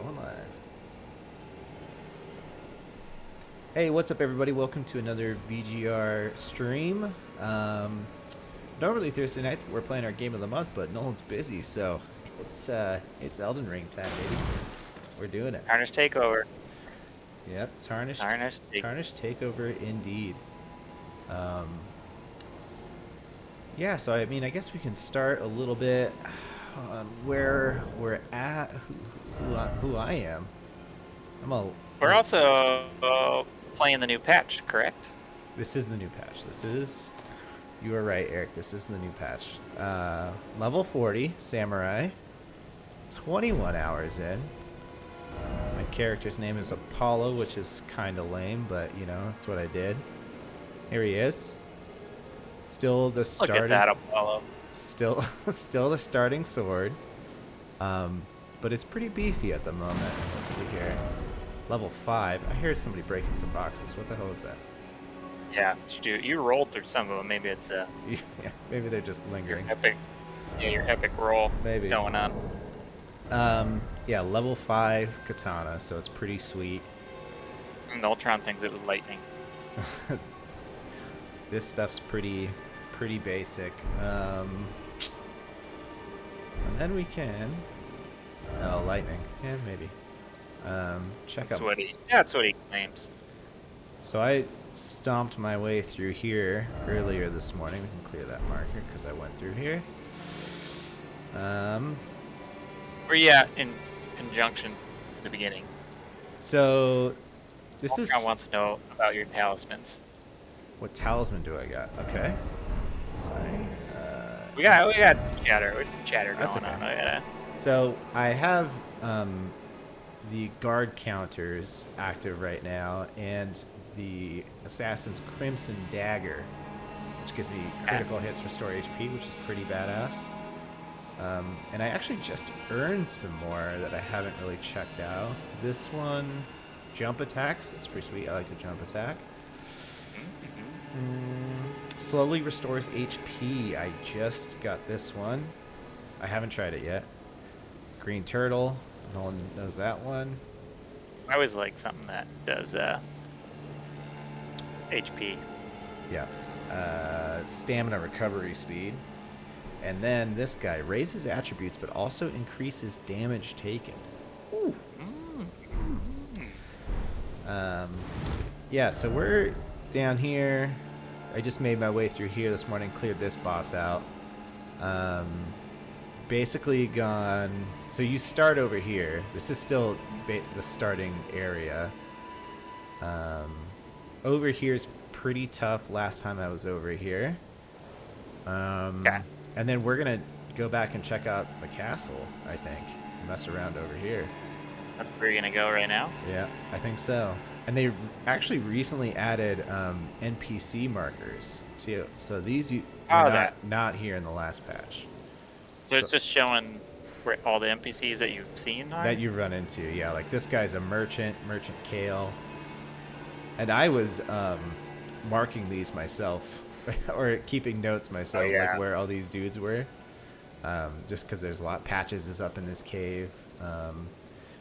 Going live. Hey, what's up, everybody? Welcome to another VGR stream. Normally Thursday night we're playing our game of the month, but Nolan's busy, so it's Elden Ring time, baby. We're doing it. Tarnished Takeover. Yep, Tarnished Takeover indeed. Yeah, so I mean, I guess we can start a little bit on where we're at, who I am. We're also playing the new patch, correct? This is the new patch. You are right, Eric. This is the new patch. Level 40, Samurai. 21 hours in. My character's name is Apollo, which is kind of lame, but, you know, that's what I did. Here he is. Still the starting... Look at that, Apollo. Still the starting sword. But it's pretty beefy at the moment. Let's see here. Level 5. I heard somebody breaking some boxes. What the hell is that? Yeah, you rolled through some of them. Maybe it's yeah, maybe they're just lingering. Your epic roll maybe going on. Yeah, level 5 katana, so it's pretty sweet. And Ultron thinks it was lightning. This stuff's pretty basic. And then we can... Oh, lightning. Yeah, maybe. Check out... That's what he claims. So I stomped my way through here earlier this morning. We can clear that marker because I went through here. Where you at in conjunction to the beginning? So this Ultron wants to know about your talismans. What talisman do I got? Okay. Sorry. We got chatter That's going okay. on. So I have the guard counters active right now, and the Assassin's Crimson Dagger, which gives me critical hits, restore HP, which is pretty badass. And I actually just earned some more that I haven't really checked out. This one, jump attacks. It's pretty sweet. I like to jump attack. Slowly restores HP. I just got this one. I haven't tried it yet. Green Turtle. No one knows that one. I always like something that does HP. Yeah. Stamina recovery speed. And then this guy raises attributes but also increases damage taken. Ooh. Yeah, so we're down here. I just made my way through here this morning, cleared this boss out. Basically gone... So you start over here. This is still the starting area. Over here is pretty tough last time I was over here. Okay. And then we're going to go back and check out the castle, I think. Mess around over here. That's where you're going to go right now? Yeah, I think so. And they actually recently added NPC markers, too. So these were not here in the last patch. So it's just showing where all the NPCs that you've seen are? That you run into, yeah. Like this guy's a merchant Kale. And I was marking these myself, or keeping notes myself, like where all these dudes were. Just because there's a lot. Patches is up in this cave,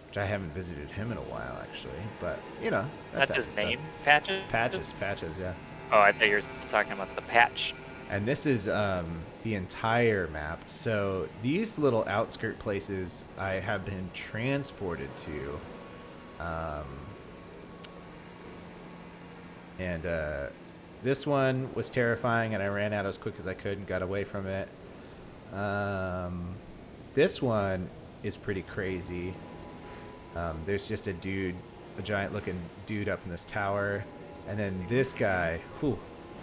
which I haven't visited him in a while, actually. But, you know. That's his name? Patches? Patches, yeah. Oh, I thought you were talking about the patch. And this is the entire map. So these little outskirt places I have been transported to. And this one was terrifying, and I ran out as quick as I could and got away from it. This one is pretty crazy. There's just a giant-looking dude up in this tower. And then this guy,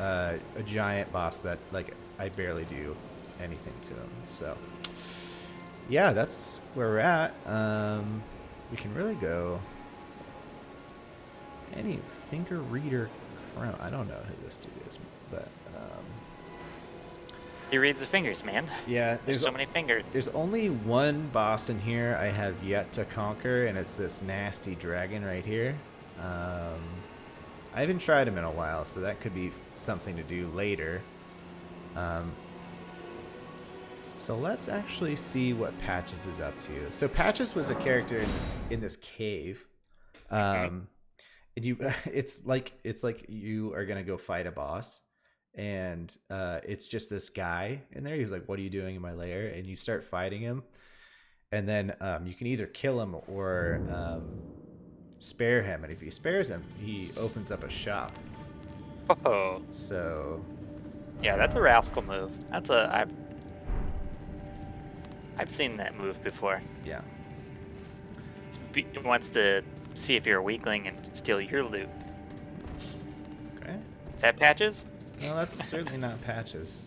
a giant boss that, like, I barely do anything to him. So, yeah, that's where we're at. We can really go any finger reader crown. I don't know who this dude is, but he reads the fingers, man. Yeah, there's so many fingers. There's only one boss in here I have yet to conquer, and it's this nasty dragon right here. I haven't tried him in a while, so that could be something to do later. So let's actually see what Patches is up to. So Patches was a character in this cave. And you it's like you are gonna go fight a boss, and it's just this guy in there. He's like, what are you doing in my lair? And you start fighting him, and then you can either kill him or spare him, and if he spares him, he opens up a shop. Oh, So yeah, that's a rascal move. I've seen that move before. yeah. He wants to see if you're a weakling and steal your loot. Okay. Is that Patches? No, that's certainly not Patches.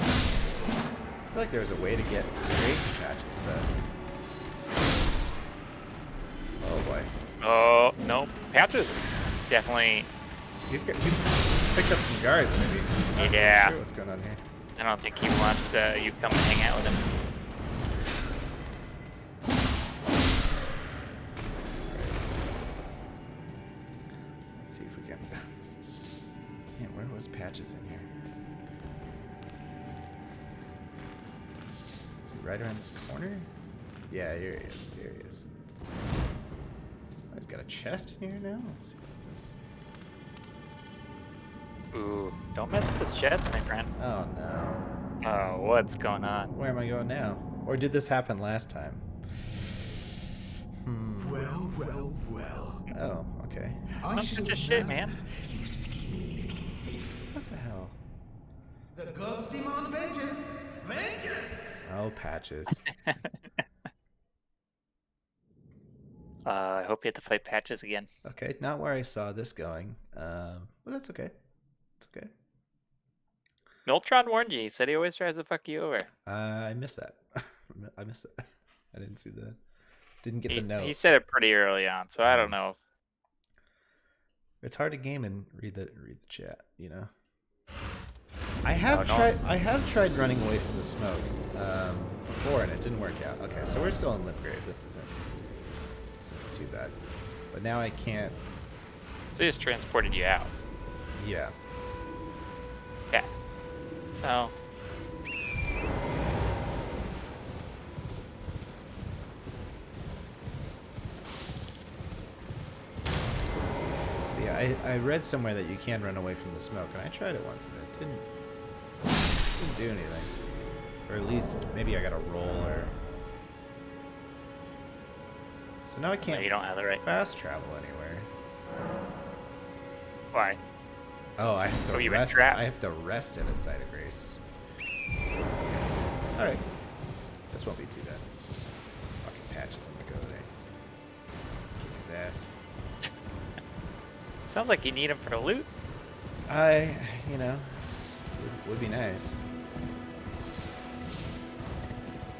I feel like there was a way to get straight to Patches, but oh boy, Oh, no. Patches definitely. he's picked up some guards maybe. I'm not Yeah. sure what's going on here. I don't think he wants you come and hang out with him. Let's see if we can. Man, where was Patches in here? Is he right around this corner? Yeah, here he is. Here he is. Oh, he's got a chest in here now. Let's see what this. Ooh, don't mess with this chest, my friend. Oh no. Oh, what's going on? Where am I going now? Or did this happen last time? Well, well, well. Oh, okay. Don't touch his shit, man. You skinny little thief. What the hell? The gods demand vengeance. Vengeance! Oh, Patches. I hope you have to fight Patches again. Okay, not where I saw this going. But that's okay. It's okay. Miltron warned you. He said he always tries to fuck you over. I missed that. I missed that. I didn't see that. Didn't get the note. He said it pretty early on, so I don't know if It's hard to game and read the chat, you know. I have tried running away from the smoke before, and it didn't work out. Okay, so we're still in Limgrave. This isn't too bad. But now I can't. So he just transported you out. Yeah. Yeah. So. See, I read somewhere that you can run away from the smoke, and I tried it once, and it didn't do anything. Or at least maybe I got a roll, or. So now I can't. No, you don't have the right. Fast travel anywhere. Why? Oh, I have to you've been rest. trapped. I have to rest at a site of grace. All right, this won't be too bad. Fucking Patches, I'm gonna go there. Kick his ass. Sounds like you need him for loot. You know, would be nice.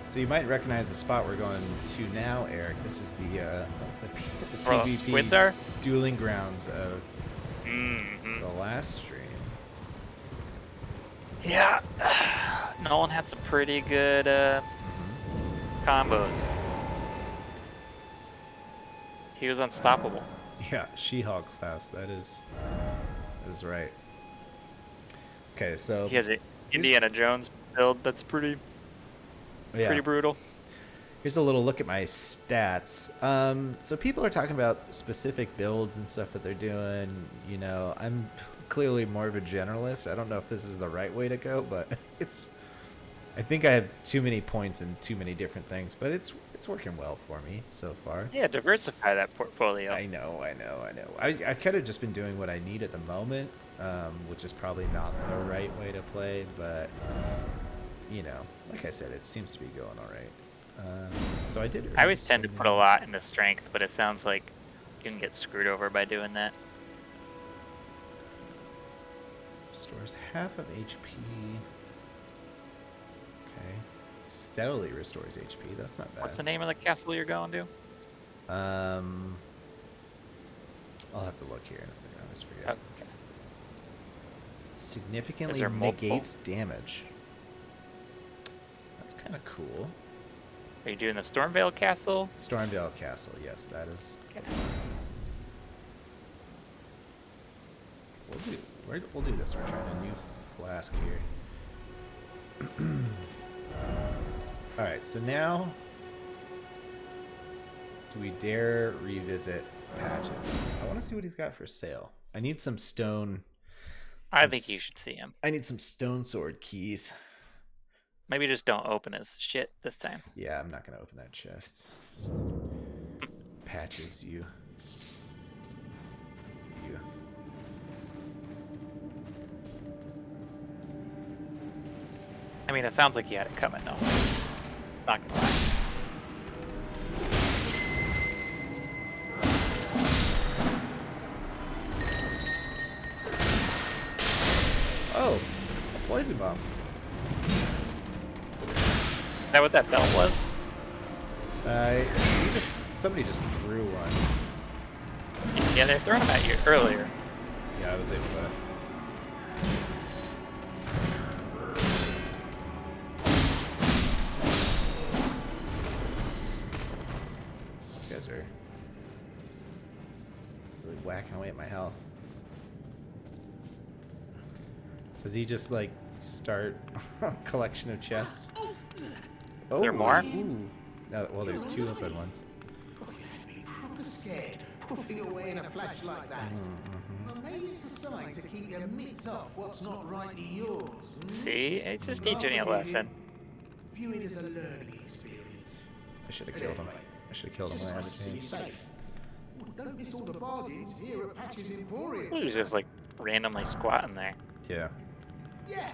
So you might recognize the spot we're going to now, Eric. This is the Where those PvP squids are? dueling grounds of Mm-hmm. the last stream. Yeah. Nolan had some pretty good combos. He was unstoppable. Yeah, She-Hulk's house. That is right. Okay, so He has an Indiana Jones build that's pretty brutal. Here's a little look at my stats. So people are talking about specific builds and stuff that they're doing. You know, I'm clearly more of a generalist. I don't know if this is the right way to go, but I think I have too many points in too many different things, but it's working well for me so far. Yeah, diversify that portfolio. I know. I kind of just been doing what I need at the moment, which is probably not the right way to play, but you know, like I said, it seems to be going all right. So I did. I always tend to put a lot into strength, but it sounds like you can get screwed over by doing that. Restores half of HP. Okay. Steadily restores HP. That's not bad. What's the name of the castle you're going to? I'll have to look here in a second. I always forget. Okay. Significantly Is there multiple? negates damage. That's kind of cool. Are you doing the Stormveil Castle? Stormveil Castle, yes, that is. Okay. We'll do this. We're trying a new flask here. All right, so now, do we dare revisit Patches? I want to see what he's got for sale. I need some stone. I think you should see him. I need some stone sword keys. Maybe just don't open his shit this time. Yeah, I'm not gonna open that chest. Patches, you. I mean, it sounds like you had it coming, though. Not gonna lie. Oh, a poison bomb. Is that what that belt was? Somebody just threw one. Yeah, they're throwing them at you earlier. Yeah, I was able to. These guys are really whacking away at my health. Does he just like start a collection of chests? Oh, there more? Ooh. No, well, there's two open ones. Oh, you had me proper scared, puffing away in a flash like that. Well, maybe it's a sign to keep your mitts off what's not rightly yours. See? It's just teaching you a lesson. View it as a learning experience. I should have killed him. I should have killed him when I had the Just chance. safe. Well, don't miss all the bargains here at Patches Emporium. He was just like randomly squatting there. Yeah. Yeah.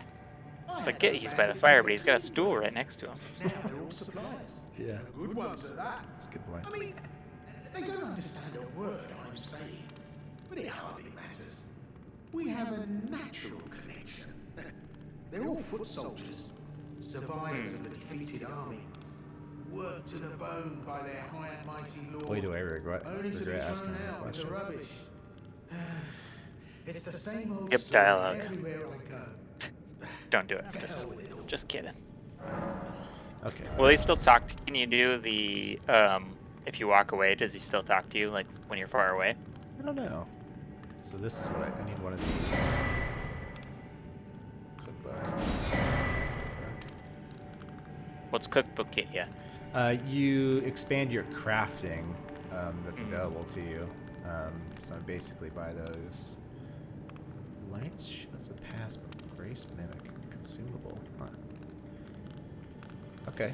Like, he's by the fire, but he's got a stool right next to him. Now they're all suppliers. Yeah. And good ones at that. That's a good point. I mean, they don't understand a word I'm saying, but it hardly matters. We have a natural connection. They're all foot soldiers, survivors of a defeated army, worked to the bone by their high and mighty lord. Boy, do I regret only to be asking thrown him that out with the question. rubbish. It's the same old Skip story dialogue. everywhere I go. Don't do it. To hell with it all. Just kidding. Okay. Will he still talk to you? Can you do the, if you walk away, does he still talk to you, like, when you're far away? I don't know. So this is what I need one of these. Cookbook. What's cookbook get you? You expand your crafting that's available to you. So I basically buy those. Lights shows a pass, but grace mimic consumable. Huh. Okay.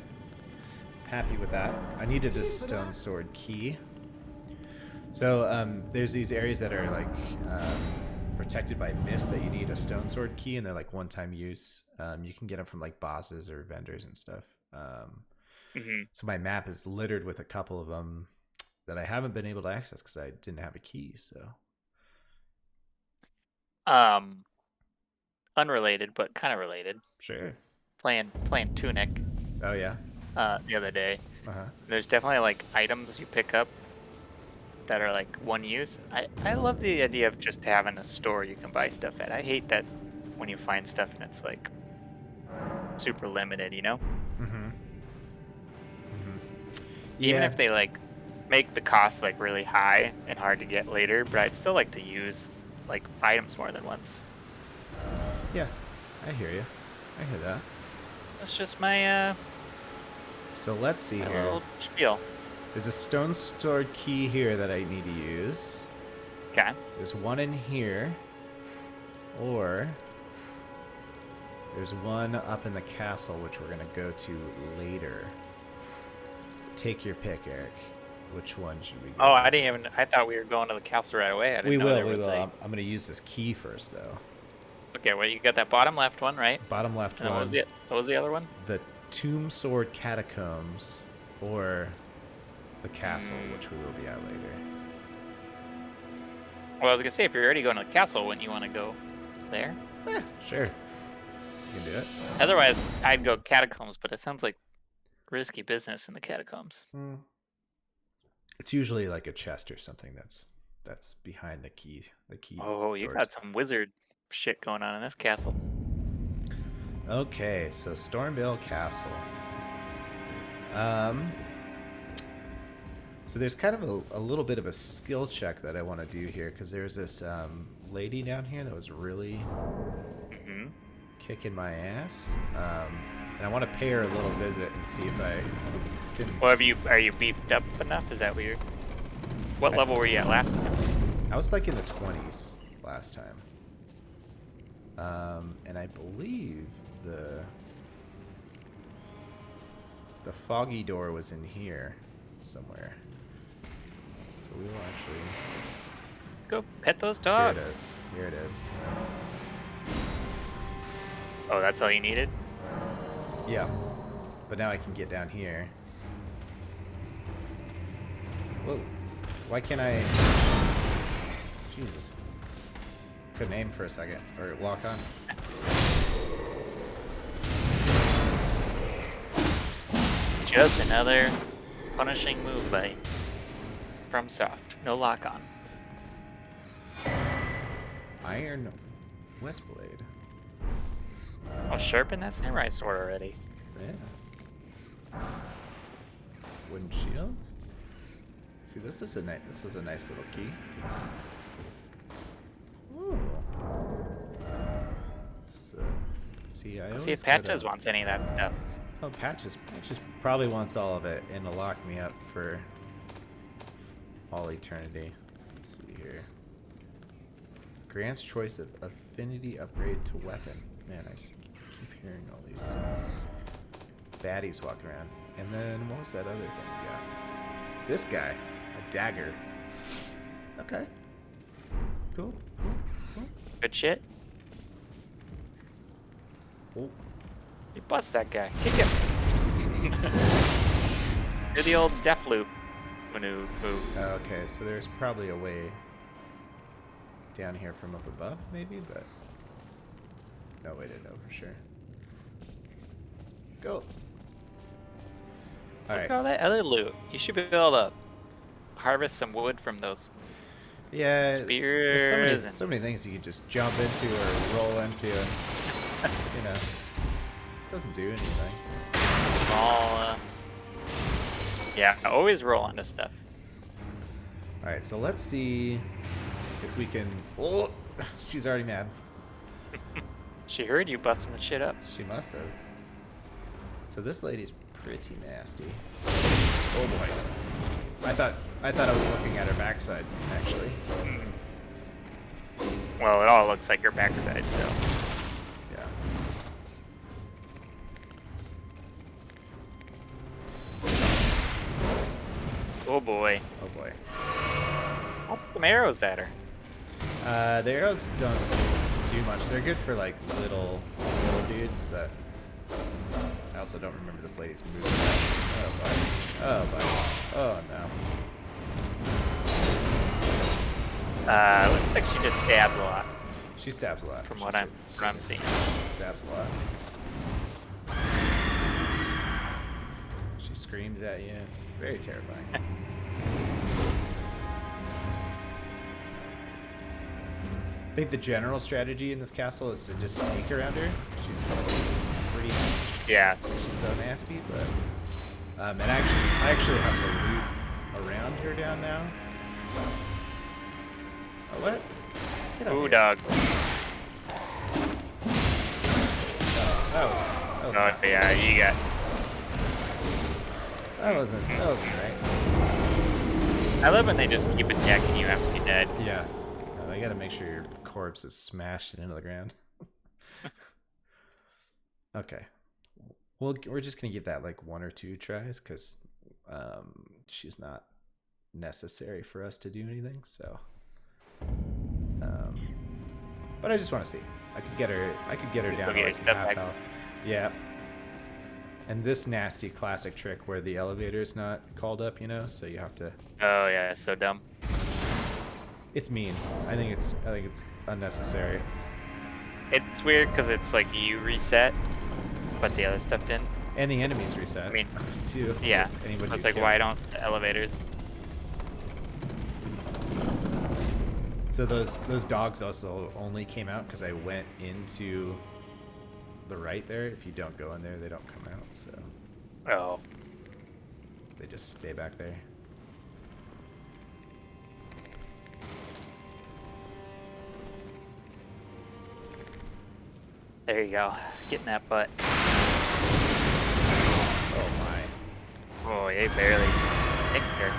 Happy with that. I needed a stone sword key. So there's these areas that are like protected by mist that you need a stone sword key, and they're like one-time use. You can get them from like bosses or vendors and stuff. So my map is littered with a couple of them that I haven't been able to access because I didn't have a key. So Unrelated, but kind of related. sure. Playing Tunic Oh yeah. the other day. Uh-huh. There's definitely like items you pick up that are like one use. I love the idea of just having a store you can buy stuff at. I hate that when you find stuff and it's like super limited, you know? Even Yeah. if they like make the cost like really high and hard to get later, but I'd still like to use like items more than once. Yeah, I hear you. I hear that. That's just my So let's see my here. little spiel. There's a stone sword key here that I need to use. Okay. There's one in here. Or there's one up in the castle, which we're going to go to later. Take your pick, Eric. Which one should we go? Oh, I thought we were going to the castle right away. I didn't We know will, there we was will. a... I'm going to use this key first, though. Okay, well, you got that bottom left one, right? Bottom left And then one. what was the other one? The Tomb Sword Catacombs, or the castle, which we will be at later. Well, I was gonna say, if you're already going to the castle, wouldn't you want to go there? Sure. You can do it. Otherwise, I'd go catacombs, but it sounds like risky business in the catacombs. It's usually like a chest or something that's behind the key. Oh, you doors. got some wizard shit going on in this castle. Okay, so Stormveil Castle. So there's kind of a little bit of a skill check that I want to do here because there's this lady down here that was really kicking my ass, and I want to pay her a little visit and see if I can. Well, are you beefed up enough? Is that weird? What level were you at last time? I was like in the 20s last time, and I believe the foggy door was in here somewhere. So we will actually Go pet those Here dogs. it is. Here it is. Oh, that's all you needed? Yeah. But now I can get down here. Whoa. Why can't I... Jesus. Couldn't aim for a second. Or lock on. Just another punishing move by FromSoft. No lock on. Iron wet blade. I'll sharpen that samurai sword already. Yeah. Wooden shield. See, this was a nice little key. Ooh. This is a... See, I Let's always see if gotta- Patches wants any of that stuff. Oh, Patches probably wants all of it and to lock me up for all eternity. Let's see here. Grants choice of affinity upgrade to weapon. Man, I keep hearing all these baddies walking around. And then what was that other thing we got? This guy, a dagger. Okay. Cool. Good shit. Oh. You bust that guy. Kick him. Do the old death loop move. Okay, so there's probably a way down here from up above, maybe, but no way to know for sure. Go. All Look right. at all that other loot. You should be able to harvest some wood from those Yeah. spears. There's so many things you could just jump into or roll into, and you know, it doesn't do anything. Small. Yeah, always roll onto stuff. All right, so let's see if we can. Oh, she's already mad. She heard you busting the shit up. She must have. So this lady's pretty nasty. Oh boy. I thought I was looking at her backside, actually. Well, it all looks like your backside, so. Yeah. Oh boy. Oh boy. Pop some arrows at her. The arrows don't do much. They're good for like little dudes, but I also don't remember this lady's moveset. Oh boy. Oh boy. Oh no. Looks like she just stabs a lot. She stabs a lot. From what I'm seeing. Stabs a lot. She screams at you. It's very terrifying. I think the general strategy in this castle is to just sneak around her. She's pretty. Yeah. She's so nasty, but and I actually have the loot around her down now. Oh, what? Get up Ooh, here. dog. Oh, that was Oh, not, yeah, you got. that wasn't right. I love when they just keep attacking you after you're dead. Yeah. I gotta make sure your corpse is smashed into the ground. Okay. Well, we're just gonna give that like 1 or 2 tries because she's not necessary for us to do anything. So, but I just want to see. I could get her down Look to at like your step half back. health. Yeah. And this nasty classic trick where the elevator's not called up, you know, so you have to. Oh yeah, so dumb. It's mean. I think it's unnecessary. It's weird because it's like you reset, but the other stuff didn't. And the enemies reset. I mean, too. Yeah. Anybody It's who like, kills. why don't the elevators? So those dogs also only came out because I went into the right there. If you don't go in there, they don't come out. So Oh. They just stay back there. There you go. Getting that butt. Oh my. Oh, they barely nicked her.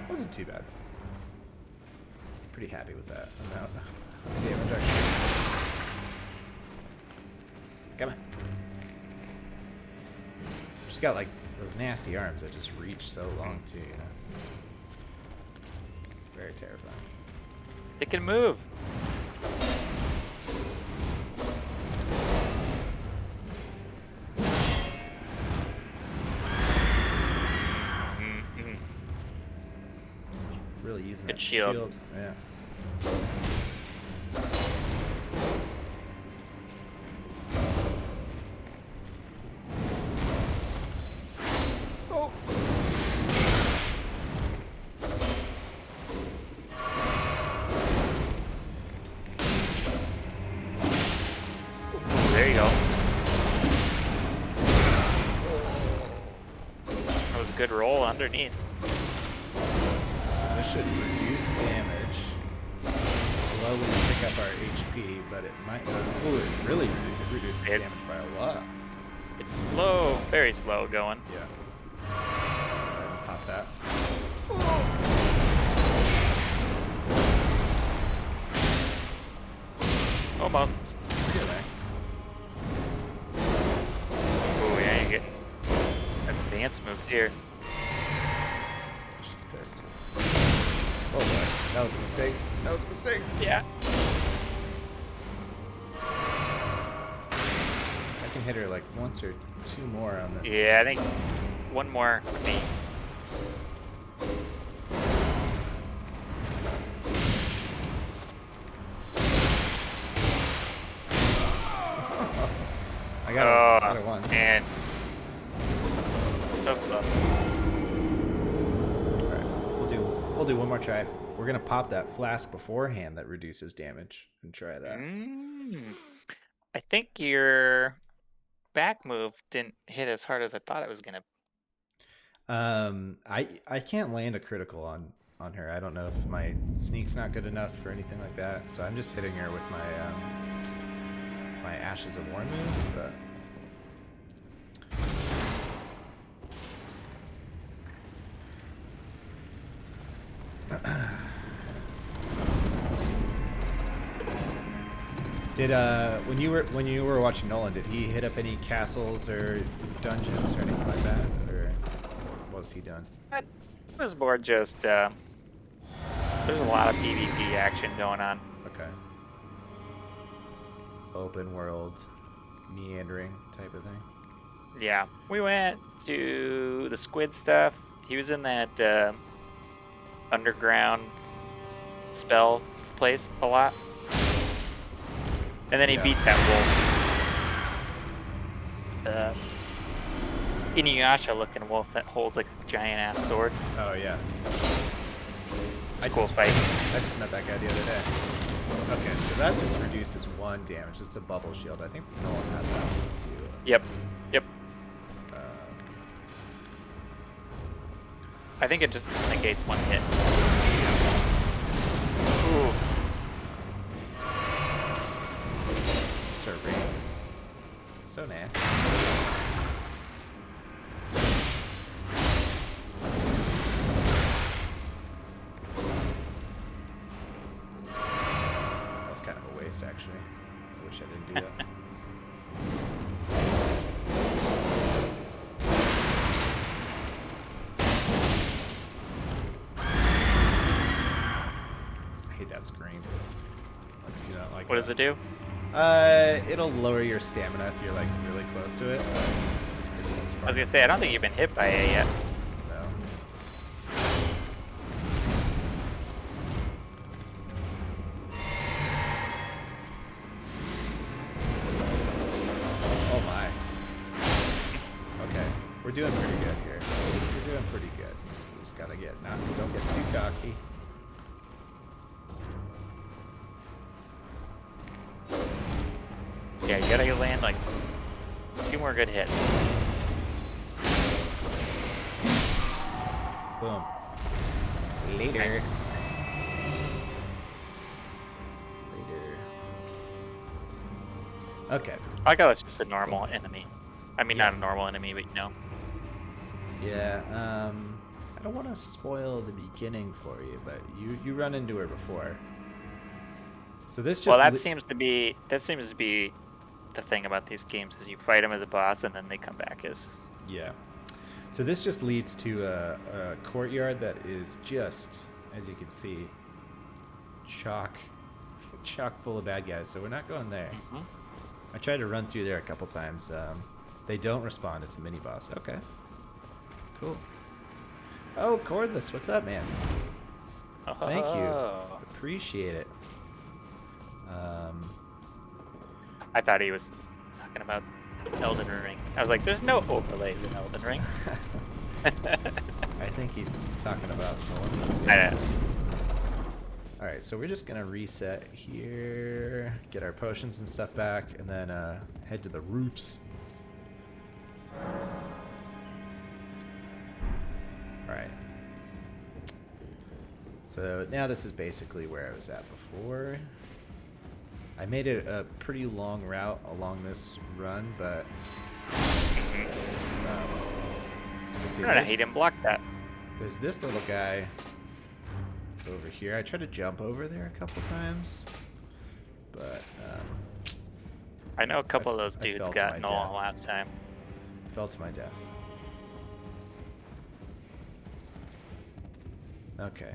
Wasn't too bad. Pretty happy with that amount of damage. Come on. She's got like those nasty arms that just reach so long too, you know. Very terrifying. They can move. Really using Good that shield. Yeah. Oh. There you go. That was a good roll underneath. So this should reduce damage, slowly pick up our HP, but it might not. Oh, it really reduces It's- damage by a lot. It's slow, very slow going. Yeah. Let's go ahead and pop that. Almost. Really? Oh yeah, you're getting advanced moves here. She's pissed. Oh boy, that was a mistake. That was a mistake. Yeah. I can hit her like once or two more on this. Yeah, I think one more me. I got it once. And so close. Alright, we'll do one more try. We're gonna pop that flask beforehand that reduces damage and try that. I think your back move didn't hit as hard as I thought it was gonna. I can't land a critical on her. I don't know if my sneak's not good enough or anything like that. So I'm just hitting her with my my Ashes of War move, but did when you were watching Nolan, did he hit up any castles or dungeons or anything like that, or what was he doing? It was more just there's a lot of PvP action going on. Okay. Open world, meandering type of thing. Yeah, we went to the squid stuff. He was in that underground spell place a lot. And then he Yeah. beat that wolf. Inuyasha looking wolf that holds like a giant ass sword. Oh yeah. It's a cool fight. I just met that guy the other day. Okay, so that just reduces 1 damage. It's a bubble shield. I think Nolan had that one too. Yep. Um, I think it just negates 1 hit. Ooh. just our rings. So nasty. That was kind of a waste, actually. I wish I didn't do that. I hate that scream. I do not like What does it do? It'll lower your stamina if you're like really close to it. It's pretty close. I was gonna say, I don't think you've been hit by it yet. No. Oh my. Okay, we're doing pretty good here. We're doing pretty good. We just gotta get don't get too cocky. Yeah, you gotta land like 2 more good hits. Boom. Later. Nice. Later. Okay. I got it's just a normal enemy. I mean, Yeah. not a normal enemy, but you know. Yeah, I don't want to spoil the beginning for you, but you run into her before. So this just Well, that seems to be the thing about these games is you fight them as a boss and then they come back as. yeah. So this just leads to a courtyard that is just, as you can see, chock full of bad guys. So we're not going there. Mm-hmm. I tried to run through there a couple times. They don't respond. It's a mini boss. Okay. Cool. Oh, Cordless, what's up, man? Thank you. Oh. Appreciate it. I thought he was talking about Elden Ring. I was like, there's no overlays in Elden Ring. I think he's talking about Millennium. I know. All right, so we're just gonna reset here, get our potions and stuff back, and then head to the roofs. All right. So now this is basically where I was at before. I made it a pretty long route along this run, but you see, He didn't block that. there's this little guy over here. I tried to jump over there a couple times, but I know a couple of those I dudes fell to got my Nolan death. last time. fell to my death. Okay.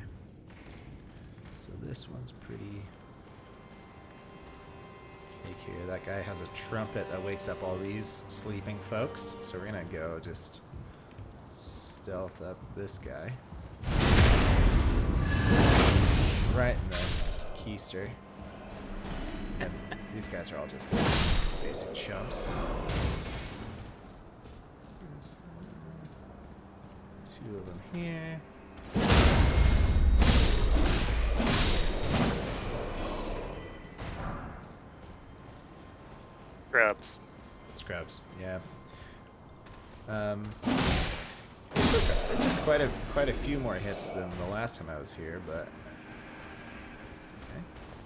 So this one's pretty cake here. That guy has a trumpet that wakes up all these sleeping folks. So we're gonna go just stealth up this guy. Right in the keister. And these guys are all just basic chumps. There's two of them here. Scrubs, yeah. It took quite a few more hits than the last time I was here, but it's okay.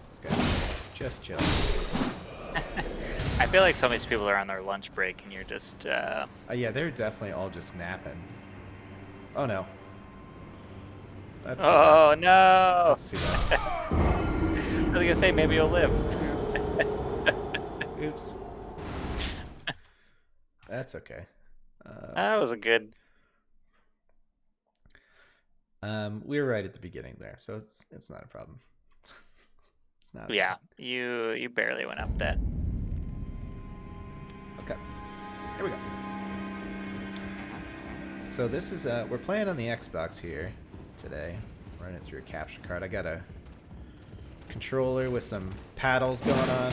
This guy's just chilling. I feel like some of these people are on their lunch break and you're just. Yeah, they're definitely all just napping. Oh no. That's too Oh bad. no! That's too bad. I was gonna say maybe you'll live. Oops. That's okay. That was a good. We were right at the beginning there, so it's not a problem. It's not. Yeah, you barely went up that. Okay. Here we go. So this is we're playing on the Xbox here today. Running it through a capture card. I got a controller with some paddles going on.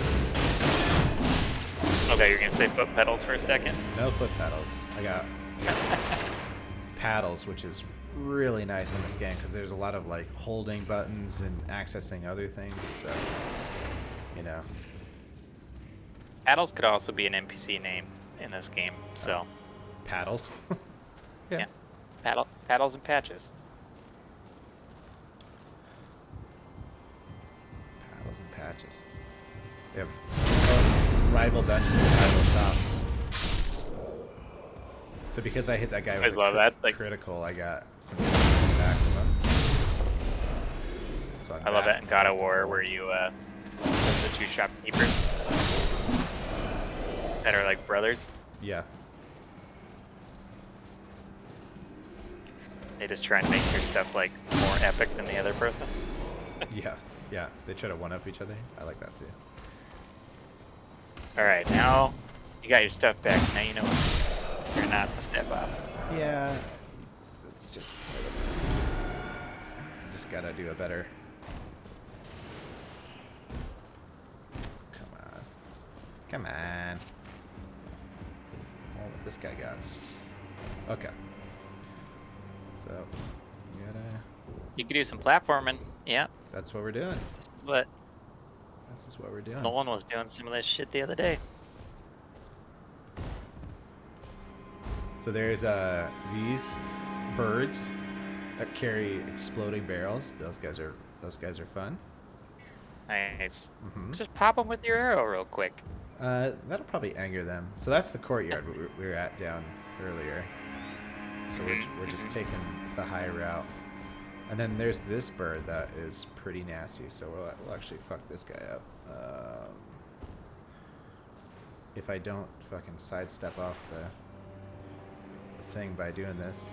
Okay, you're gonna say foot pedals for a second. No foot pedals. I got paddles, which is really nice in this game because there's a lot of like holding buttons and accessing other things. So, you know. Paddles could also be an NPC name in this game. So Paddles. yeah, paddles and patches. Paddles and patches. We have rival dungeons and rival shops. So because I hit that guy with love that. Like, critical, I got some back from him. So I love that in God of War where you there's the two shopkeepers that are like brothers. Yeah. They just try and make your stuff like more epic than the other person. Yeah. Yeah. They try to one-up each other. I like that too. All right, now you got your stuff back. Now you know you're not to step off. Yeah. It's just gotta do a better. Come on. Come on. Oh, what this guy got. Okay. So, you gotta. You could do some platforming. Yeah, That's what we're doing. this is what We're doing. Nolan was doing some of this shit the other day. So there's these birds that carry exploding barrels. Those guys are fun. Nice. Mm-hmm. Just pop them with your arrow real quick. That'll probably anger them. So that's the courtyard we were at down earlier. So we're just taking the high route. And then there's this bird that is pretty nasty, so we'll actually fuck this guy up. If I don't fucking sidestep off the thing by doing this.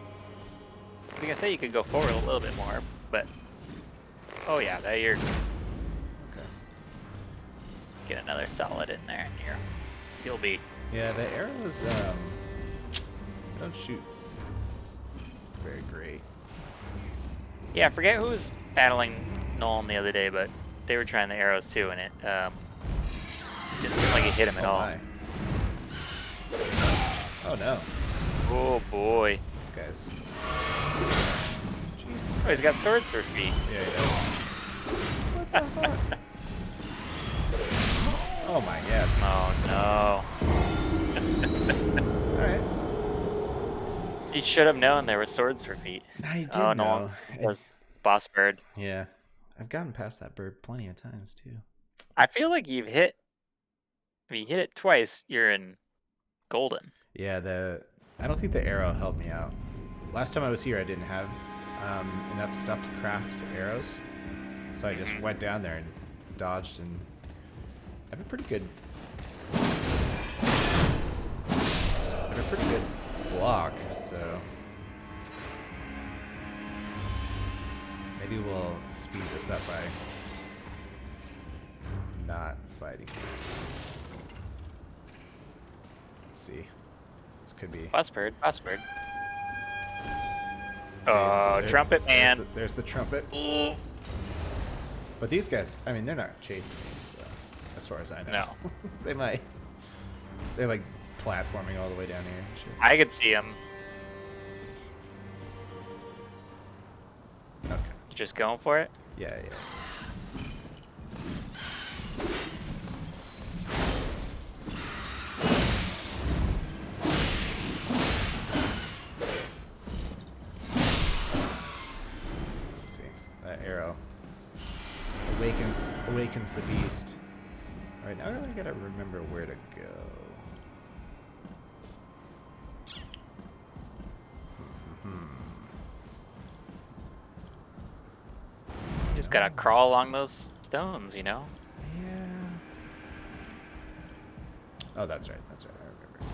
I was gonna say you could go forward a little bit more, but oh yeah, that you're Okay. get another solid in there, and you'll be. Yeah, the arrows don't shoot very great. Yeah, I forget who was battling Nolan the other day, but they were trying the arrows too, and it didn't seem like it hit him at all. My. Oh no. Oh boy. This guy's. Jesus. Oh, he's got swords for feet. Yeah, he does. What the fuck? Oh my god. Oh no. Alright. He should have known there were swords for feet. I did Oh know. no. It was boss bird. Yeah. I've gotten past that bird plenty of times too. I feel like you've hit. If you hit it twice, you're in golden. Yeah, I don't think the arrow helped me out. Last time I was here, I didn't have enough stuff to craft arrows, so I just went down there and dodged, and I have a pretty good block. So maybe we'll speed this up by not fighting these dudes. Let's see. This could be. Boss bird. Boss bird. See, Oh, trumpet man. There's the trumpet. But these guys, I mean, they're not chasing me, so as far as I know. No. They might. They're like platforming all the way down here. Sure. I could see him Okay. just going for it. Yeah. Let's see. That arrow awakens the beast. All right, now I gotta remember where to go. You just gotta crawl along those stones, you know? Yeah. Oh, that's right. I remember.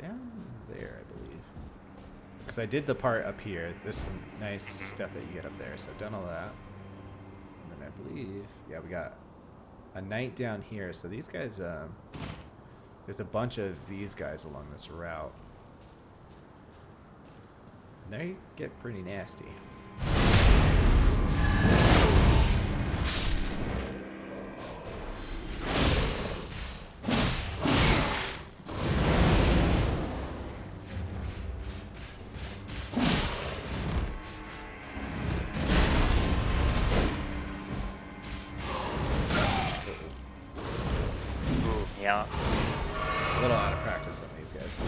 Down there, I believe. Because I did the part up here. There's some nice stuff that you get up there. So I've done all that. And then I believe, yeah, we got a knight down here. So these guys, there's a bunch of these guys along this route. And they get pretty nasty. Yeah. A little out of practice on these guys.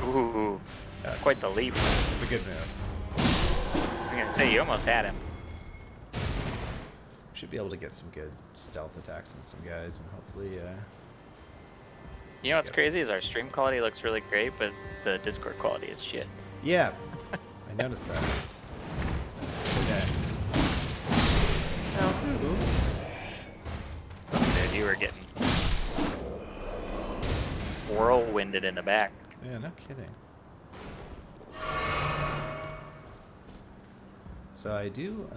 Ooh. That's quite the leap. It's a good move. I'm gonna say you almost had him. Should be able to get some good stealth attacks on some guys, and hopefully, You know what's crazy is our stream quality looks really great, but the Discord quality is shit. yeah, I noticed that. Okay. Dude, you were getting whirlwinded in the back. Yeah, no kidding. So I do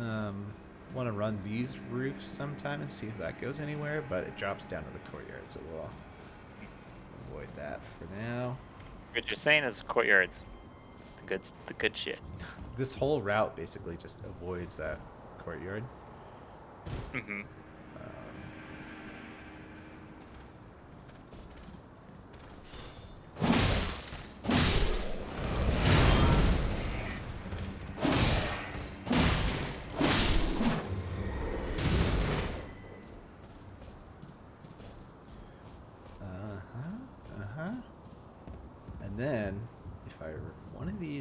want to run these roofs sometime and see if that goes anywhere, but it drops down to the courtyard, so we'll avoid that for now. What you're saying is courtyard's the good shit. This whole route basically just avoids that courtyard. Mm-hmm. And then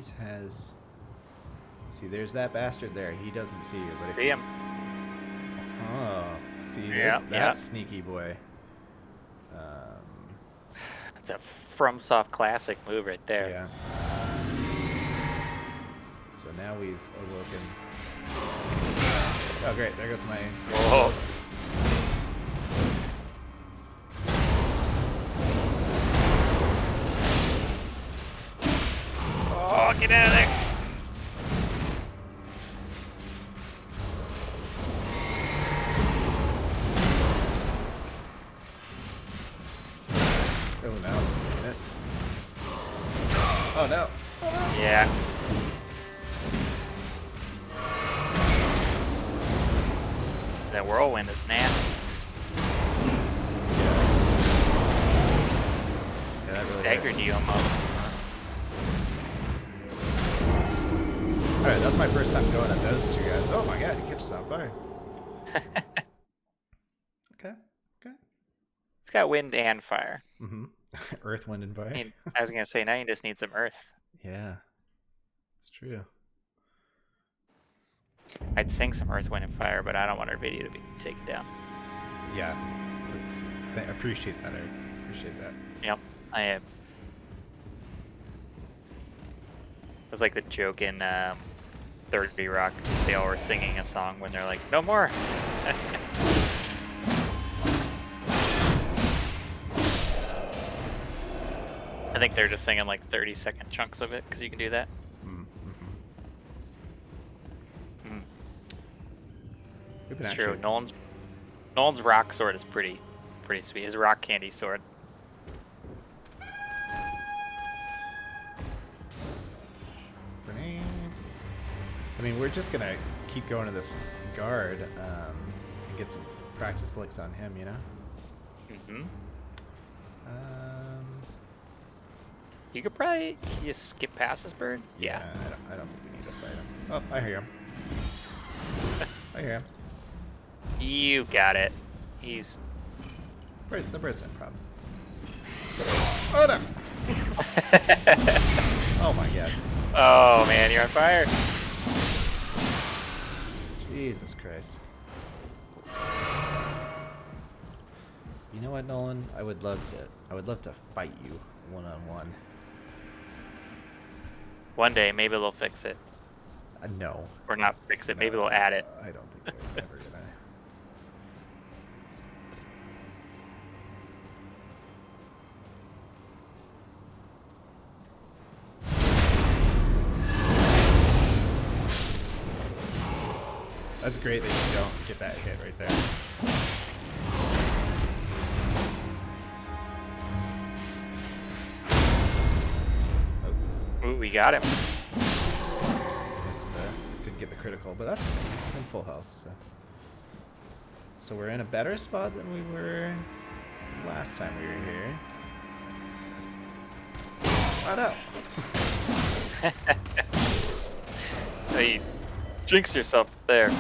Hades has... See, there's that bastard there. He doesn't see you, but if See him? Oh, see Yeah, this? yeah. That's sneaky boy. It's a FromSoft classic move right there. Yeah. So now we've awoken. Oh, great. There goes my... Whoa. Oh, get out of there. Oh, no. I missed. Oh, no. Yeah. That whirlwind is nasty. Yes. Yeah, that really Staggered hurts. you almost. Alright, that's my first time going at those two guys. Oh my god, he catches on fire. Okay. Okay. It's got wind and fire. Mm-hmm. Earth, wind, and fire. I mean, I was gonna say now you just need some earth. Yeah. It's true. I'd sing some earth, wind, and fire, but I don't want our video to be taken down. Yeah. I appreciate that. I appreciate that. Yep, I am. It was like the joke in 30 Rock. They all were singing a song when they're like, no more. I think they're just singing like 30-second chunks of it because you can do that. We've been It's true. actually- Nolan's rock sword is pretty sweet. His rock candy sword. I mean, we're just gonna keep going to this guard and get some practice licks on him, you know? Mm-hmm. Um, You could probably can you just skip past this bird. yeah, I don't think we need to fight him. Oh, I hear him. I hear him. You got it. He's The bird's no problem. Oh no! Oh my god. Oh man, you're on fire. Jesus Christ. You know what, Nolan? I would love to fight you one-on-one. One day maybe they'll fix it. No. Or not fix it, maybe they'll add it. I don't think they're ever gonna. That's great that you don't get that hit right there. Ooh, we got him. Didn't get the critical, but that's okay. I'm in full health, so we're in a better spot than we were last time we were here. Oh no! You jinx yourself there.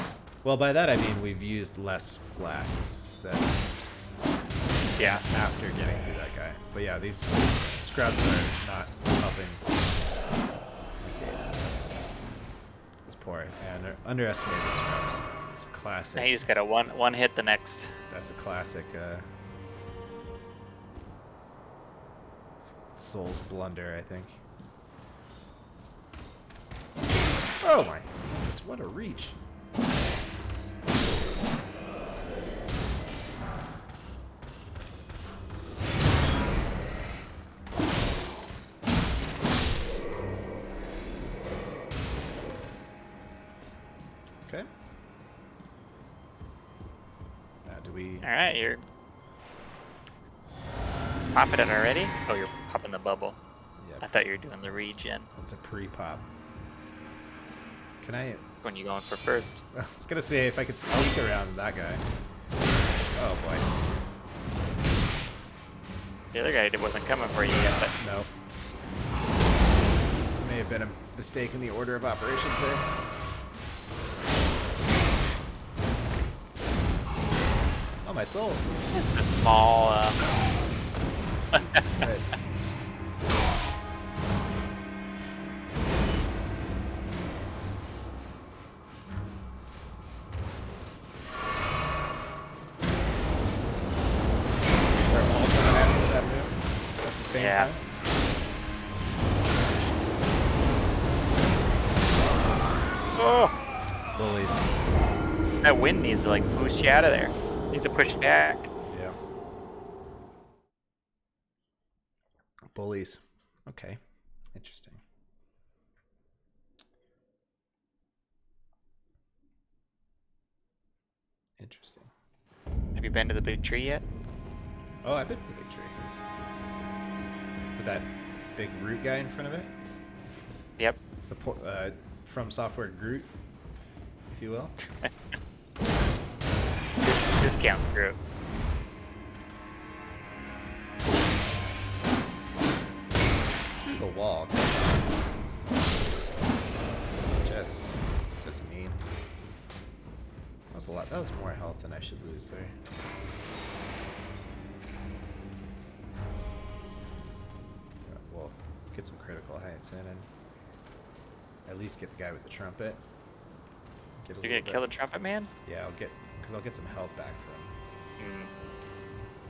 Well, by that I mean we've used less flasks than Yeah. after getting through that guy. But yeah, these scrubs are not helping the case. It's poor. And they're underestimated the scrubs. It's a classic. Now you just gotta one hit the next. That's a classic Soul's blunder, I think. Oh my goodness, what a reach. Okay. Now do we... Alright, you're popping it already? Oh, you're popping the bubble. Yeah, I thought you were doing the regen. it's a pre-pop. Can I... When you going for first? I was gonna say if I could sneak around that guy. Oh boy. The other guy wasn't coming for you yet, but No. May have been a mistake in the order of operations there. Oh, my souls. a small Jesus Christ. same Yeah. time. Oh, Bullies. that wind needs to like boost you out of there. Needs to push you back. Yeah. Bullies. Okay. Interesting. Interesting. Have you been to the big tree yet? Oh, I've been to the big tree. With that big root guy in front of it. Yep. The From Software Groot, if you will. Discount group. Through the wall. Just mean. That was a lot. That was more health than I should lose there. We'll get some critical hits in and at least get the guy with the trumpet. Get a You're gonna little kill bit- the trumpet man? Yeah, I'll get some health back from him. Mm.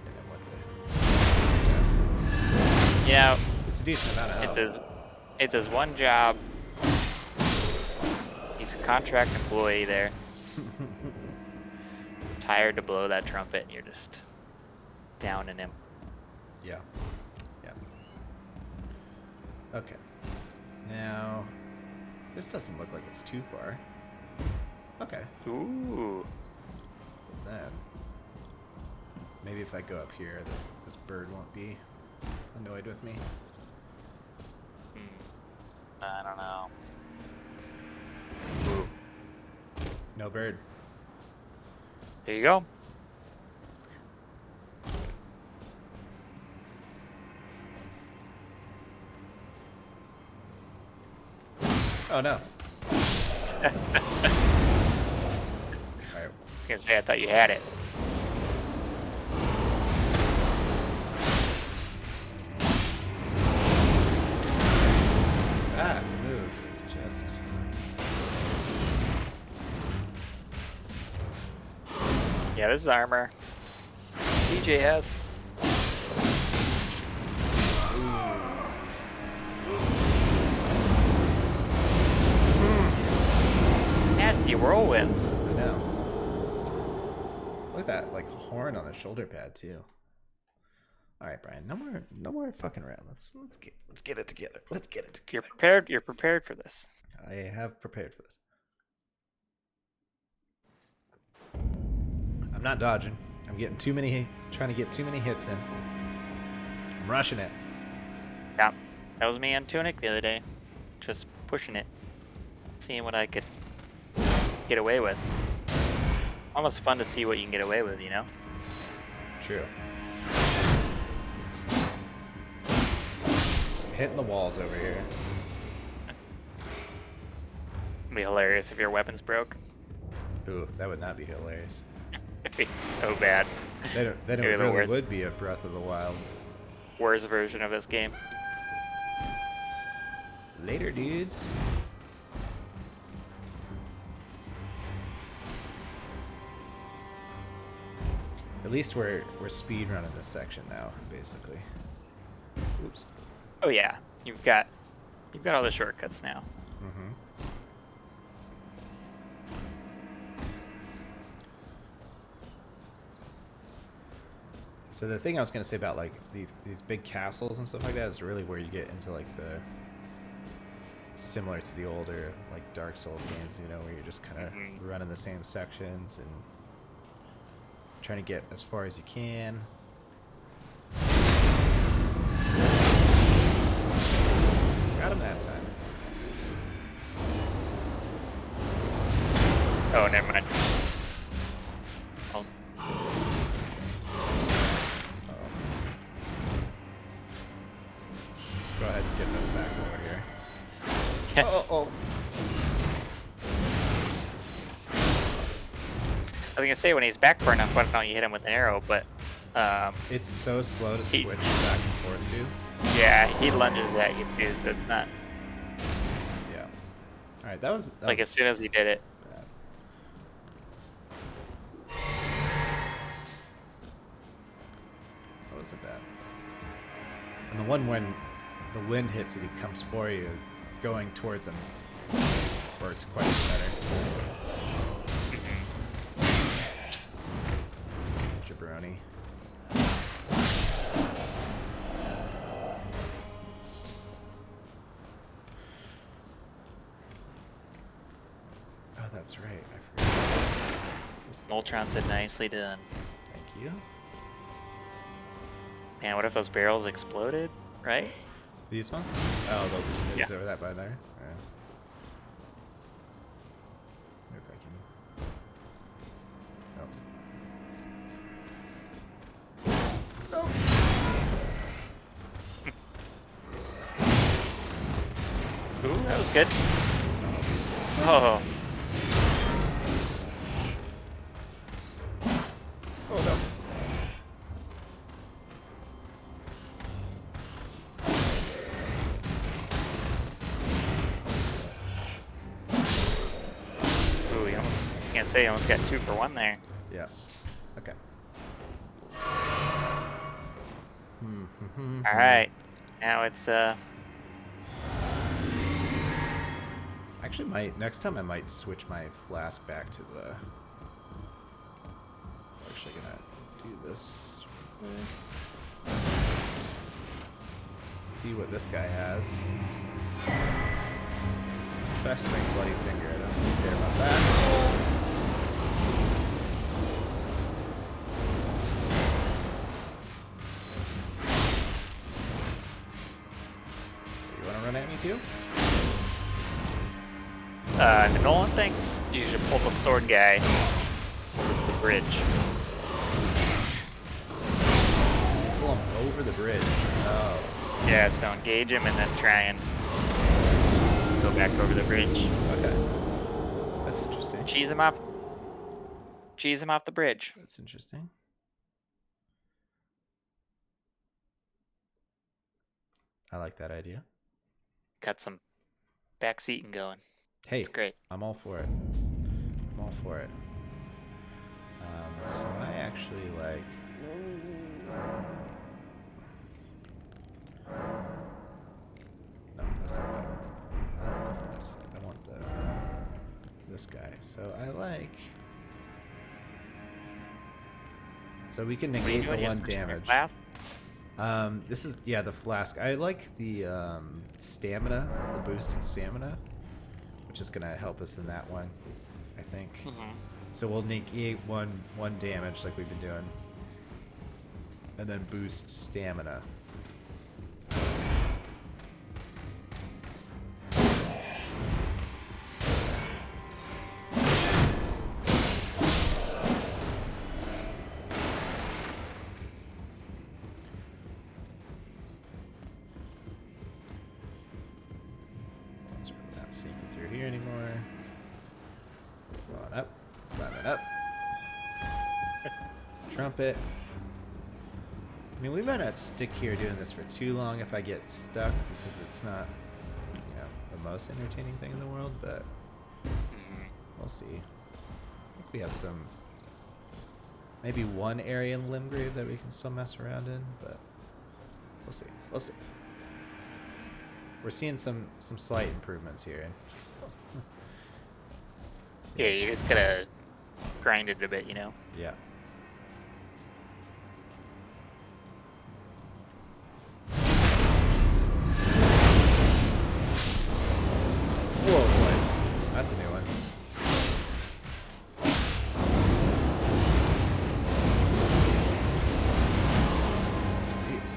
And then what Yeah, it's a decent amount of health. it's his one job. He's a contract employee there. Tired to blow that trumpet, and you're just downing him. Yeah. Yeah. Okay. Now, this doesn't look like it's too far. Okay. Ooh. Then, maybe if I go up here, this bird won't be annoyed with me. I don't know. Ooh. No bird. There you go. Oh no. Alright. I was gonna say I thought you had it. That move is just. Yeah, this is armor. DJ has. Nasty whirlwinds. I know. Look at that, like horn on the shoulder pad too. All right, Brian. No more fucking around. Let's get it together. Let's get it You're together. prepared. You're prepared for this. I have prepared for this. I'm not dodging. I'm getting trying to get too many hits in. I'm rushing it. Yeah, that was me on Tunic the other day. Just pushing it, seeing what I could get away with. Almost fun to see what you can get away with, you know? True. Hitting the walls over here. It'd be hilarious if your weapons broke. Ooh, that would not be hilarious. It'd be so bad. Then it Maybe the really worst. would be a Breath of the Wild. Worst version of this game. Later, dudes. At least we're speed running this section now, basically. Oops. Oh yeah, you've got all the shortcuts now. Mm-hmm. So the thing I was gonna say about like these big castles and stuff like that is really where you get into like the similar to the older like Dark Souls games, you know, where you're just kind of running the same sections and trying to get as far as you can. Got him that time. Oh, never mind. Oh, Go ahead and get those back over here. I was gonna say when he's back far enough, why don't you hit him with an arrow? But It's so slow to switch back and forth to. yeah, he lunges at you too, so it's not Yeah. All right, that was like as soon as he did it. bad. That wasn't bad. And the one when the wind hits it, he comes for you, going towards him works quite better. This jabroni. Oh, that's right. I forgot. Moltron said nicely done. Thank you. Man, what if those barrels exploded, right? These ones? Oh, those over that by there. Alright. If I can. Oh. Ooh, that was good. Oh. Oh no. Ooh, you almost can't say you almost got 2 for 1 there. Yeah. Okay. Alright. Now it's Actually, next time I might switch my flask back to the. Actually, gonna do this. See what this guy has. Festering bloody finger. I don't care about that. You wanna run at me too? Nolan thinks you should pull the sword guy over the bridge. Pull him over the bridge. Oh. Yeah, so engage him and then try and go back over the bridge. Okay. That's interesting. Cheese him up. Cheese him off the bridge. That's interesting. I like that idea. Got some backseating going. Hey, It's great. I'm all for it. I'm all for it. So I actually like. No, that's not what I want the flask. I want this guy. So I like. So we can What are you negate the doing? You're one switching your damage. class? This is the flask. I like the stamina, the boosted stamina, which is gonna help us in that one, I think. So we'll negate one damage like we've been doing, and then boost stamina. Not sneaking through here anymore. Come on up. Climbing up. Trumpet. I mean, we might not stick here doing this for too long if I get stuck, because it's not, the most entertaining thing in the world, but we'll see. I think we have maybe one area in Limgrave that we can still mess around in, but we'll see. We'll see. We're seeing some slight improvements here. Yeah, you just gotta grind it a bit, you know? Yeah. Whoa, boy. That's a new one. Jeez.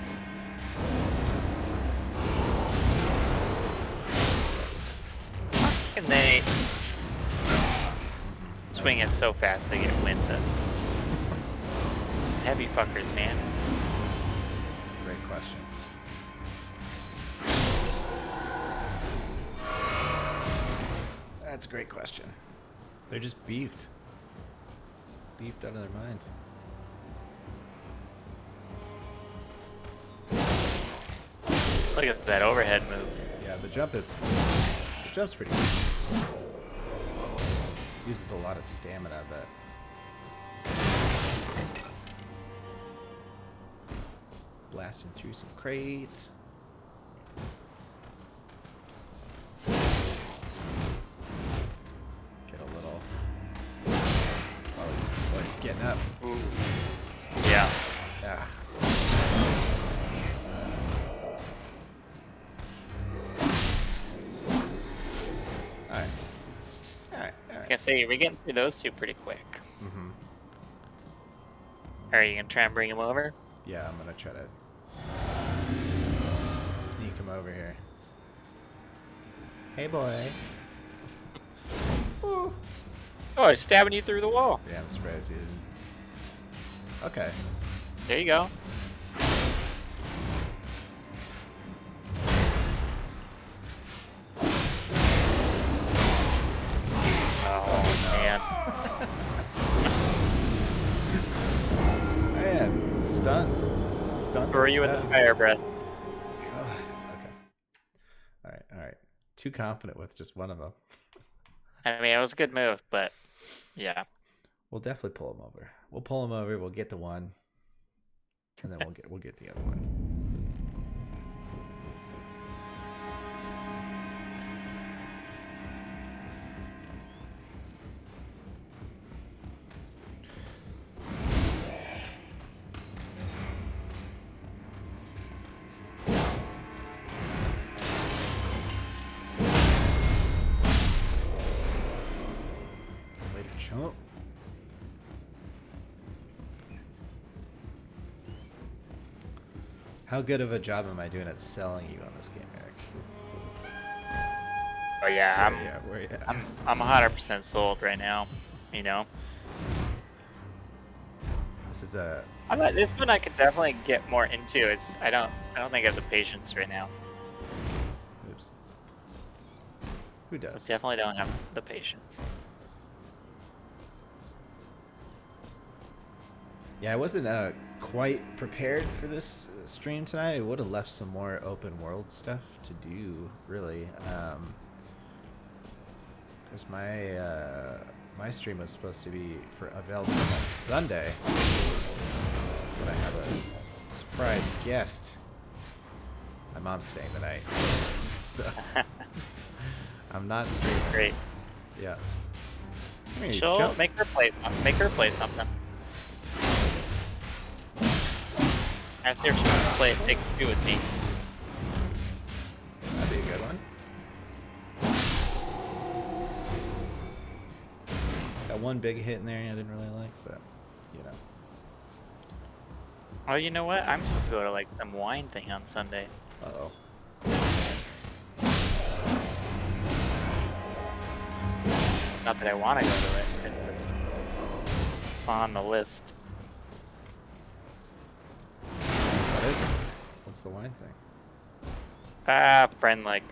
And they swing it so fast they get wind us. Some heavy fuckers, man. Great question. That's a great question. They're just beefed. Beefed out of their mind. Look at that overhead move. Yeah, the jump's pretty good. Uses a lot of stamina, but blasting through some crates. Get a little. Oh, he's getting up. Ooh. Yeah. Ah. Alright. Alright. I was gonna say, we're getting through those two pretty quick. Mm-hmm. Are you gonna try and bring him over? Yeah, I'm gonna try to sneak him over here. Hey, boy. Ooh. Oh, he's stabbing you through the wall. Yeah, I'm surprised you didn't. Okay. There you go. Oh, man. Man, stunned. Stunned. Throw you with a fire breath. God. Okay. Alright, alright. Too confident with just one of them. I mean, it was a good move, but yeah. We'll definitely pull him over. We'll pull him over, we'll get the one. And then we'll get the other one. Later, chump. How good of a job am I doing at selling you on this game, Eric? Oh yeah, Where you at? I'm 100% sold right now. You know, This is a. this one I could definitely get more into. I don't think I have the patience right now. Oops. Who does? Definitely don't have the patience. Yeah, I wasn't quite prepared for this stream tonight. I would have left some more open world stuff to do, really. Because my stream was supposed to be available on Sunday, but I have a surprise guest. My mom's staying tonight, so I'm not streaming. Great. Yeah. Come here, you She'll chump. make her play something. Ask her if she wants to play It Takes Two with me. That'd be a good one. Got one big hit in there I didn't really like, but you know. Oh, you know what? I'm supposed to go to like some wine thing on Sunday. Uh-oh. Not that I want to go to it. It's on the list. What is it? What's the wine thing? A friend like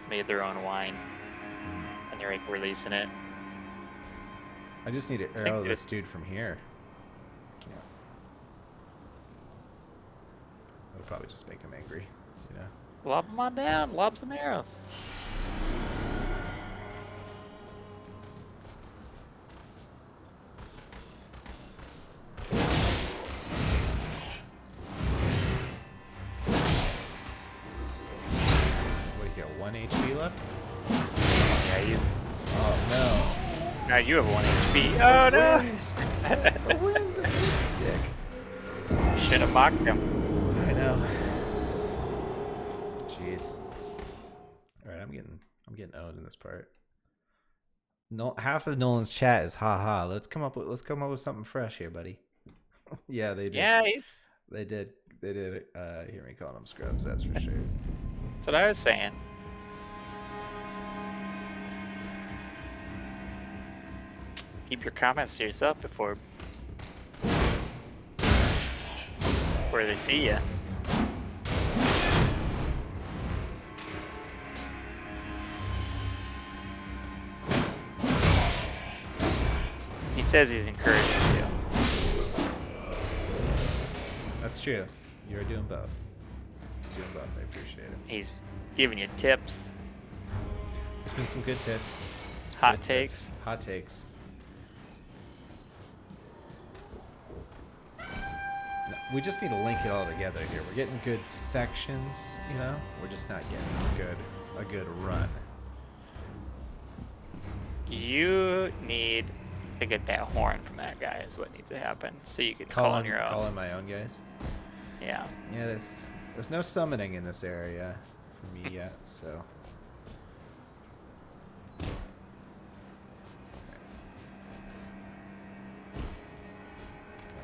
made their own wine, and they're like releasing it. I just need to think arrow it- this dude from here. Yeah. That'll probably just make him angry, you know? Lob them on down. Lob some arrows. What do you get, 1 HP left? Yeah, you. Oh, Now you have 1 HP. Oh no! no! The wind! Dick. Should have mocked him. I know. Jeez. Alright, I'm getting owned in this part. No, half of Nolan's chat is haha. Let's come up with something fresh here, buddy. Yeah, they did. Yeah, They did hear me calling them scrubs, that's for sure. that's what I was saying. Keep your comments to yourself before they see you. He says he's encouraging too. That's true. You're doing both. Doing both, I appreciate it. He's giving you tips, There's been some good tips. Some hot good tips. takes. Hot takes. No, we just need to link it all together here. We're getting good sections, you know? We're just not getting a good run. You need to get that horn from that guy is what needs to happen. So you can call on your own. Call on my own guys. Yeah. Yeah, there's no summoning in this area for me yet, so. Gonna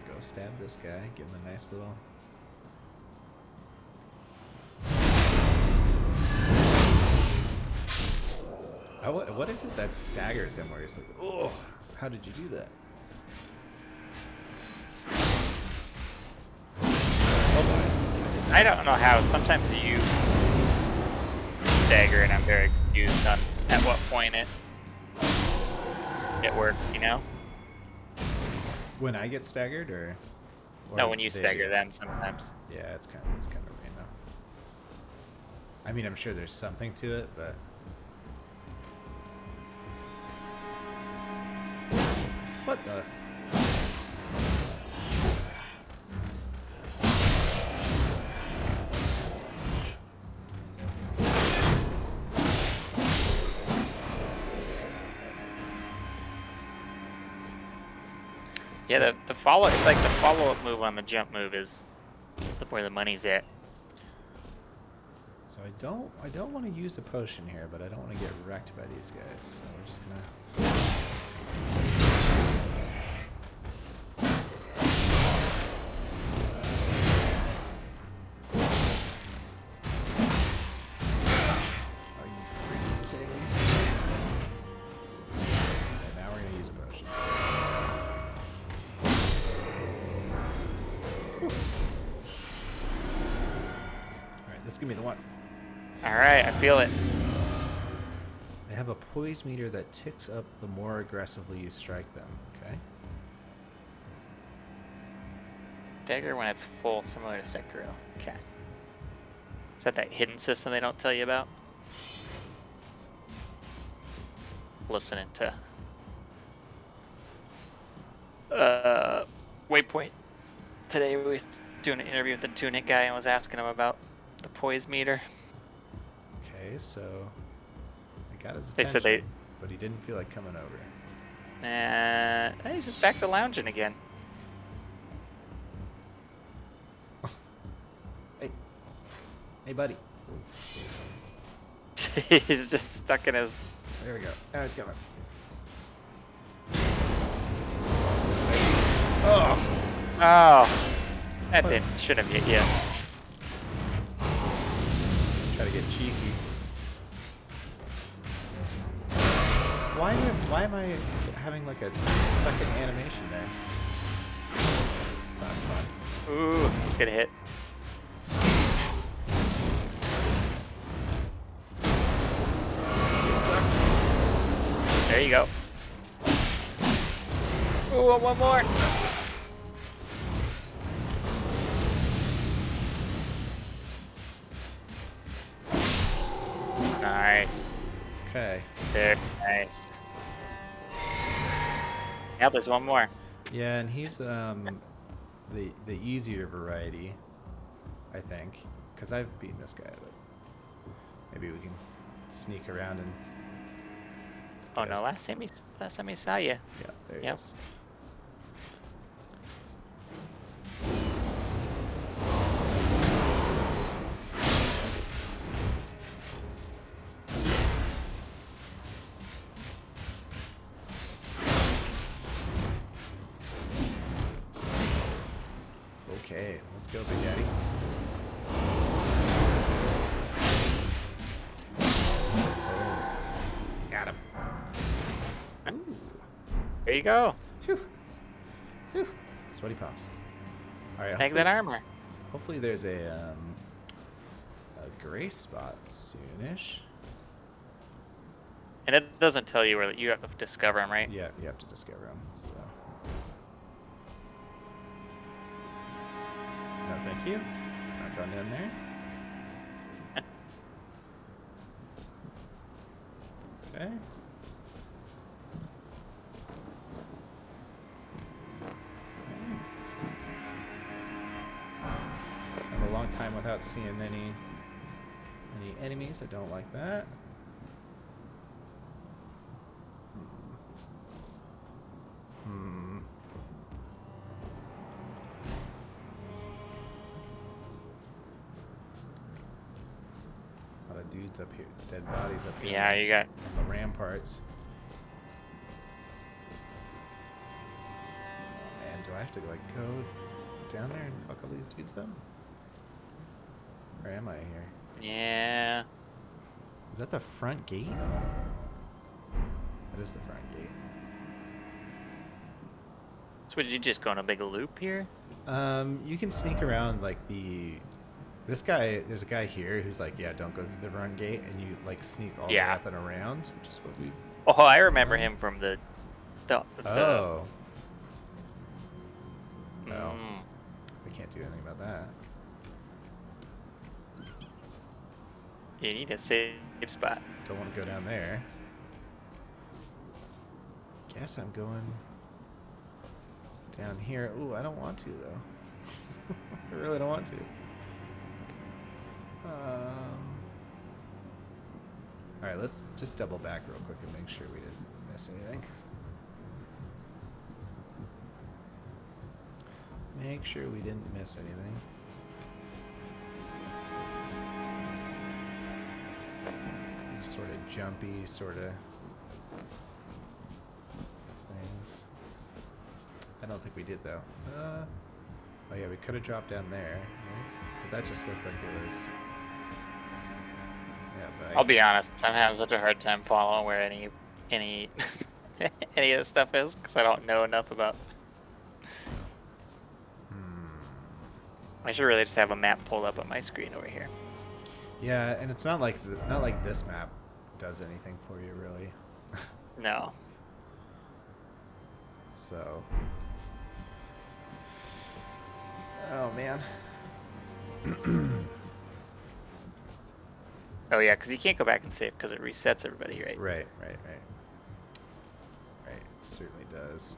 go stab this guy, give him a nice little. What is it that staggers him where he's like, oh, how did you do that? I don't know how. Sometimes you stagger, and I'm very confused on at what point it works. You know? When I get staggered, or no, when you stagger them sometimes. Yeah, it's kind of random. I mean, I'm sure there's something to it, but. What the? Yeah, the follow. It's like the follow-up move on the jump move is where the money's at. So I don't want to use a potion here, but I don't want to get wrecked by these guys. So we're just gonna. Give me the one. All right, I feel it. They have a poise meter that ticks up the more aggressively you strike them. Okay. Dagger when it's full, similar to Sekiro. Okay. Is that hidden system they don't tell you about? Listening to Waypoint today, we was doing an interview with the Tunic guy and was asking him about the poise meter. Okay, so I got his attention, They said but he didn't feel like coming over. And he's just back to lounging again. Hey, buddy. He's just stuck in his. There we go. Now he's coming. Oh, that shouldn't have hit you. Try to get cheeky. Why am I having like a second animation there? It's not fun. Ooh, it's gonna hit. This is gonna suck. There you go. Ooh, one more. Nice. Okay. Very nice. Yeah, there's one more. Yeah, and he's the easier variety, I think, because I've beaten this guy, but maybe we can sneak around and. Oh no! Last time he saw you. Yeah, there he is. Okay, let's go, Big Daddy. Oh, got him. Ooh. There you go. Phew. Phew. Sweaty palms. All right. Take that armor. Hopefully there's a grace spot soonish. And it doesn't tell you where you have to discover them, right? Yeah, you have to discover them. So. No, thank you. Not going down there. Okay. time without seeing any enemies. I don't like that. Hmm. A lot of dudes up here, dead bodies up here. Yeah, you got. On the ramparts. Oh man, do I have to like go down there and fuck all these dudes up? Or am I here? Yeah. Is that the front gate? That is the front gate. So did you just go on a big loop here? You can sneak around like this guy. There's a guy here who's like, yeah, don't go through the front gate, and you like sneak all the way Yeah. up and around, which is what we. Oh, I remember him from the. Oh. Mm. No. We can't do anything about that. You need a safe spot. Don't want to go down there. Guess I'm going down here. Ooh, I don't want to though. I really don't want to. All right, let's just double back real quick and make sure we didn't miss anything. Make sure we didn't miss anything. Sort of jumpy, sort of things. I don't think we did though. Oh yeah, we could have dropped down there, right? But that just looked like it was. Yeah, but I'll be honest. I'm having such a hard time following where any any of this stuff is because I don't know enough about. I should really just have a map pulled up on my screen over here. Yeah, and it's not like this map does anything for you really. No. So. Oh man. Oh yeah, because you can't go back and save because it resets everybody, right? Right. Right, it certainly does.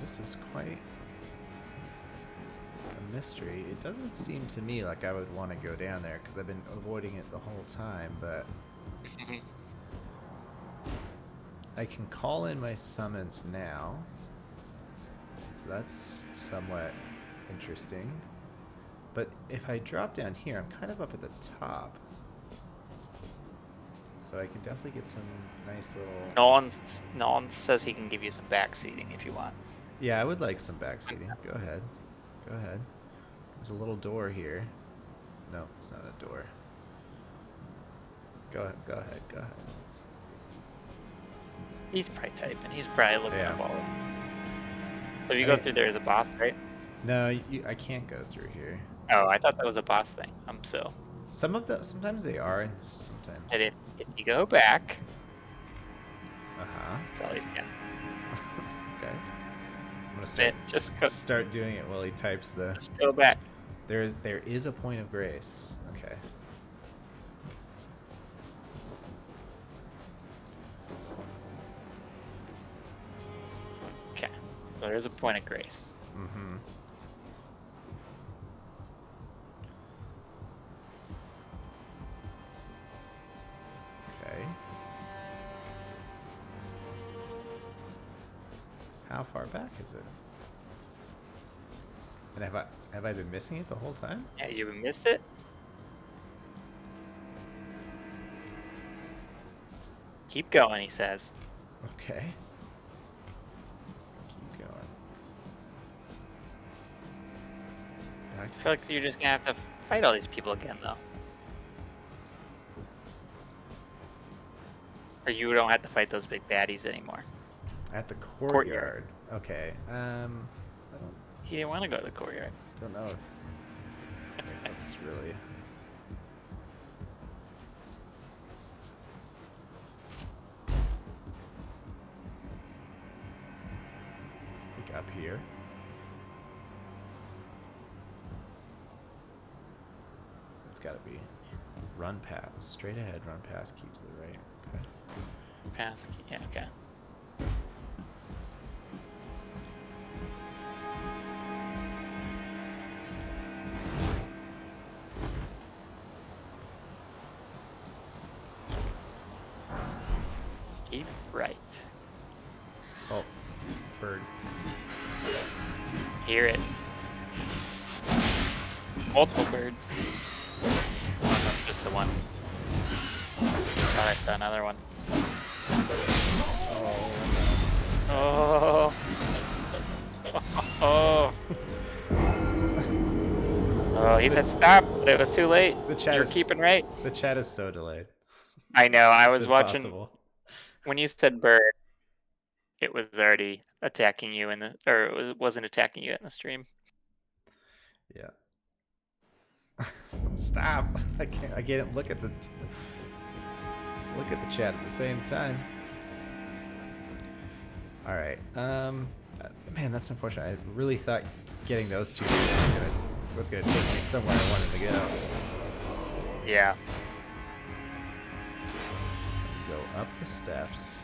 This is quite a mystery. It doesn't seem to me like I would want to go down there because I've been avoiding it the whole time, but I can call in my summons now. So that's somewhat interesting. But if I drop down here, I'm kind of up at the top. So I can definitely get some nice little... No one says he can give you some back seating if you want. Yeah, I would like some back seating. Go ahead. Go ahead. There's a little door here. No, it's not a door. Go ahead. Go ahead. Go ahead. He's probably typing. He's probably looking Yeah. up all of them. So if you go through there as a boss, right? No, I can't go through here. Oh, I thought that was a boss thing. Sometimes they are, and sometimes. And if you go back, Uh-huh. that's all he's got. Okay. I'm gonna Just go- start doing it while he types the. Just go back. There is a point of grace. Okay. Okay. So there's a point of grace. Mm-hmm. Okay. How far back is it? And have I been missing it the whole time? Yeah, you missed it? Keep going, he says. Okay. Keep going. Back I to feel like you're just gonna have to fight all these people again, though. Or you don't have to fight those big baddies anymore. at the courtyard. Okay. I He didn't want to go to the courtyard. don't know if that's really. Like up here. It's gotta be. Run pass. Straight ahead, run pass, keep to the right. Okay. Pass. Yeah, okay. Keep right. Oh, bird. Hear it. Multiple birds. Oh, no, just the one. Thought I saw another one. Oh. Oh. Oh, he said stop, but it was too late. The chat You're is keeping right. The chat is so delayed. I know. I It's was watching impossible. when you said bird. It was already attacking you or it wasn't attacking you in the stream. Yeah. Stop! I can't look at the chat at the same time. All right. Man, that's unfortunate. I really thought getting those two was gonna take me somewhere I wanted to go. Yeah. Go up the steps.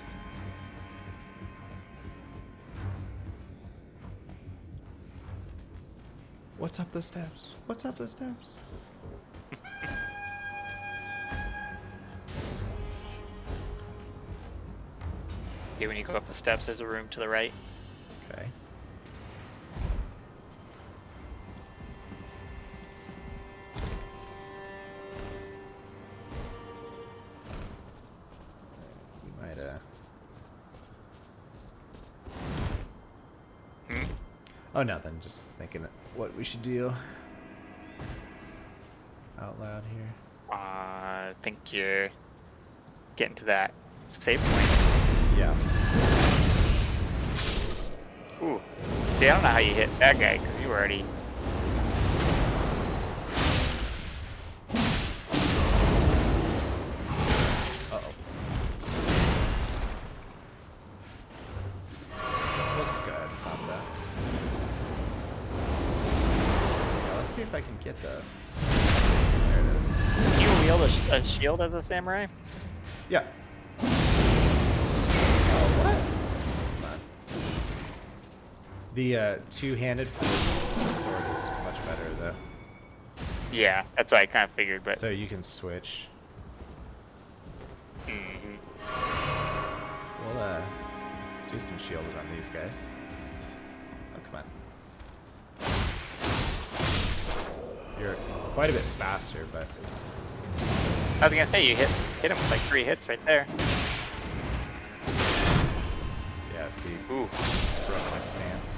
What's up the steps? What's up the steps? Okay, when you go up the steps, there's a room to the right. Okay. We might Oh, nothing. Just thinking what we should do out loud here. I think you're getting to that save point. Yeah. Ooh. See, I don't know how you hit that guy because you were already. Uh-oh. We'll just go ahead and pop that. Yeah, let's see if I can get the... There it is. Can you wield a shield as a samurai? Yeah. Oh, what? Come on. The two-handed sword is much better, though. Yeah, that's what I kind of figured, but. So you can switch. Mhm. We'll do some shielded on these guys. Oh, come on. You're quite a bit faster, but it's... I was gonna say you hit him with like 3 hits right there. Yeah, see, Ooh. broke my stance.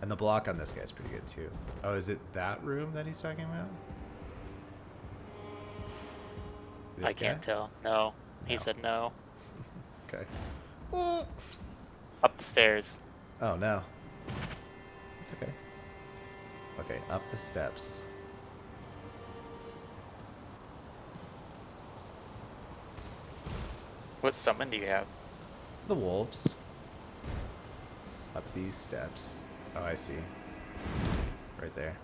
And the block on this guy's pretty good too. Oh, is it that room that he's talking about? This I can't guy? tell. No. He No. said no. Okay. Up the stairs. Oh no. It's okay. Okay, up the steps. What summon do you have? The wolves. Up these steps. Oh, I see. Right there.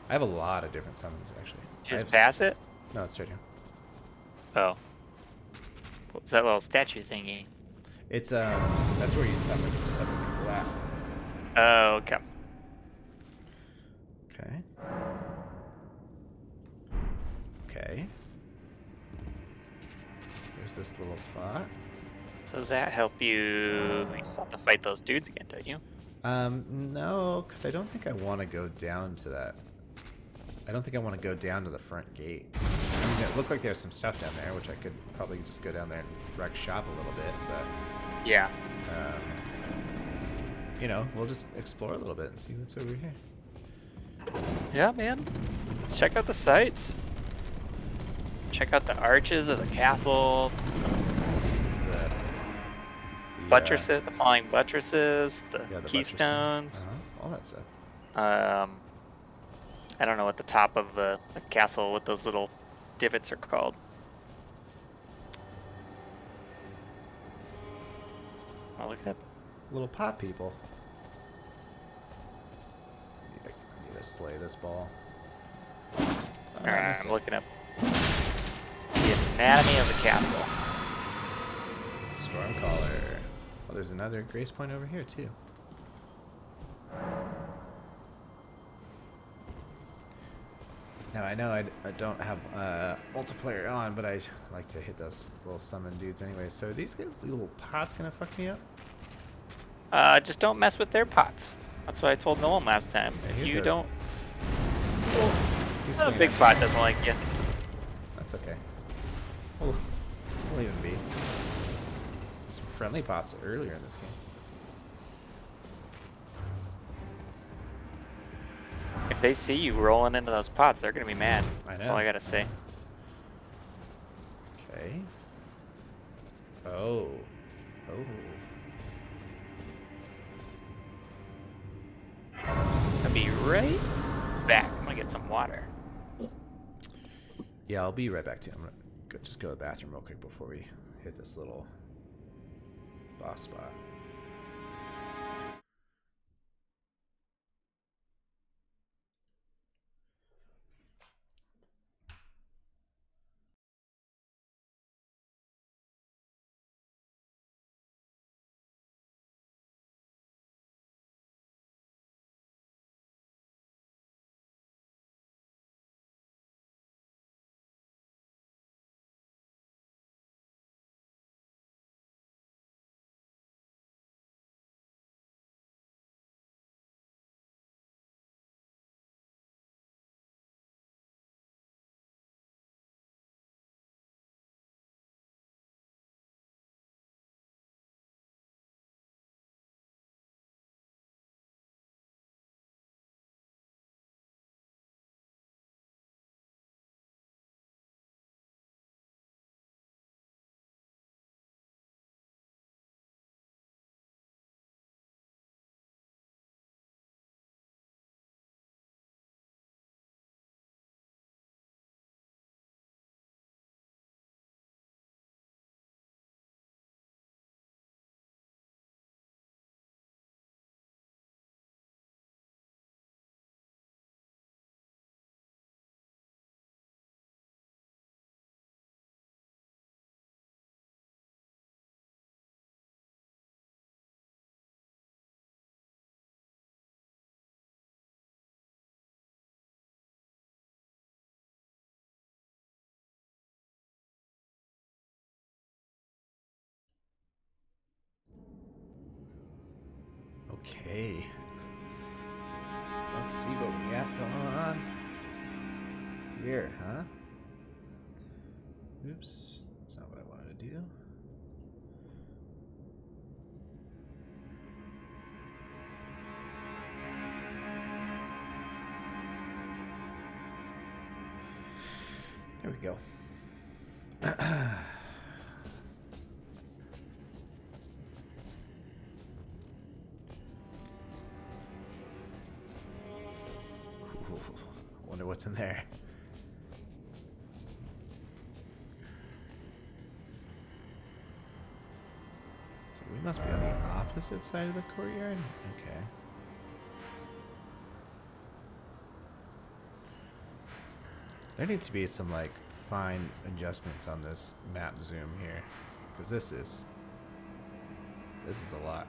I have a lot of different summons, actually. Just pass it? No, it's right here. Oh. What was that little statue thingy? It's that's where you summon people at. Oh, okay. Okay. Okay. So there's this little spot. So does that help you? You still have to fight those dudes again, don't you? No, because I don't think I want to go down to that. I don't think I want to go down to the front gate. I mean, it looked like there's some stuff down there, which I could probably just go down there and wreck shop a little bit, but... Yeah. You know, we'll just explore a little bit and see what's over here. Yeah, man. Check out the sights. Check out the arches of the castle, The buttresses, the falling buttresses, the yeah, the keystones. buttresses, all that stuff. I don't know what the top of the castle with those little divots are called. I'll look it up. Little pot people. I need to slay this ball. All right, I'm looking up the anatomy of the castle. Stormcaller. Oh, there's another grace point over here too. Now I know I don't have multiplayer on, but I like to hit those little summon dudes anyway. So are these little pots gonna fuck me up? Just don't mess with their pots. That's what I told Nolan last time. Yeah, If here's you a- don't, He's a swinging big at me. pot doesn't like you. That's okay. We'll leave him be. Some friendly pots earlier in this game. If they see you rolling into those pots, they're gonna be mad. I That's all know. I gotta say. Okay. Oh. Oh. I'll be right back. I'm gonna get some water. Yeah, I'll be right back to you. I'm gonna just go to the bathroom real quick before we hit this little boss spot. Okay. Let's see what we got going on here, huh? Oops. That's not what I wanted to do. There we go. Wonder what's in there. So we must be on the opposite side of the courtyard? Okay. There needs to be some like fine adjustments on this map zoom here. Because this is a lot.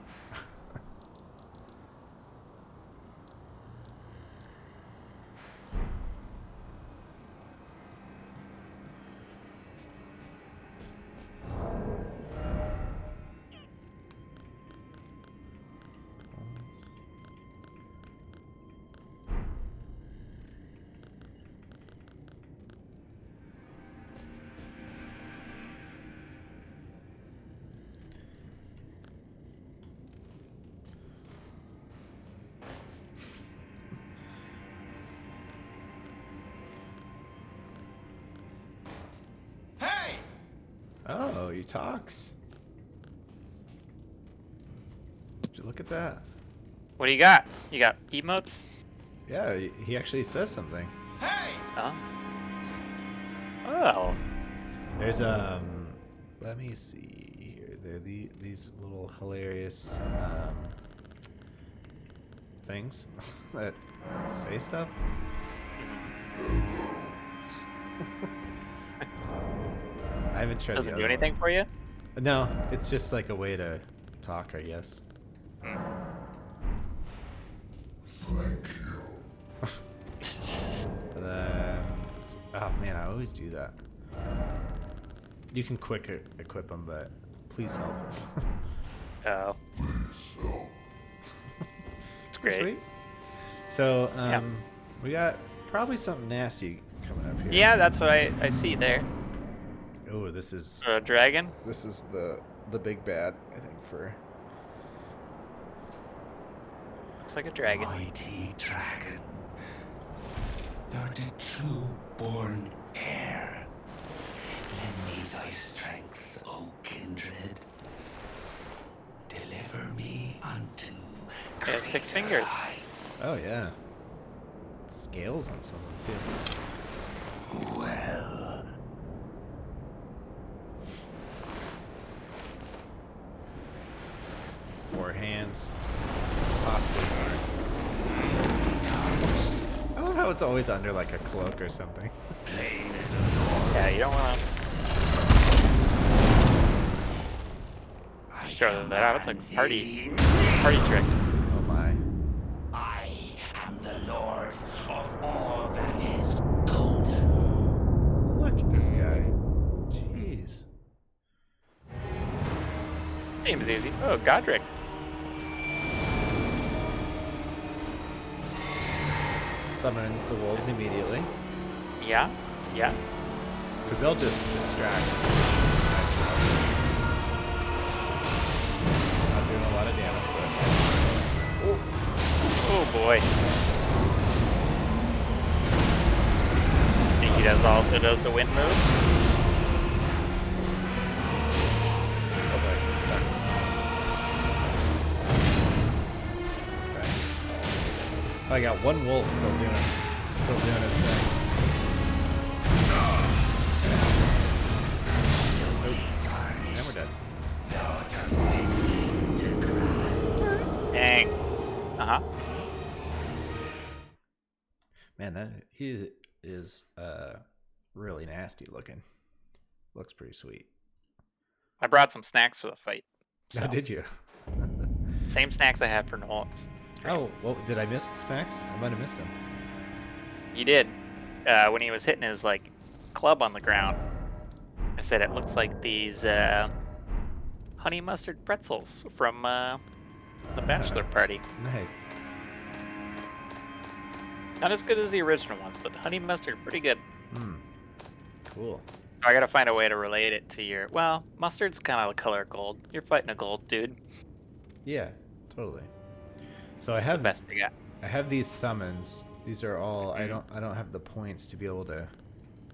Hey! Oh, he talks. Did you look at that? What do you got? You got emotes? Yeah, he actually says something. Hey! Oh. Oh. There's let me see here. There are these little hilarious things that say stuff. I haven't tried. Doesn't the do other anything for you? one. No, it's just like a way to talk, I guess. Oh man, I always do that. You can quick equip them, but please help. Oh. It's great. Sweet. So, Yeah. we got probably something nasty coming up here. Yeah, that's what I see there. Oh, this is A dragon? the big bad, I think, for. Looks like a dragon. Mighty dragon, thou the true born heir. Lend me thy strength, O kindred. Deliver me unto Yeah, 6 fingers. heights. Oh yeah. Scales on some of them too. Well, 4 hands, possibly more. I love how it's always under like a cloak or something. plain as a door. Yeah, you don't want to show that out. It's like a party trick. Oh my. I am the lord of all that is golden. Look at this guy. Jeez. Seems easy. Oh, Godric. Summon the wolves immediately, Yeah, yeah. because they'll just distract. Nice wolves. Not doing a lot of damage, but. Oh boy. Think he also does the wind move? Oh boy, I'm stuck. Okay. Oh, I got one wolf still doing his thing. And we're dead. Dang. Uh-huh. Man, that he is really nasty looking. Looks pretty sweet. I brought some snacks for the fight. So. Oh, did you? Same snacks I had for Nolan's. Oh, well, did I miss the snacks? I might have missed them. You did. When he was hitting his like club on the ground, I said it looks like these honey mustard pretzels from the bachelor party. Nice. Not as good as the original ones, but the honey mustard pretty good. Cool. I gotta find a way to relate it to your. Well, mustard's kind of the color gold. You're fighting a gold dude. Yeah, totally. So I That's the have best they got. I have these summons. These are all I don't have the points to be able to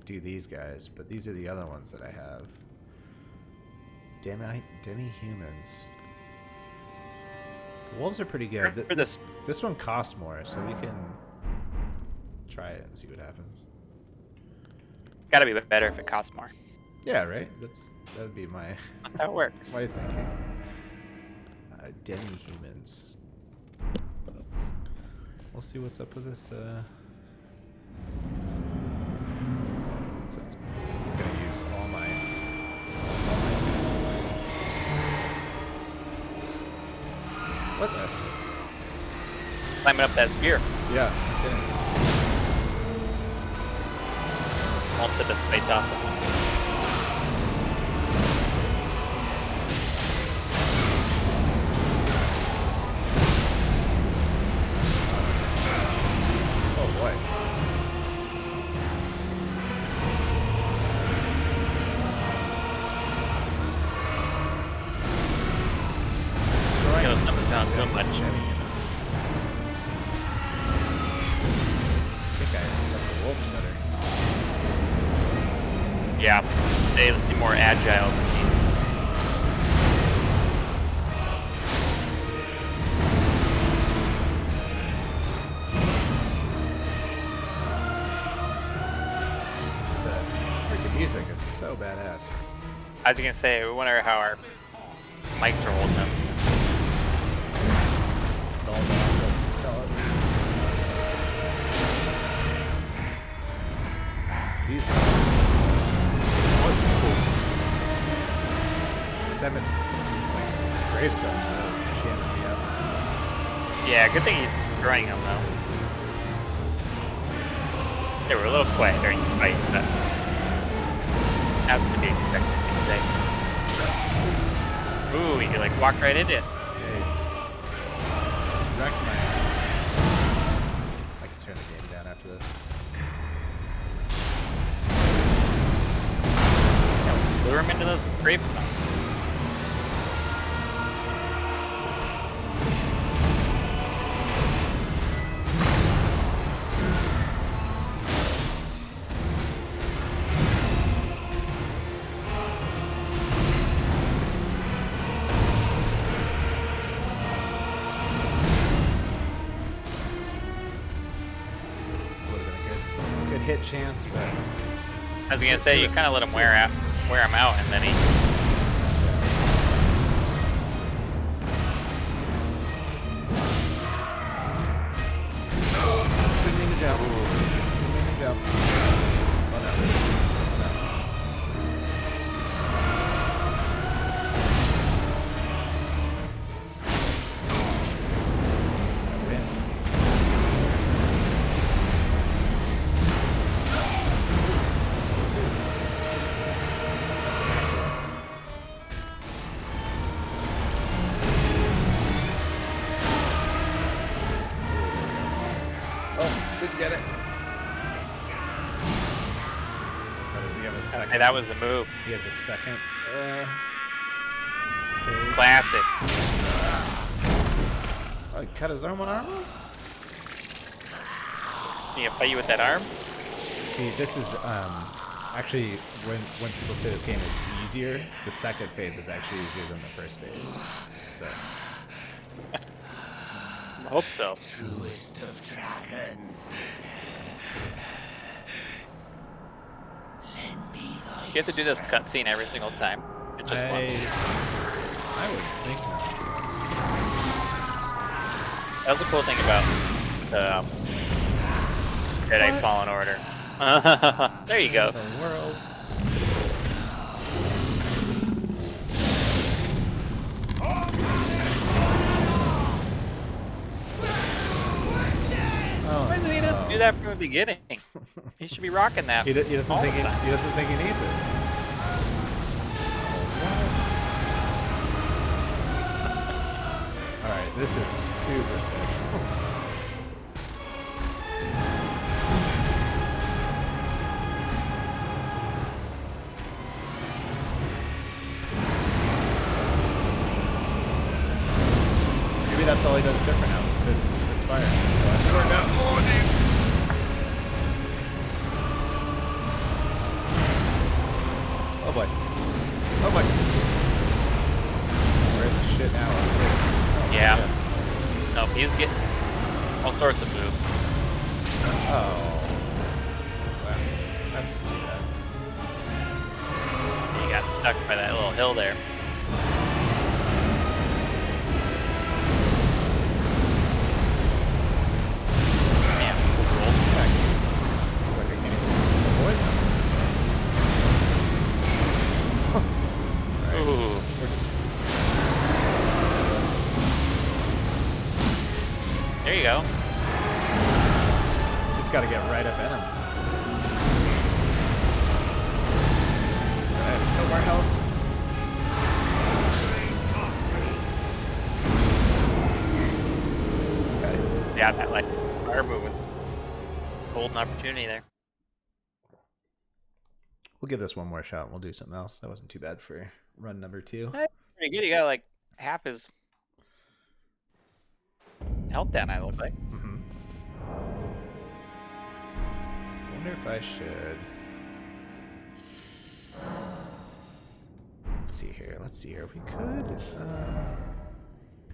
do these guys, but these are the other ones that I have. Demi-humans. The wolves are pretty good. For this- This one costs more, so we can try it and see what happens. Gotta be better if it costs more. Yeah, right? That would be my That's how it works. my thinking. Demi-humans. We'll see what's up with this. It's gonna use all my supplies. What the? Climbing up that spear. Yeah, I'm kidding. Won't sit this fight's awesome. Oh boy. You know, something's down so much. Demi-humans. I think I like the wolves better. Yeah, they seem more agile than these. music is so badass. I was gonna say, we wonder how our mics are holding up in this. No one will have to tell us. These are cool. Seventh, these like gravestones really jamming me up. Yeah, good thing he's destroying them though. So we're a little quiet during the fight, but has to be expected today. Ooh, you like walked right into it. Hey. Wrecked my. I can turn the game down after this. Yeah, lure him into those gravestones. Hit chance, but I was gonna say you kind of let him wear him out, and then he. Didn't mean to jump. Didn't mean to jump. Oh no. Oh no. I went. That's a nice one. Oh, didn't get it. Oh, does he have a second? Hey, that was the move. He has a second. Phase. Classic. Oh, he cut his arm on armor? Can you fight you with that arm? See, this is actually when people say this game is easier, the second phase is actually easier than the first phase. So I hope so. Truest of dragons. Lend me thy You have to do this cutscene every single time. It just once. I would think not. That was the cool thing about the Jedi What? Fallen Order. There you go. The world. Oh, Why doesn't he just do that from the beginning? He should be rocking that. He doesn't all think the time. he doesn't think he needs it. All right, this is super sick. Maybe that's all he does different now. Spits fire. Oh boy. Oh boy. We're in the shit now. Oh, Yeah. shit. Nope, he's getting all sorts of moves. Oh. That's too bad. He got stuck by that little hill there. Man, roll back. Like I can't even avoid them. Ooh. We're just There you go. gotta get right up in him. Too bad. No more health. Okay. Yeah, that like fire movement's golden opportunity there. We'll give this one more shot and we'll do something else. That wasn't too bad for run number 2. Pretty good. You got like half his health down, I look like. Mm-hmm. Wonder if I should. Let's see here. We could.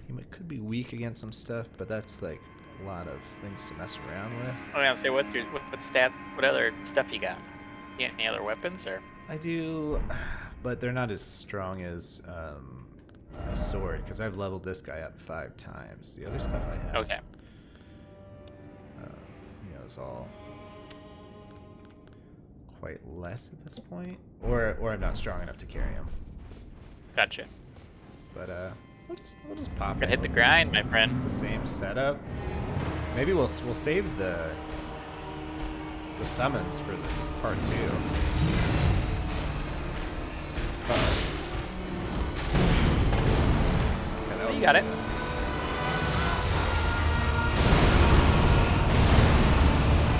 He could be weak against some stuff, but that's like a lot of things to mess around with. I was gonna say, what other stuff you got? You got any other weapons or? I do, but they're not as strong as a sword because I've leveled this guy up 5 times. The other stuff I have, Okay. Is all quite less at this point, or I'm not strong enough to carry him. Gotcha. But we'll just pop Gotta in. hit the grind, my friend. The same setup. Maybe we'll save the summons for this part 2. Okay, You got it.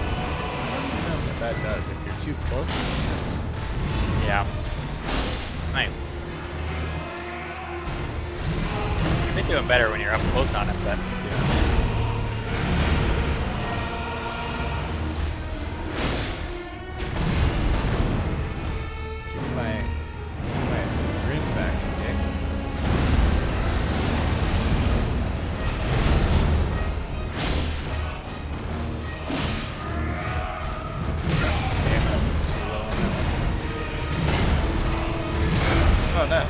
What that does if you're too close to this. Yeah. Nice. You've been doing better when you're up close on it, but Give me my runes back, okay? Stamina was too low on that one. Oh no.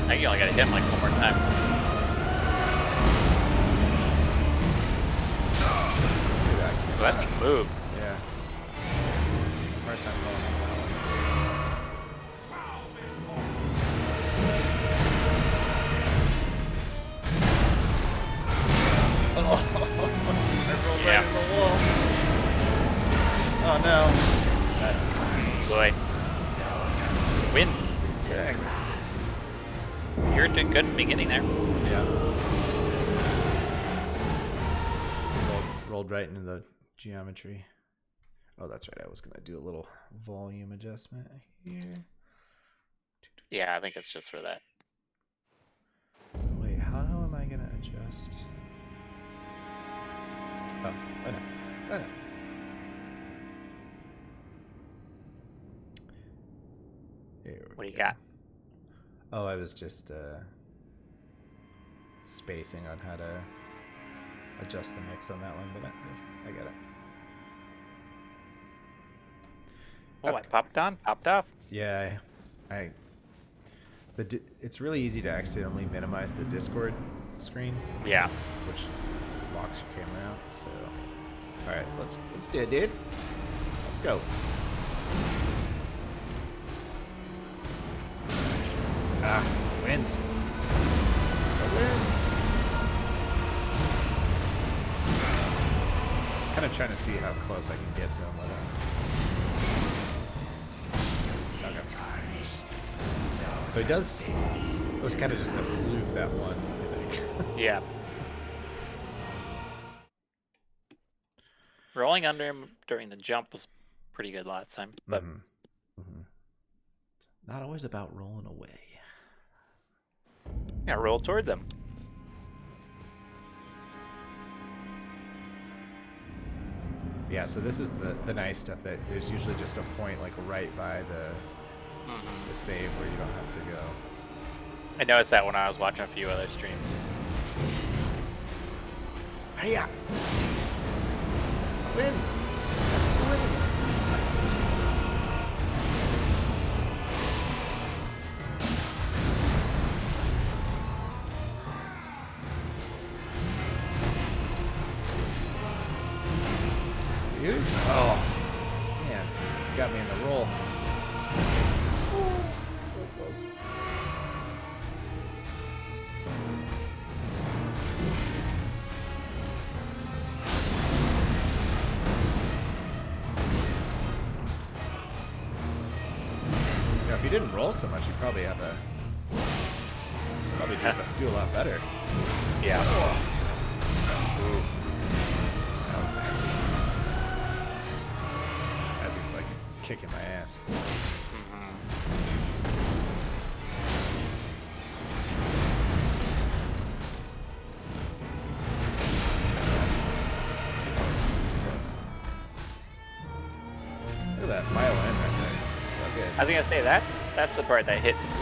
I think you only gotta hit him like one more time. So that thing moves. Yeah. Hard time rolling on that one. Oh, I rolled right in the wall. Oh no. Boy. Win. Dang. You're doing good at the beginning there. Yeah. Rolled right into the geometry. Oh, that's right. I was gonna do a little volume adjustment here. Yeah, I think it's just for that. Wait, how am I gonna adjust? Oh, I know. I know. Here we What do you go. got? Oh, I was just spacing on how to adjust the mix on that one, but I got it. Oh, I popped on, popped off. Yeah, it's really easy to accidentally minimize the Discord screen, Yeah. which locks your camera out. So, all right, let's do it, dude. Let's go. Ah, wind. The wind. Kind of trying to see how close I can get to him with it. Okay. So he does. It was kind of just a fluke, that one, I think. Yeah. Rolling under him during the jump was pretty good last time, but Not always about rolling away. yeah, roll towards him. Yeah, so this is the nice stuff, that there's usually just a point like right by the save where you don't have to go. I noticed that when I was watching a few other streams. Hiya! Wind! Dude? Oh, man, you got me in the roll. That was close. Now, if you didn't roll so much, you probably have do a lot better. Yeah. Ooh. That was nasty. As he's like kicking my ass. Too close. Look at that violin right there. So good. I was gonna say that's the part that hits.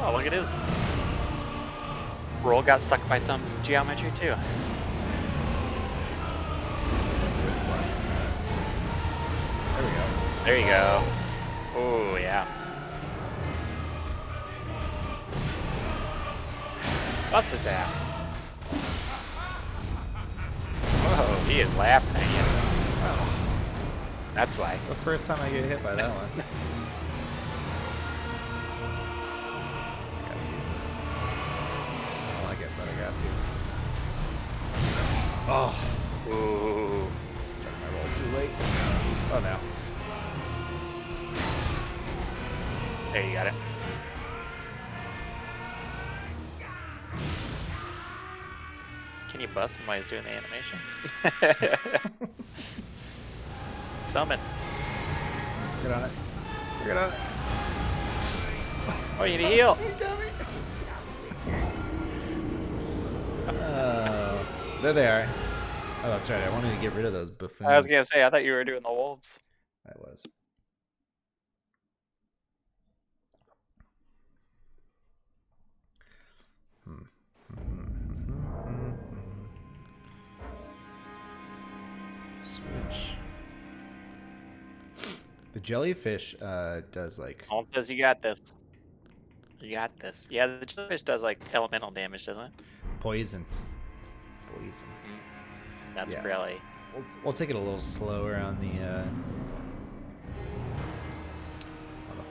Oh, look at his roll got stuck by some geometry too. This good one is not. There we go. There you go. Oh, yeah. Bust its ass. Whoa, he is laughing at you. That's why. The first time I get hit by that one. I gotta use this. I don't like it, but I got to. Oh. Ooh. Started my roll too late. Oh no. There, you got it. Can you bust him while he's doing the animation? Summon. Get on it. Get on it. Oh, you need to heal. There they are. Oh, that's right. I wanted to get rid of those buffoons. I was gonna say, I thought you were doing the wolves. I was. Switch. The jellyfish does like All says you got this. You got this. Yeah, the jellyfish does like elemental damage, doesn't it? poison. Poison. That's Yeah. really. We'll take it a little slower on the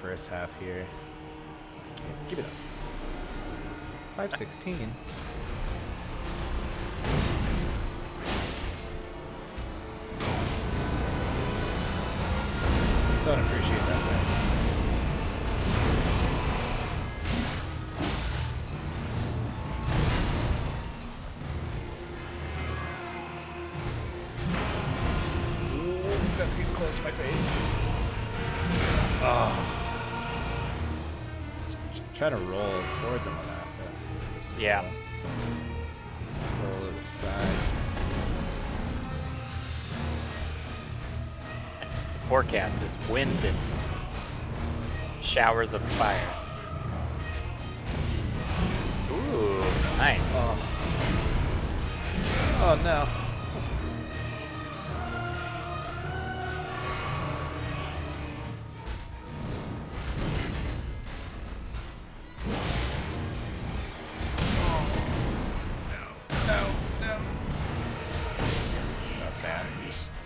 first half here. Okay, give it us. 516. Don't appreciate that, guys. Ooh, that's getting close to my face. Oh. Try to roll towards him on that. But just Yeah. roll to the side. The forecast is wind and showers of fire. Ooh, nice. Oh. Oh no.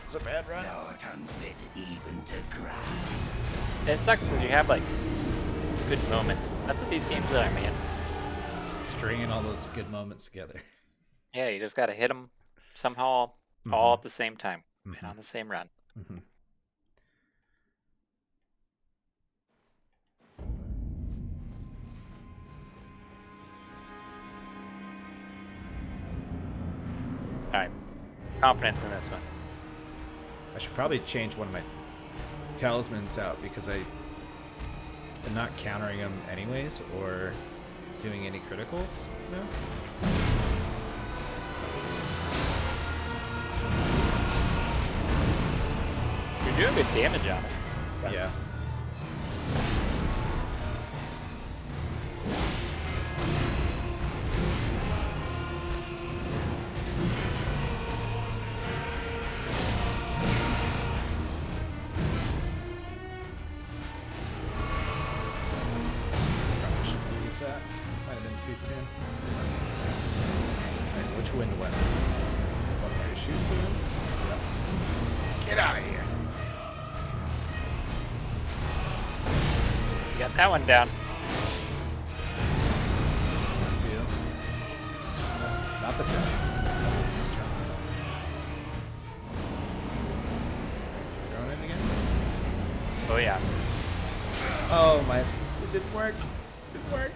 It's a bad run. Not unfit even to grind. It sucks because you have like good moments. That's what these games are, man. It's stringing all those good moments together. Yeah, you just gotta hit them somehow all at the same time and on the same run. Mm-hmm. All right, confidence in this one. I should probably change one of my talismans out because I'm not countering them anyways or doing any criticals. No. You're doing good damage on it. Yeah. Probably shouldn't use that. Might have been too soon. Alright, which wind one is this? Is this the one where he shoots the wind? Yep. Get out of here. You got that one down. This one too. Not the jump. That wasn't the jump. Throwing it again? Oh yeah. Oh my, it didn't work. It didn't work.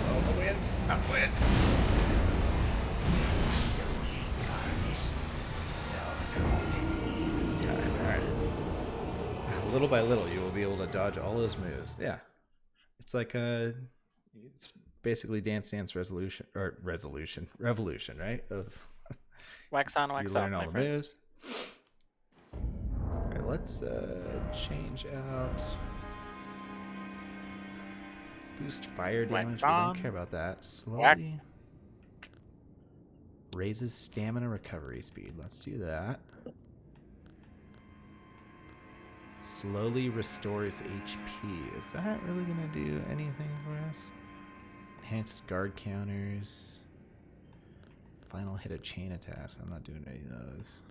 Oh, the wind. Not the wind. little by little, you will be able to dodge all those moves. Yeah. It's like it's basically Dance Dance Revolution, right? Of Wax on, you wax off, learn all my the friend. moves. All right, let's change out boost fire damage. Wax We don't on, care about that. wax. Slowly raises stamina recovery speed. Let's do that. Slowly restores HP. Is that really gonna do anything for us? Enhances guard counters. Final hit of chain attacks. I'm not doing any of those.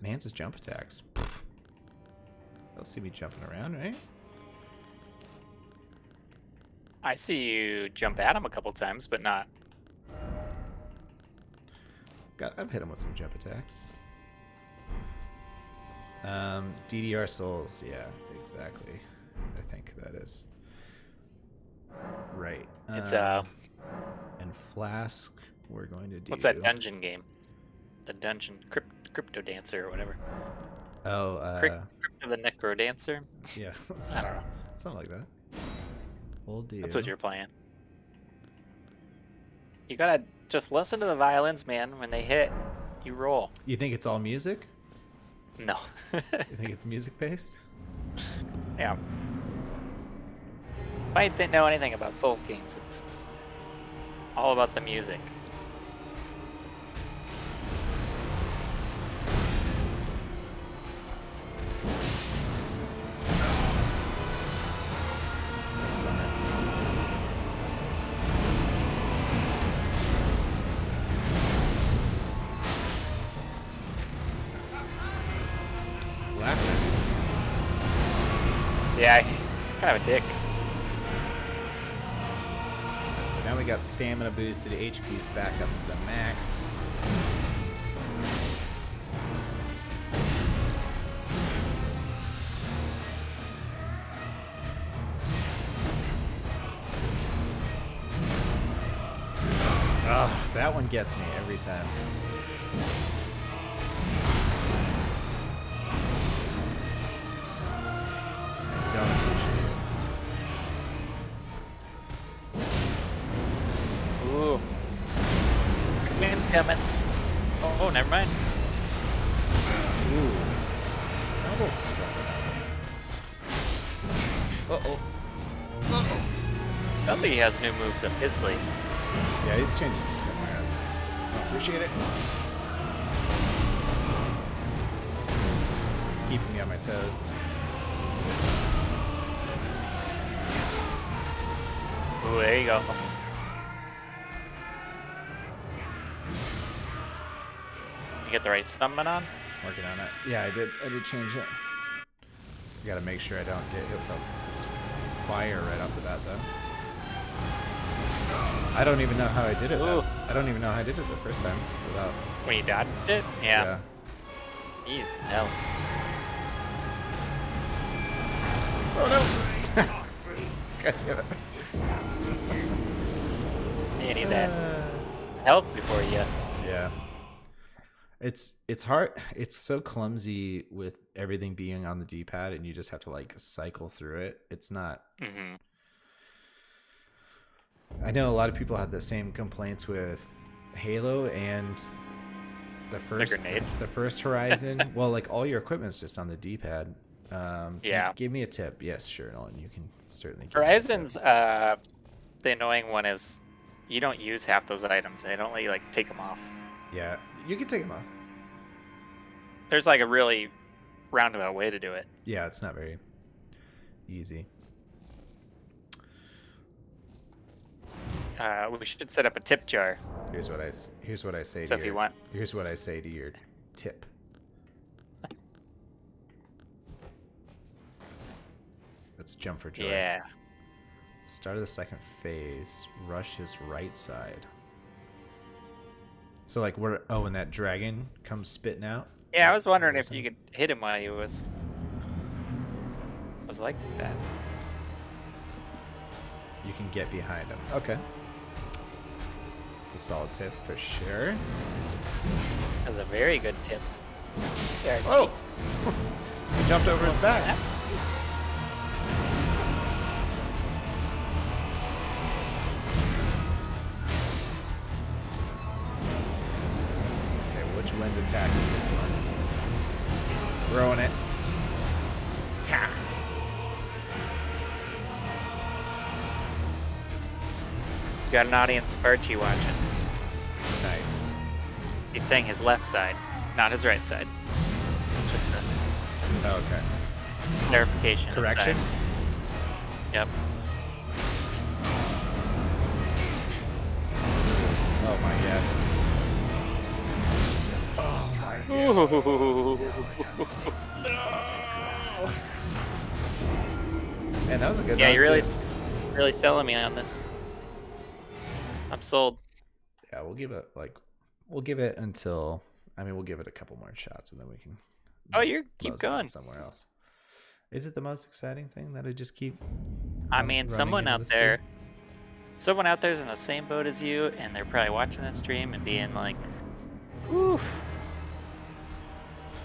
Enhances jump attacks. Pfft. They'll see me jumping around, right? I see you jump at him a couple times, but not. I've hit him with some jump attacks. DDR souls, yeah, exactly. I think that is right. It's and flask. We're going to do. what's that dungeon game? The dungeon crypto dancer or whatever. Oh, Crypto the Necro Dancer. yeah, I don't know. something like that. We'll do. That's what you're playing. You gotta just listen to the violins, man. When they hit, you roll. You think it's all music? No. You think it's music based? Yeah. If I didn't know anything about Souls games, it's all about the music. That's a bummer. He's laughing at me. Yeah, he's kind of a dick. So now we got stamina boosted, HP's back up to the max. Oh, that one gets me every time. I don't appreciate it. Ooh. Command's coming. Oh, never mind. Ooh. Double strike. Uh-oh. Uh-oh. Gumby has new moves up his sleeve. Yeah, he's changing some stuff around. Oh, appreciate it. He's keeping me on my toes. Ooh, there you go. You get the right summon on? Working on it. Yeah, I did change it. I gotta make sure I don't get hit with this fire right off the bat, though. I don't even know how I did it. Ooh. I don't even know how I did it the first time without. When you dodged it? Yeah. He is hell. Oh no! God damn it. You need that health before you. Yeah. It's hard. It's so clumsy with everything being on the D-pad, and you just have to like cycle through it. It's not. Mm-hmm. I know a lot of people had the same complaints with Halo and the first Horizon. Well, like all your equipment's just on the D-pad. Yeah. Give me a tip. Yes, sure, Nolan. You can certainly. Give Horizon's the annoying one is you don't use half those items. They don't let you like take them off. Yeah, you can take them off. There's like a really roundabout way to do it. Yeah, it's not very easy. We should set up a tip jar. Here's what I say. So if you want, Here's what I say to your tip. Let's jump for joy. yeah. Start of the second phase. Rush his right side. So like when that dragon comes spitting out. Yeah, I was wondering if you could hit him while he was like that. You can get behind him. Okay. It's a solid tip for sure. That's a very good tip. There, Oh! He jumped over his back. Okay, which wind attack is this one? Throwing it. Ha! Got an audience of Archie watching. Nice. He's saying his left side, not his right side. Just a Oh, okay. clarification. of Correction? sides. Yep. Oh my god. Oh my god. Man, that was a good Yeah, run, you're too. really selling me on this. I'm sold. Yeah, we'll give it until, we'll give it a couple more shots and then we can Oh, you keep close it out going. somewhere else. Is it the most exciting thing that I just keep I mean, running someone into out this there, dude? someone out there's in the same boat as you, and they're probably watching this stream and being like, "Oof,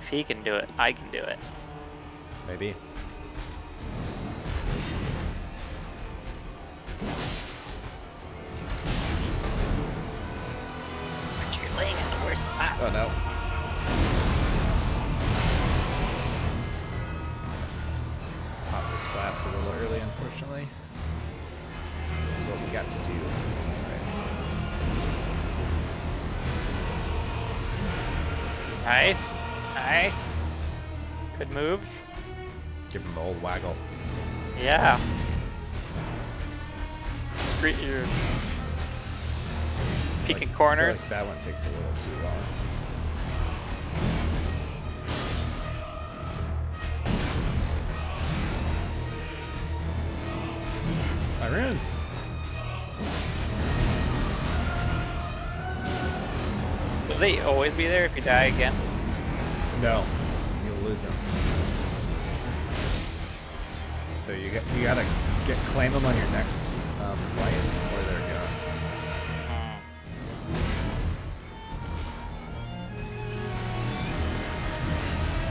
if he can do it, I can do it." Maybe. But you're laying in the worst spot. Oh no. Pop this flask a little early, unfortunately. That's what we got to do. Alright. Nice, nice. Good moves. Give him the old waggle. Yeah. Screw your I peeking feel corners. like that one takes a little too long. My runes. Will they always be there if you die again? No, you'll lose them. So you gotta claim them on your next flight, or they're gone.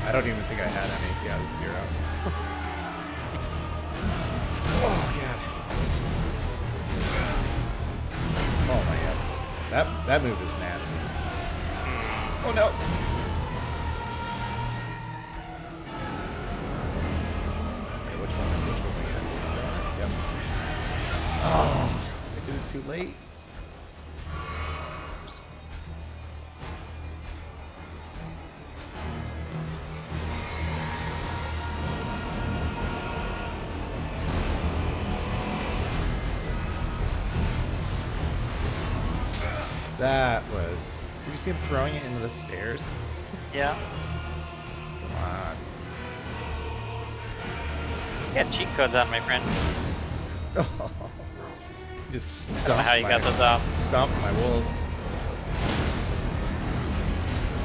I don't even think I had any. Yeah, it was 0. Oh god. Oh my god. That move is nasty. Oh no. Okay, which one we get? Yep. Oh, I did it too late. That was... Did you see him throwing it into the stairs? Yeah. Come on. You got cheat codes on, my friend. Just I don't know stomped how you got those off. Stomped my wolves.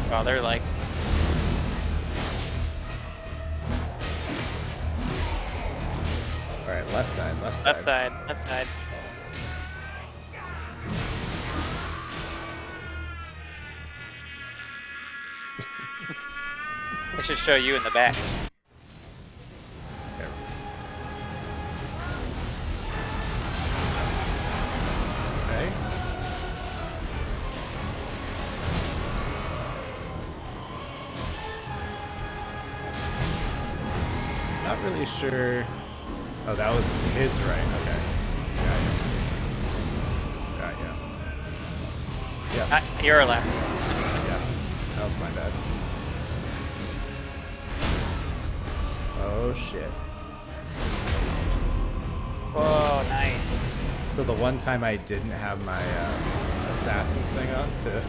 Well, they're like, Alright, left side, left side. left side, left side. I should show you in the back. Okay. Okay. Not really sure. Oh, that was his right. Okay. Got ya. Yeah. You're left. Yeah. That was my bad. Oh shit. Whoa, nice. So the one time I didn't have my assassin's thing on to...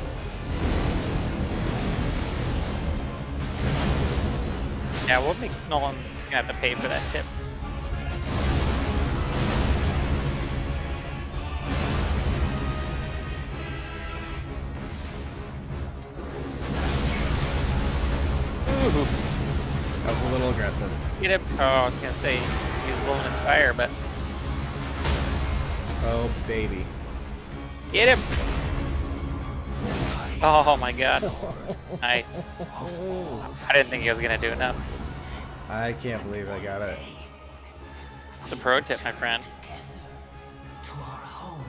Yeah, we'll make Nolan's gonna have to pay for that tip. Ooh. That was a little aggressive. Get him. Oh, I was gonna say he was blowing his fire, but Oh, baby. get him. Oh my god. Nice. I didn't think he was gonna do enough. I can't believe I got it. It's a pro tip, my friend. To our home.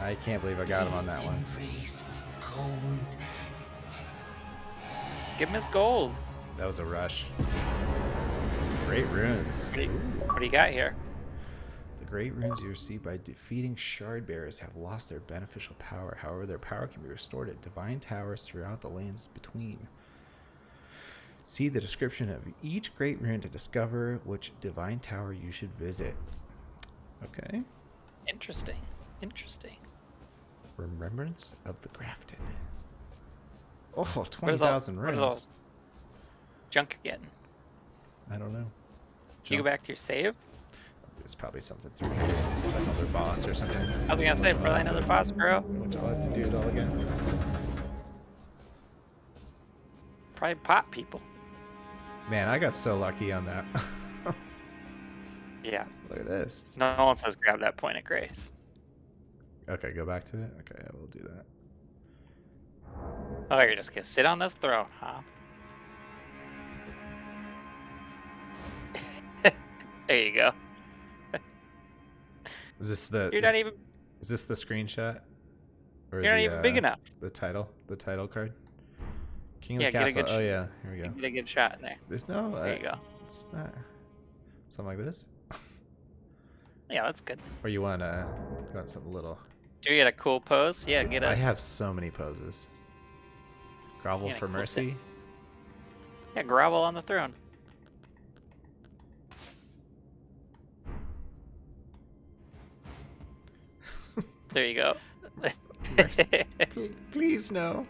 I can't believe I got him on that one. Embrace of cold. Give him his gold. That was a rush. Great runes. What do you got here? The great runes you receive by defeating shard bearers have lost their beneficial power. However, their power can be restored at divine towers throughout the lands between. See the description of each great rune to discover which divine tower you should visit. Okay. Interesting. Interesting. Remembrance of the Grafted. Oh, What is all- 20,000 what is runes. all junk you're getting? I don't know. Did you go back to your save? It's probably something through here. Another boss or something. I was gonna say, probably another boss, bro. Which I'll have to do it all again. Probably pot people. Man, I got so lucky on that. Yeah. Look at this. No one says grab that point of grace. Okay, go back to it. Okay, I will do that. Oh, you're just gonna sit on this throne, huh? There you go. Is this the? You're not even. Is this the screenshot? Or You're not the, even big enough. The title card. King of Yeah, the get a Castle. good Oh yeah, here we You go. get a good shot in there. There's no. There you go. It's not. Something like this. Yeah, that's good. Or you want something little? Do you get a cool pose? Yeah, get a. I have so many poses. Grovel Yeah, for cool mercy. Yeah, grovel on the throne. There you go. Please no.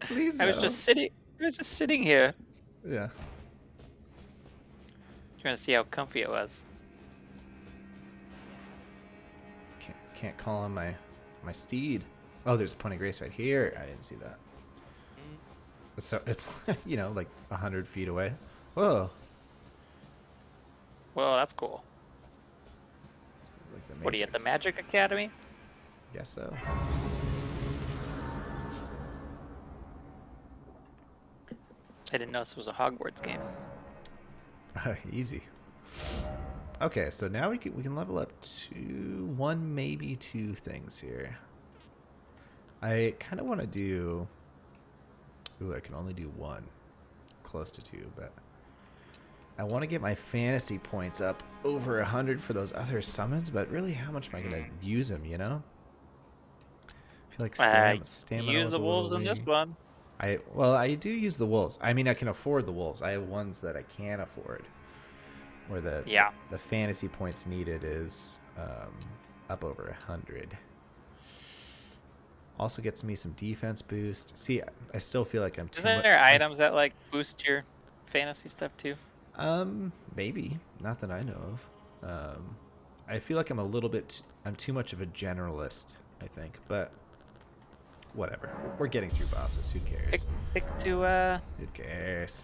Please no. I was just sitting here. Yeah. Trying to see how comfy it was. Can't call on my steed. Oh, there's a point of grace right here. I didn't see that. So it's like 100 feet away. Whoa. Well, that's cool. It's like the What are you at the Matrix. Magic Academy? Guess so. I didn't know this was a Hogwarts game. Easy. Okay, so now we can level up to one, maybe two things here. I kind of want to do. Ooh, I can only do one. Close to two, but I want to get my fantasy points up over 100 for those other summons. But really, how much am I gonna use them? I feel like stamina. Use was the a little wolves in this weak. one. I do use the wolves. I mean, I can afford the wolves. I have ones that I can't afford. Where the fantasy points needed is up over 100. Also gets me some defense boost. See, I still feel like I'm too Isn't much. there items that like boost your fantasy stuff too? Maybe not that I know of. I feel like I'm a little bit. I'm too much of a generalist, I think, but whatever. We're getting through bosses. Who cares? Pick two. Who cares?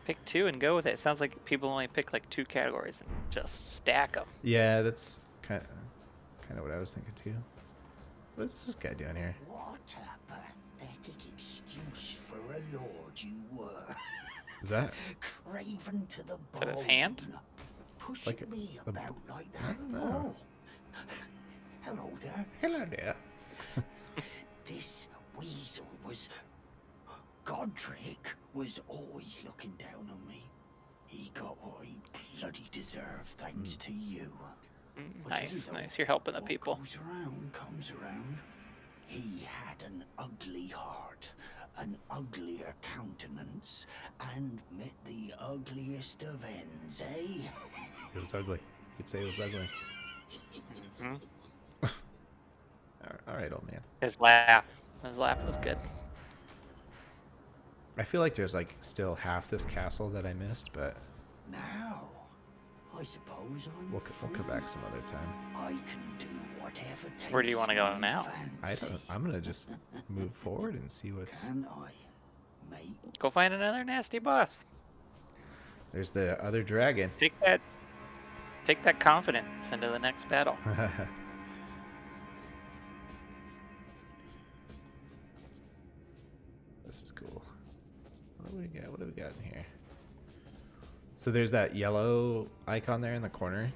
Pick two and go with it. It sounds like people only pick like two categories and just stack them. Yeah, that's kind of what I was thinking too. What is this guy doing here? What a pathetic excuse for a lord you were. Is that? Craven to the bone. Is that his hand? Pushing like me a- about like I that. don't know. Oh. Hello there. Hello there. This weasel was... Godric was always looking down on me. He got what he bloody deserved thanks to you. But Nice, you know, nice. You're helping the what people. goes around comes around. He had an ugly heart, an uglier countenance, and met the ugliest of ends, eh? It was ugly. You'd say it was ugly. All right, old man. His laugh was good. I feel like there's like still half this castle that I missed, but Now, I suppose I'm we'll come free. back some other time. I can do whatever takes Where do you wanna go my now? fancy. I'm gonna just move forward and see what's. Can I, mate? Go find another nasty boss. There's the other dragon. Take that confidence into the next battle. This is cool. What do we got? What do we got in here? So there's that yellow icon there in the corner.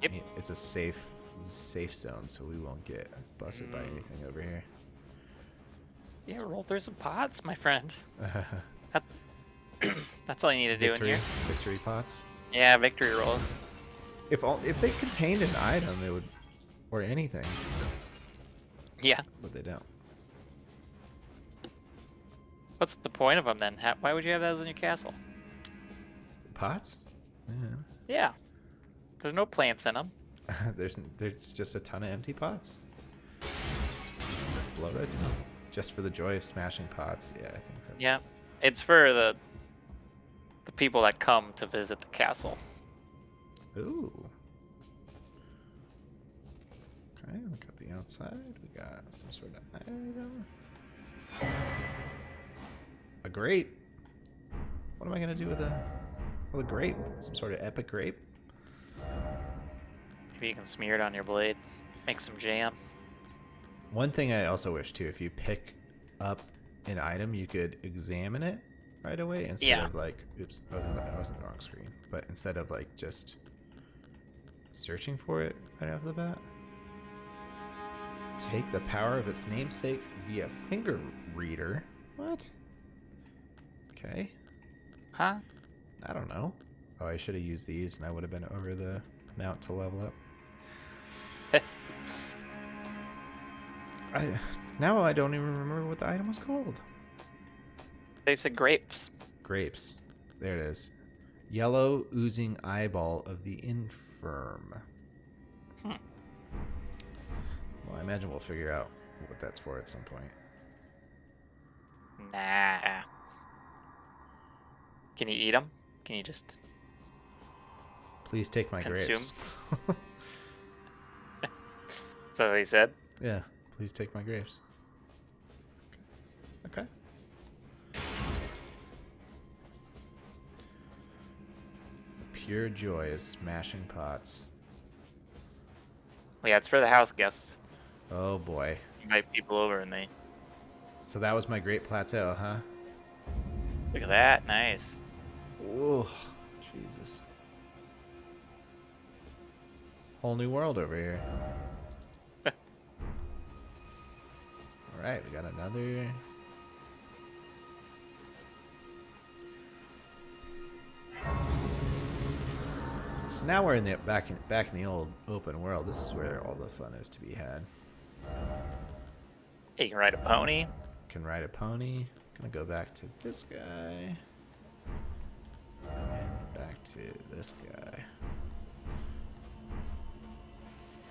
Yep. It's a safe zone, so we won't get busted by anything over here. Yeah, roll through some pots, my friend. That, that's all you need to do in here. Victory pots. Yeah, victory rolls. If they contained an item, it would, or anything, Yeah. but they don't. What's the point of them then? Why would you have those in your castle? Pots? Yeah. Yeah. There's no plants in them. There's just a ton of empty pots. Blow right through them. Just for the joy of smashing pots. Yeah, I think that's... Yeah. It's for the people that come to visit the castle. Ooh. Okay, we got the outside. We got some sort of item. A grape. What am I gonna do with a grape? Some sort of epic grape? Maybe you can smear it on your blade. Make some jam. One thing I also wish too, if you pick up an item, you could examine it right away instead of like, oops, I was in the wrong screen. But instead of like just searching for it right off the bat. Take the power of its namesake via finger reader. What? Okay. Huh? I don't know. Oh, I should have used these and I would have been over the amount to level up. Now I don't even remember what the item was called. They said grapes. Grapes. There it is. Yellow oozing eyeball of the infirm. Well, I imagine we'll figure out what that's for at some point. Nah. Can you eat them? Can you just Please take my consume? grapes. Is that what he said? Yeah, please take my grapes. Okay. Pure joy is smashing pots. Well, yeah, it's for the house guests. Oh boy. You invite people over and they So that was my great plateau, huh? look at that. Nice. Oh, Jesus. Whole new world over here. Alright, we got another. So now we're in the back in the old open world. This is where all the fun is to be had. Hey, you can ride a pony. Can ride a pony. Gonna go back to this guy. And back to this guy.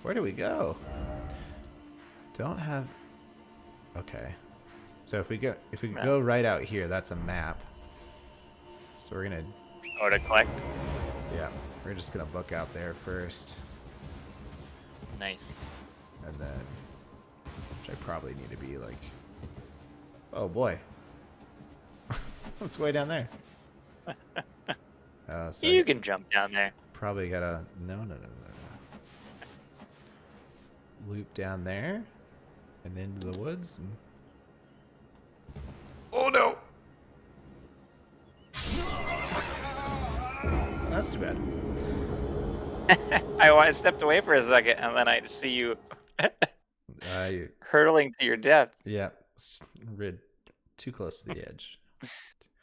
Where do we go? Don't have. Okay. So if we go right out here, that's a map. So we're gonna. Or to collect. Yeah, we're just gonna book out there first, Nice. and then, which I probably need to be like. Oh boy. It's way down there. So You can jump down there. probably gotta no. Loop down there, and into the woods. And... Oh no! That's too bad. I stepped away for a second, and then I just see you hurtling to your death. Yeah, rid too close to the edge.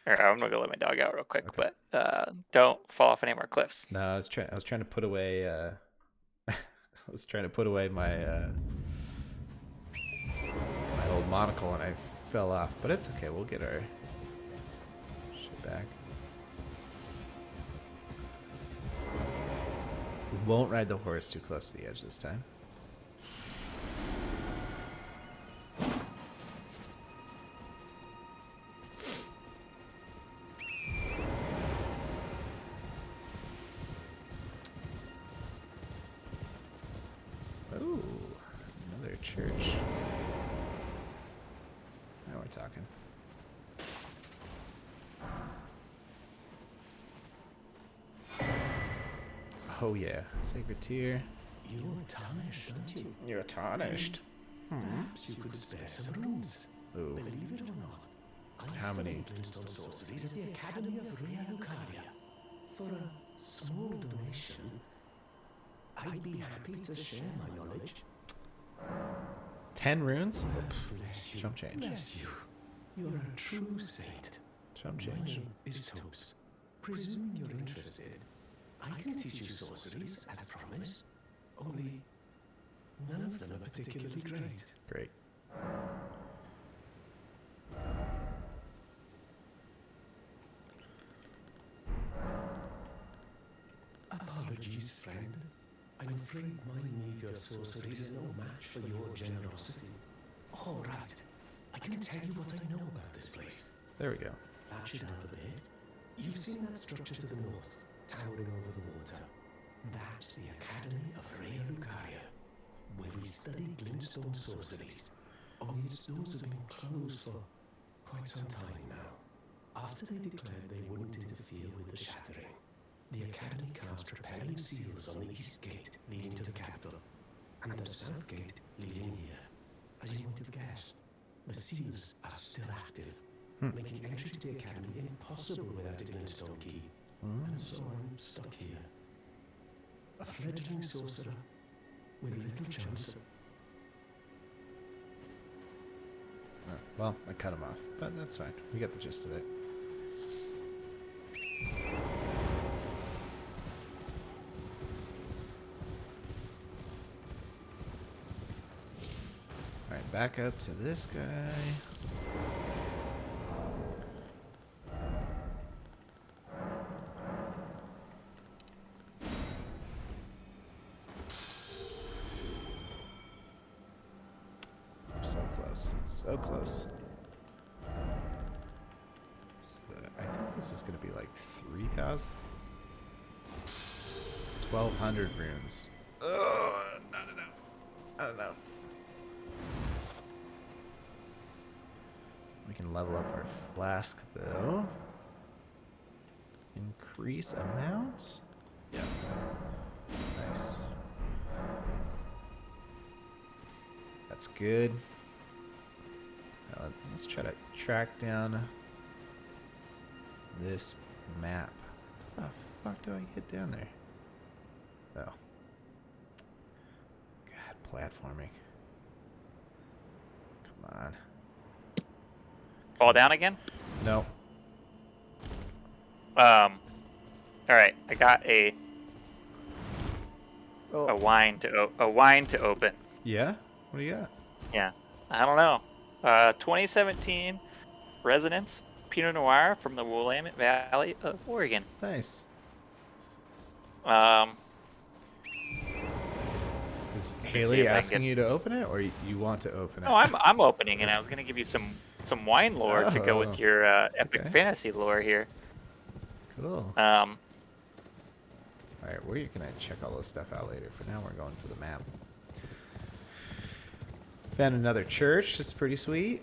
All right, I'm gonna go let my dog out real quick, Okay. but don't fall off any more cliffs. No, I was trying to put away. I was trying to put away my my old monocle, and I fell off. But it's okay. We'll get our shit back. We won't ride the horse too close to the edge this time. Oh, another church. Now we're talking. Oh yeah, sacred tear. You're tarnished, aren't you? You're tarnished. Perhaps you could spare some runes. Ooh. Believe it or not, How many? Glintstone sorceries at the Academy of Rea Lucaria. For a small donation, I'd be happy to share my knowledge. 10 runes? Well, bless you. Chump change. Bless you. You're a true saint. Chump My change. name is Toes. Presuming you're interested, I can teach you sorceries as promised. Only none of them are particularly great. Great. Apologies, friend. I'm afraid my meager sorceries are no match for your generosity. All right. I can tell you what I know about this place. There we go. That should help a bit. You've seen that structure to the north, towering over the water. That's the Academy of Rhea Lucaria, where we study glintstone sorceries. Only its doors have been closed for quite some time now. After they declared they wouldn't interfere with the shattering, the Academy cast repelling seals on the east gate leading to the capital, and the south gate leading here. As you might have guessed, the seals are still active, making entry to the Academy impossible without a glintstone key. And so I'm stuck here. A fledgling sorcerer with little chance. Oh, well, I cut him off, but that's fine. We get the gist of it. Alright, back up to this guy. So close. So close. So I think this is going to be like 3,000? 1,200 runes. Oh, not enough. Not enough. We can level up our flask, though. Increase amount? Yeah. Nice. That's good. Let's try to track down this map. How the fuck do I get down there? Oh. God, platforming. Come on. Fall down again? No. All right, I got a wine to open. Yeah? What do you got? Yeah, I don't know. 2017 Residence Pinot Noir from the Willamette Valley of Oregon. Nice. Is see Haley if I can asking get- you to open it, or you want to open it? No, I'm opening, and I was gonna give you some wine lore to go Oh, with your epic okay. fantasy lore here. Cool. Um, Alright, we're gonna check all this stuff out later. For now, we're going for the map. Found another church. That's pretty sweet.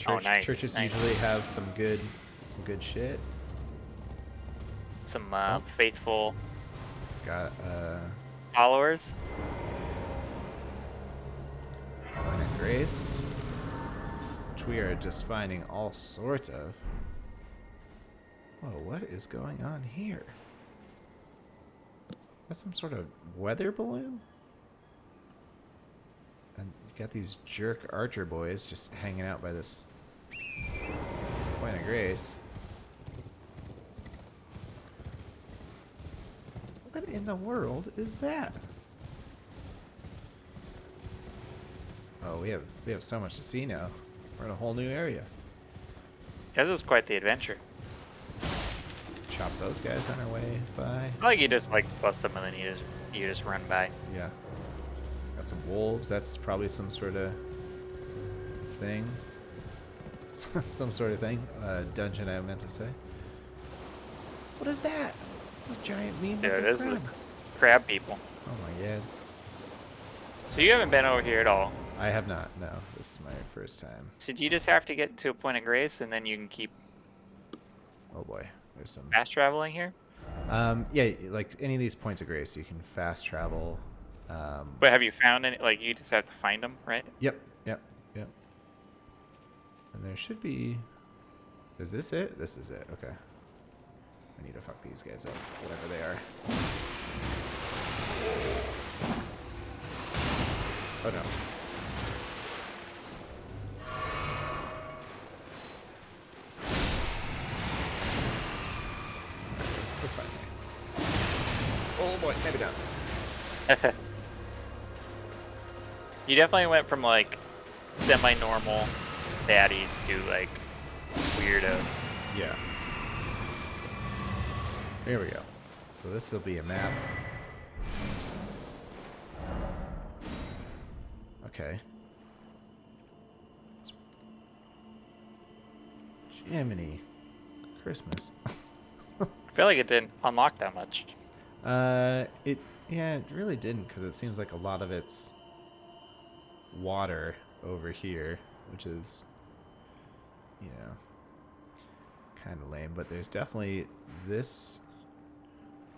Nice, Churches nice. usually have some good shit. some faithful Got followers. Point of Grace, which we are just finding all sorts of. Whoa, what is going on here? That's some sort of weather balloon? And you got these jerk archer boys just hanging out by this Point of Grace. What in the world is that? Oh, we have so much to see now. We're in a whole new area. Yeah, this is quite the adventure. Chop those guys on our way by. I like you just like bust them and then you just run by. Yeah. Got some wolves. That's probably some sort of thing. Some sort of thing. Dungeon, I meant to say. What is that? This giant mean There it looking is, the crab. crab people. Oh my god. So you haven't been over here at all. I have not. No, this is my first time. So do you just have to get to a point of grace and then you can keep Oh boy, there's some. fast traveling here? Yeah, like any of these points of grace, you can fast travel. But have you found any? Like you just have to find them, right? Yep. And there should be. Is this it? This is it. Okay. I need to fuck these guys up, whatever they are. Oh no. We're fine there. Oh boy, maybe down. You definitely went from like semi-normal baddies to like weirdos. Yeah. Here we go. So this will be a map. Okay. Jiminy Christmas. I feel like it didn't unlock that much. It really didn't, because it seems like a lot of it's water over here, which is, you know, kind of lame. But there's definitely this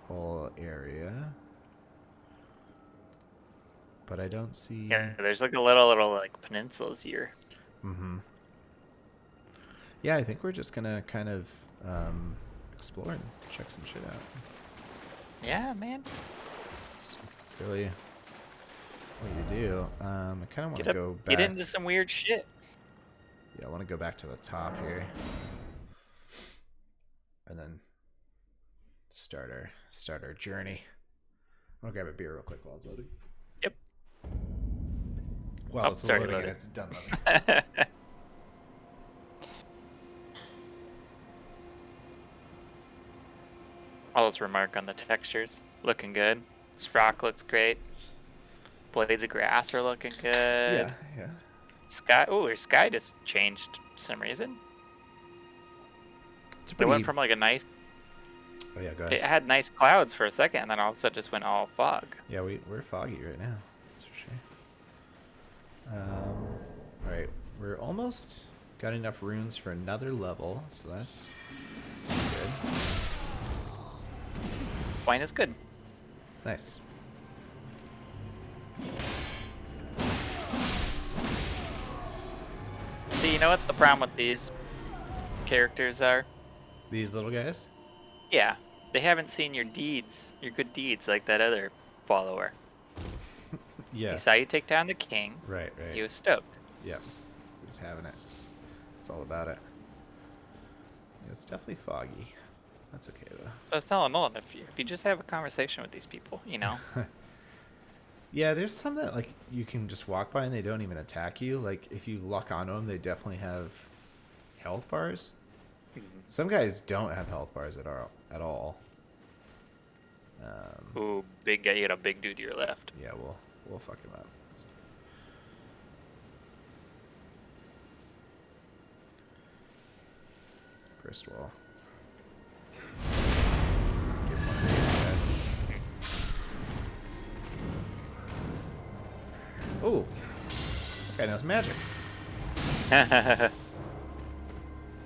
whole area, but I don't see. Yeah, there's like a little like peninsulas here. Mm-hmm. Yeah, I think we're just gonna kind of explore and check some shit out. Yeah, man. It's really what you do. I kind of want to go back. Get into some weird shit. Yeah, I want to go back to the top here, and then start our journey. I'm gonna grab a beer real quick while it's loading. Yep. While it's loading, and it's done loading. I'll just remark on the textures. Looking good. This rock looks great. Blades of grass are looking good. Yeah. Sky. Oh, your sky just changed for some reason. It's a It pretty. went from like a nice. Oh yeah, go ahead. It had nice clouds for a second, and then all of a sudden just went all fog. Yeah, we're foggy right now. That's for sure. All right, we're almost got enough runes for another level, so that's good. Wine is good. Nice. See, you know what the problem with these characters are? These little guys? Yeah, they haven't seen your deeds, your good deeds, like that other follower. Yeah. He saw you take down the king. Right. He was stoked. Yep. He's having it. It's all about it. Yeah, it's definitely foggy. That's okay though. I was telling Nolan, if you just have a conversation with these people, you know. Yeah, there's some that like you can just walk by and they don't even attack you. Like if you lock onto them, they definitely have health bars. Some guys don't have health bars at all. Ooh, big guy! You got a big dude to your left. Yeah, we'll fuck him up. First wall. Get one of these guys. Oh, that guy knows magic.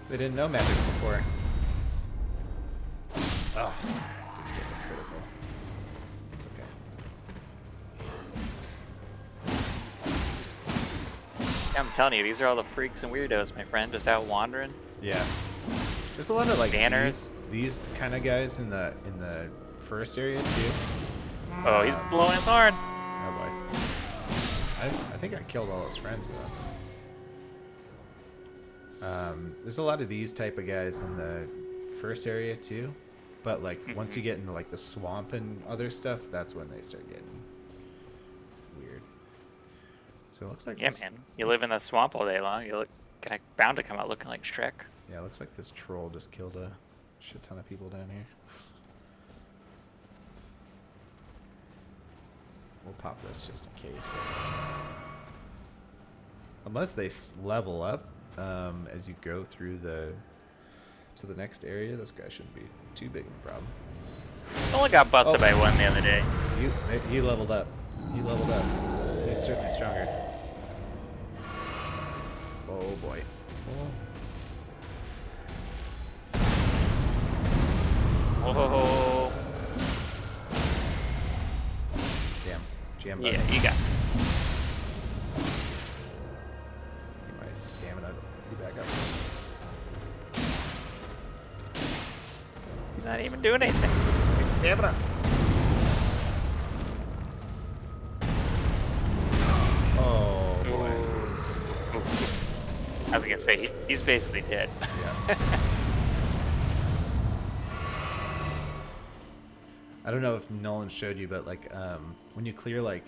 They didn't know magic before. Oh, didn't get the critical. It's okay. I'm telling you, these are all the freaks and weirdos, my friend, just out wandering. Yeah. There's a lot of like Banners. these kind of guys in the first area too. Oh, he's blowing his horn. Oh boy. I think I killed all his friends though. There's a lot of these type of guys in the first area too, but like once you get into like the swamp and other stuff, that's when they start getting weird. So it looks like Man, you live in the swamp all day long. You look bound to come out looking like Shrek. Yeah, it looks like this troll just killed a shit ton of people down here. We'll pop this just in case, but unless they level up as you go through to the next area, this guy shouldn't be too big of a problem. Only got busted by one the other day. He leveled up. He's certainly stronger. Oh boy. Oh. Damn. Jam Yeah, button. you got. Get my stamina to be back up. He's not even doing anything. It's stamina. Oh boy. Ooh. I was gonna say he's basically dead. Yeah. I don't know if Nolan showed you, but like when you clear like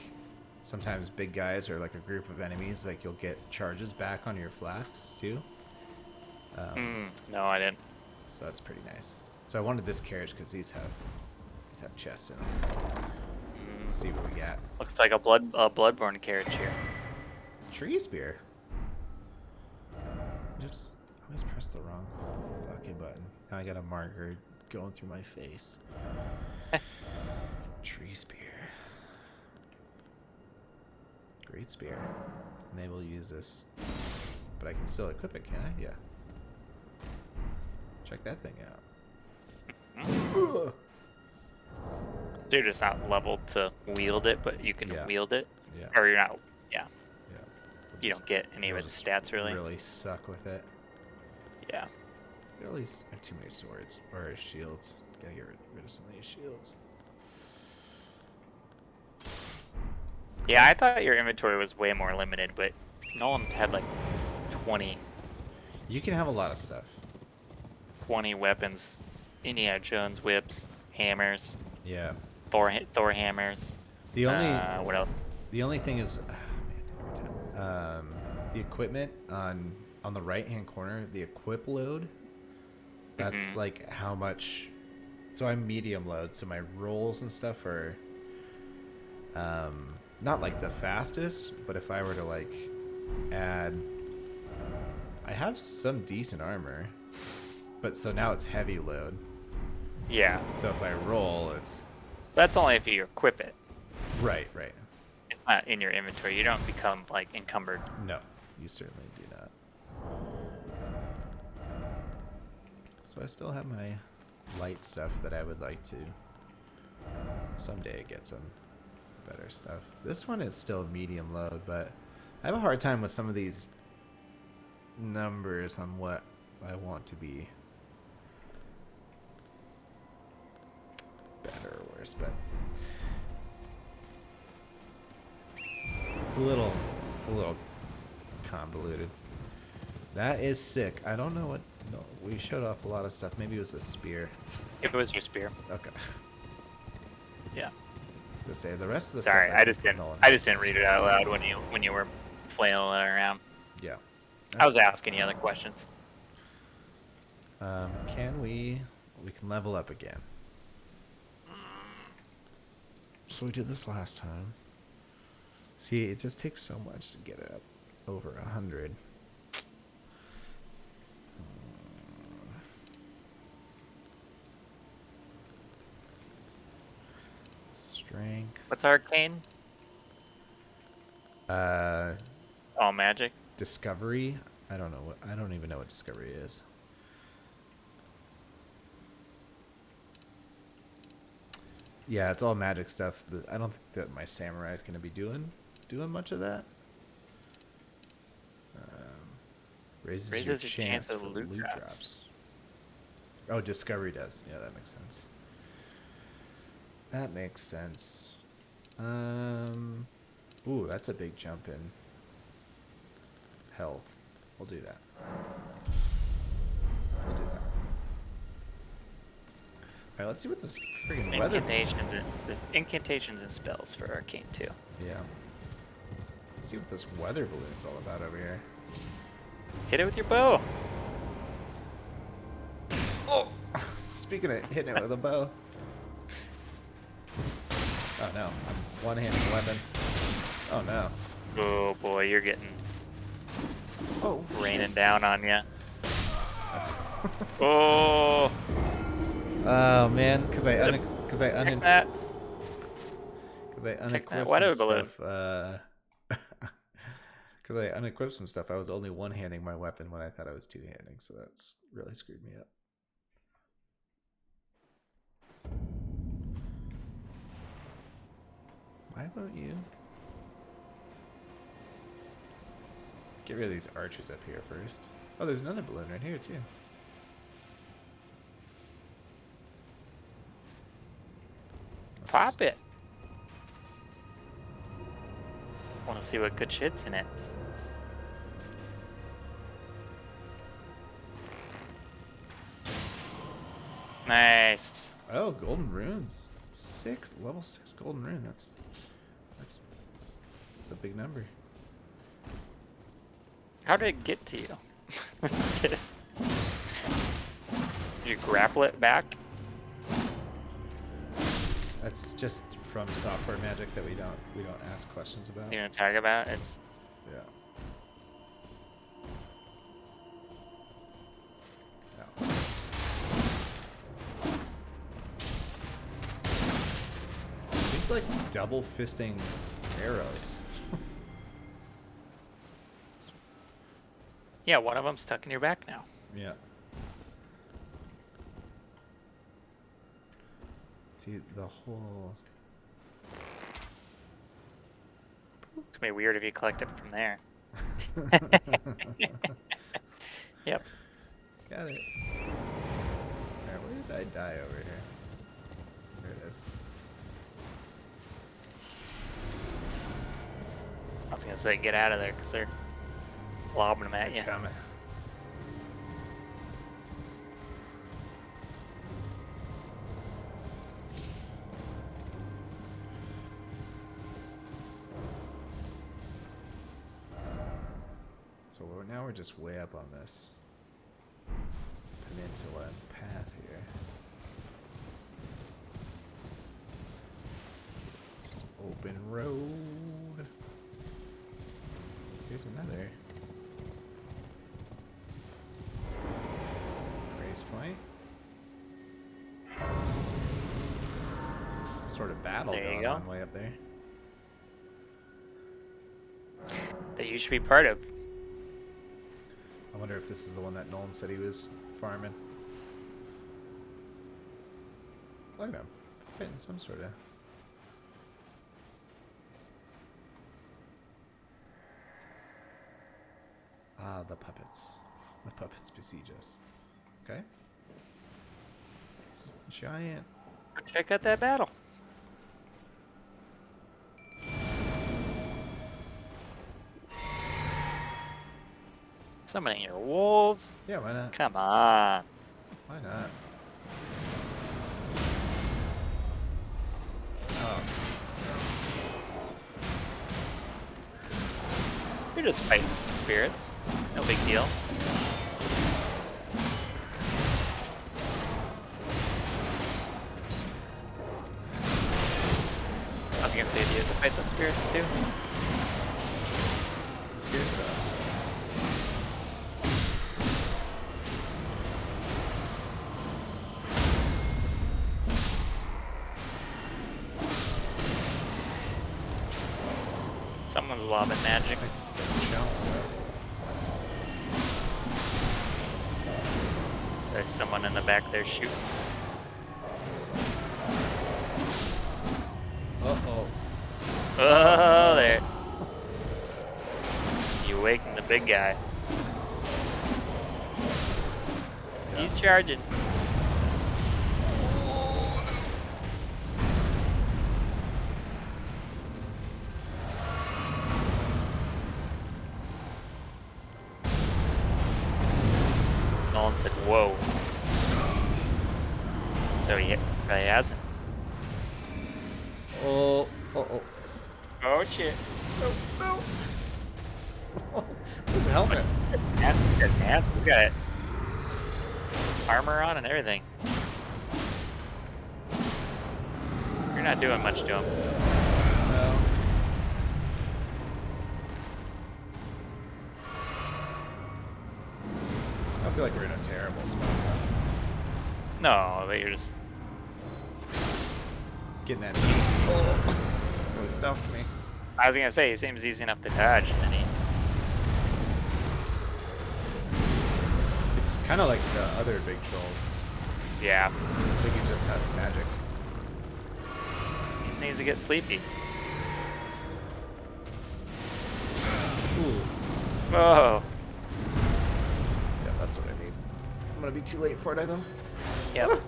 sometimes big guys or like a group of enemies, like you'll get charges back on your flasks too. No, I didn't. So that's pretty nice. So I wanted this carriage because these have chests in them. Let's see what we got. Looks like a bloodborne carriage here. Tree spear. Oops. I always pressed the wrong fucking button. Now I got a marker going through my face. Tree spear. Great spear. I'm able to use this. But I can still equip it, can I? Yeah. Check that thing out. So you're just not leveled to wield it, but you can wield it? Yeah. Or you're not, yeah. Yeah. You don't get any of its stats, really? Really suck with it. Yeah. At least too many swords. Or shields. Gotta get rid of some of these shields. Yeah, I thought your inventory was way more limited, but Nolan had like 20 You can have a lot of stuff. weapons. Indiana Jones whips, hammers, Yeah. Thor hammers. The only What else? the only thing is every time. The equipment on the right hand corner, the equip load. That's like how much. So I'm medium load, so my rolls and stuff are not like the fastest, but if I were to like add, I have some decent armor, but so now it's heavy load. Yeah. So if I roll, it's That's only if you equip it. right. It's not in your inventory. You don't become like encumbered. No, you certainly do not. So I still have my light stuff that I would like to someday get some better stuff. This one is still medium load, but I have a hard time with some of these numbers on what I want to be better or worse, but it's a little convoluted. That is sick. I don't know what. No, we showed off a lot of stuff. Maybe it was a spear. It was your spear. Okay. Yeah. I was gonna say the rest of the Sorry, stuff. I just didn't read it out loud when you were flailing around. Yeah. I was asking you other questions. Can we can level up again. So we did this last time. See, it just takes so much to get it up over 100. Strength. What's arcane? All magic. Discovery. I don't even know what discovery is. Yeah, it's all magic stuff. I don't think that my samurai is going to be doing much of that. Raises your chance of loot drops. Oh, discovery does. Yeah, that makes sense. That makes sense. Ooh, that's a big jump in health. We'll do that. Alright, let's see what this freaking weather... Incantations and spells for arcane too. Yeah. Let's see what this weather balloon's all about over here. Hit it with your bow. Oh! Speaking of hitting it with a bow. Oh no, I'm one-handed weapon. Oh no. Oh boy, you're getting Oh, raining down on you. Oh. Oh man, because I Check that. unequipped weather some balloon. stuff. Because I unequipped some stuff, I was only one-handing my weapon when I thought I was two-handing, so that's really screwed me up. Why won't you? Let's get rid of these archers up here first. Oh, there's another balloon right here too. Pop it. Want to see what good shit's in it. Nice. Oh, golden runes. Level 6 golden rune. That's a big number. How did it get to you? Did you grapple it back? That's just from software magic that we don't ask questions about. You gonna talk about? It's Yeah. He's like double fisting arrows. yeah, one of them's stuck in your back now. Yeah. See the whole. It's gonna be weird if you collect it from there. Yep. Got it. Alright, where did I die over here? There it is. I was gonna say get out of there because they're lobbing them at you. Coming. So now we're just way up on this peninsula and path here. Just open road. Here's another grace point. Some sort of battle There you going go. on way up there. That you should be part of. I wonder if this is the one that Nolan said he was farming. Look at him. Fighting some sort of. Ah, the puppets. The puppets besiege us. Okay. This is giant. Go check out that battle. Summoning your wolves. Yeah, why not? Come on. Why not? Oh. You're just fighting some spirits. No big deal. I was gonna say, do you have to fight those spirits too? Here's Someone's lobbing magic. jumps there. There's someone in the back there shooting. Uh-oh. Oh, there. You waking the big guy. He's charging. Nolan said, whoa. So he probably hasn't. Oh, uh-oh. Oh, shit. Where's the helmet? His mask, he's got armor on and everything. You're not doing much to him. No. I feel like we're in a terrible spot. No, but you're just... Getting that easy. Oh. Really stumped me. I was gonna say, he seems easy enough to dodge, and he... It's kind of like the other big trolls. Yeah. I think he just has magic. He just needs to get sleepy. Ooh. Oh. Yeah, that's what I need. I'm gonna be too late for it, I though. Yep.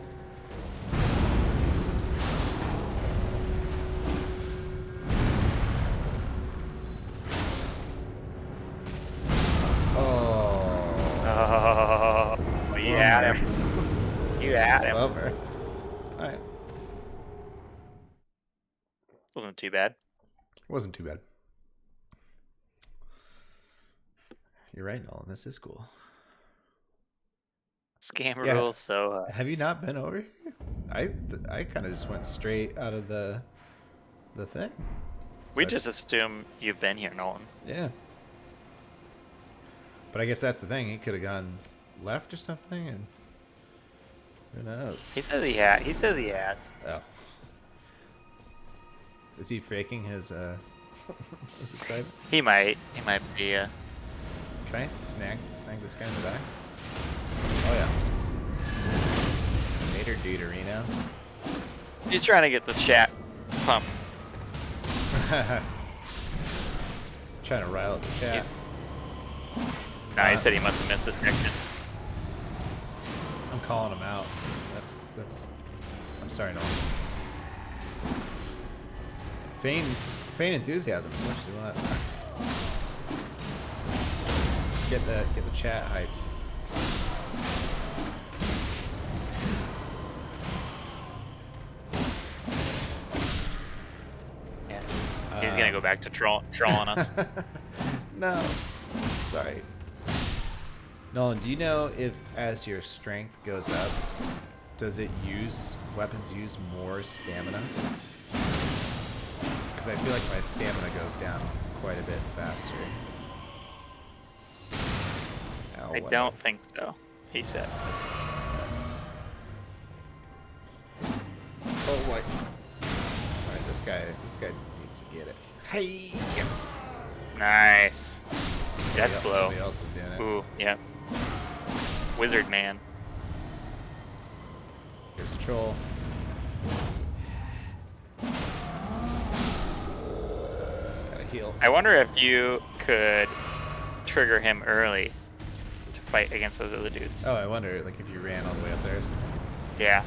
had him. You had him. Over. All right. Wasn't too bad. Wasn't too bad. You're right, Nolan. This is cool. Scam Yeah. rules. So Have you not been over here? I kind of just went straight out of the thing. we So just assume you've been here, Nolan. yeah. But I guess that's the thing. He could have gone left or something, and who knows? He says he had. He says he has. Oh. Is he faking his his excitement? He might. He might be. Can I snag this guy in the back? Oh yeah. Mater Deuterino. He's trying to get the chat pumped. Trying to rile up the chat. No, he said he must have missed this connection. I'm calling him out. That's. I'm sorry, Nolan. Feign enthusiasm as much as you want. Get the chat hypes. Yeah. He's gonna go back to trolling us. No. Sorry. Nolan, do you know if as your strength goes up, does weapons use more stamina? Because I feel like my stamina goes down quite a bit faster. Ow, I what don't think so. He said this. Oh, what? Alright, this guy needs to get it. Hey! Nice. Death blow. Somebody else is doing it. Ooh, yeah. Wizard man. Here's a troll. Gotta heal. I wonder if you could trigger him early to fight against those other dudes. Oh, I wonder, like, if you ran all the way up there or something. Yeah.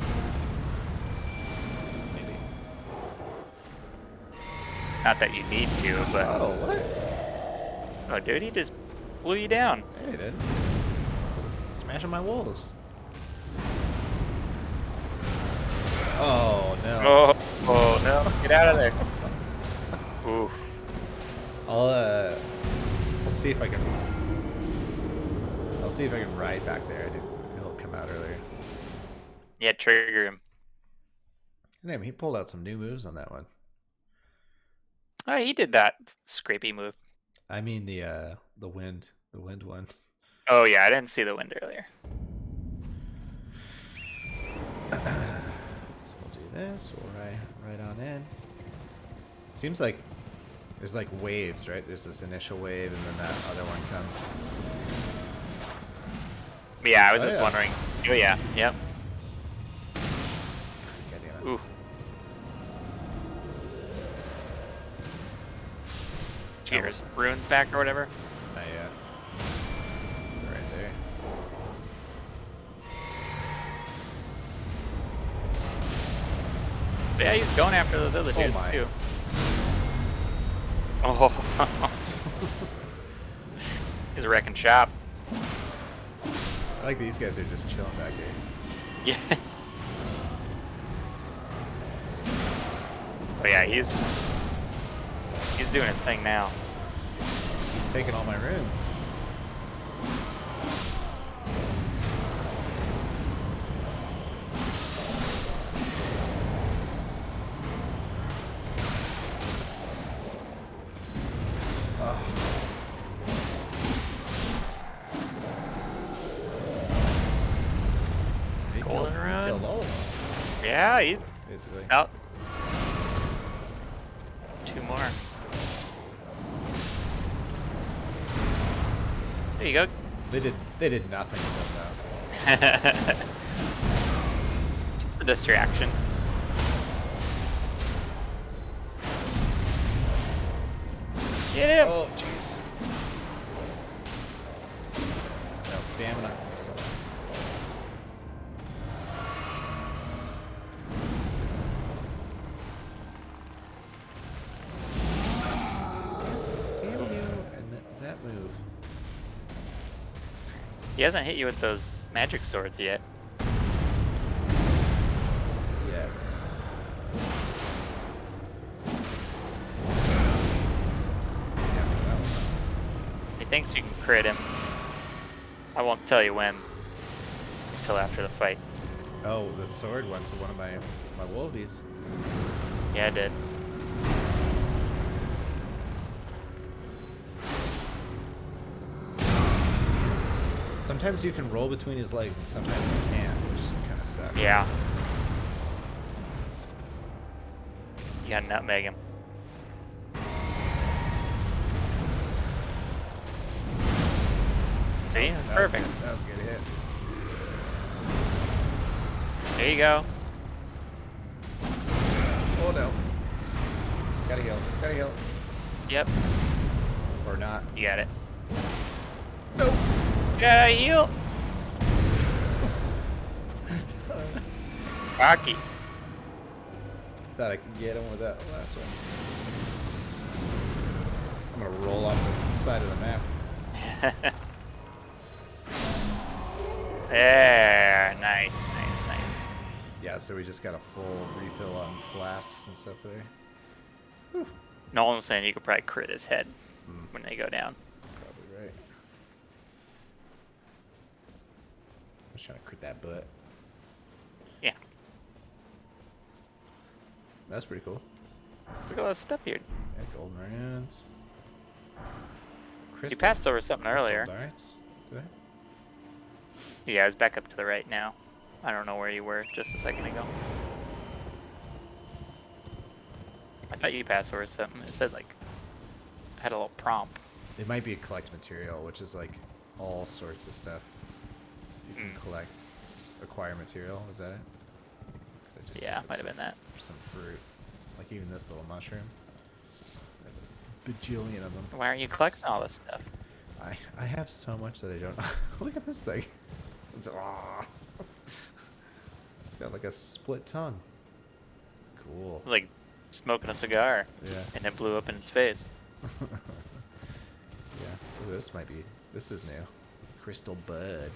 Maybe. Not that you need to, but Oh, what? oh, dude, he just blew you down. Hey, he did. Smashing my walls. Oh, no. Oh no! Get out of there. Ooh. I'll see if I can. I'll see if I can ride back there. He'll come out earlier. Yeah, trigger him. Damn, he pulled out some new moves on that one. Oh, he did that scrapey move. I mean the wind one. Oh yeah, I didn't see the wind earlier. So we'll do this. We'll ride on in. Seems like there's like waves, right? There's this initial wave, and then that other one comes. Yeah, I was Oh, just yeah. wondering. Oh yeah, yep. God damn it. Ooh. Cheers. Runes back or whatever. Not yet. Right there. But yeah, he's going after those other dudes my. too. Oh. He's wrecking shop. I like these guys are just chilling back here. Yeah. Oh yeah, he's doing his thing now. He's taking all my runes. He Golden killed rune. all of them, Yeah, he basically. out. Two more. There you go. They did nothing with that. Just a distraction. Get him! Oh, jeez. No stamina. Damn you. And that move. He hasn't hit you with those magic swords yet. Yeah. He thinks you can crit him. I won't tell you when until after the fight. Oh, the sword went to one of my wolvies. Yeah, I did. Sometimes you can roll between his legs, and sometimes you can't, which kind of sucks. Yeah. You gotta nutmeg him. See? Perfect. That was a good hit. There you go. Oh no. Gotta heal. Gotta heal. Yep. Or not. You got it. Nope. Yeah, heal. Rocky. Thought I could get him with that last one. I'm gonna roll off this side of the map. There. Nice, nice, nice. Yeah, so we just got a full refill on flasks and stuff there. No, I'm saying you could probably crit his head when they go down. Probably right. I was trying to crit that butt. Yeah. That's pretty cool. Look at all this stuff here. Yeah, golden runes. You passed over something earlier. Darts. Did I? Yeah, it's back up to the right now. I don't know where you were just a second ago. I thought you passed over something. It said like, had a little prompt. It might be a collect material, which is like all sorts of stuff you can collect. Acquire material, is that it? 'Cause I just Yeah, picked up might have been that. some fruit. Like even this little mushroom. I have a bajillion of them. Why aren't you collecting all this stuff? I have so much that I don't. Look at this thing. It's, aw. It's got like a split tongue. Cool. Like smoking a cigar. Yeah. And it blew up in his face. Yeah. Ooh, this might be. This is new. Crystal bud.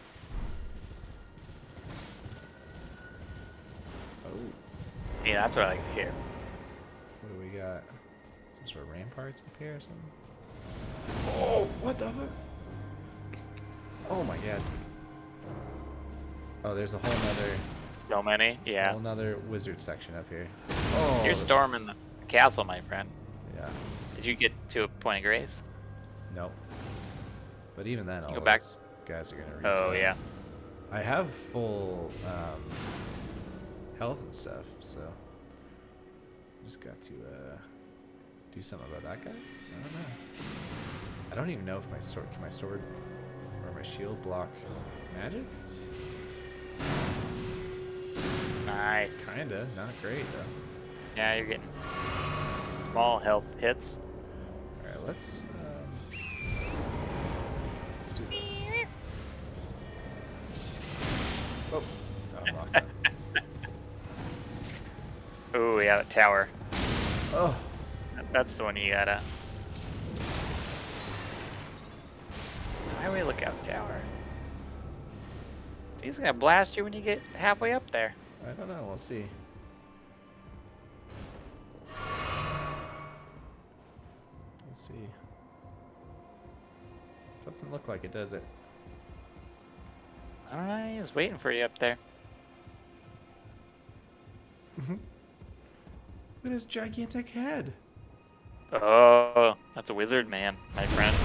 Oh. Yeah, that's what I like to hear. What do we got? Some sort of ramparts up here or something? Oh, what the fuck? Oh my god. Oh, there's a whole nother, So many? Yeah. whole nother wizard section up here. Oh, You're storming the castle, my friend. yeah. Did you get to a point of grace? Nope. But even then, all go of back- those guys are gonna reset. Oh, yeah. I have full health and stuff, so just got to do something about that guy. I don't know. I don't even know if my sword can my sword or my shield block magic. Nice. Kinda, not great though. Yeah, you're getting small health hits. All right, let's do this. Oh, wrong button. Ooh, yeah, the tower. Oh, That's the one you gotta. Highway lookout tower. He's gonna blast you when you get halfway up there. I don't know. We'll see. We'll see. Doesn't look like it, does it? I don't know. He's waiting for you up there. Look at his gigantic head. Oh, that's a wizard man, my friend.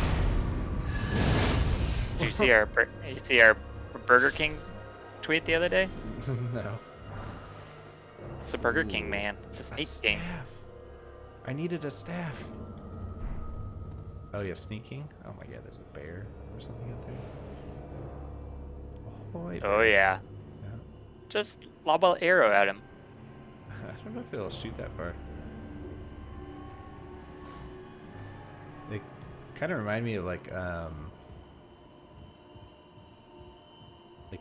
Did you see our Burger King tweet the other day? No. It's a Burger King man. It's a A sneak king. staff. I needed a staff. Oh yeah, sneaking. Oh my god, there's a bear or something out there. Ahoy, Oh bear. yeah. Yeah. Just lob an arrow at him. I don't know if it'll shoot that far. They kind of remind me of like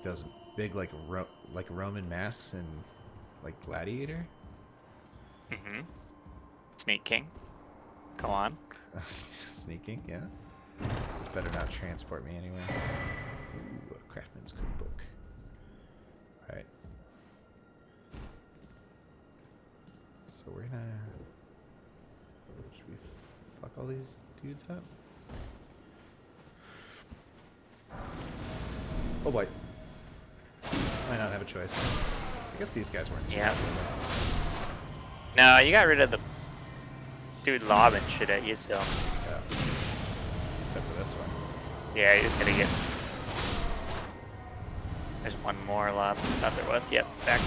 those big like Roman masks in like Gladiator. Mm-hmm. Sneak king. Go on. Sneaking, yeah. This better not transport me anywhere. Ooh, a craftsman's cookbook. So we're gonna... Should we fuck all these dudes up? Oh boy. Might not have a choice. I guess these guys weren't too Yeah. bad. No, you got rid of the dude lobbing shit at you, so Yeah. Except for this one. yeah, you're just gonna get. There's one more lob. Thought there was. Yep, back.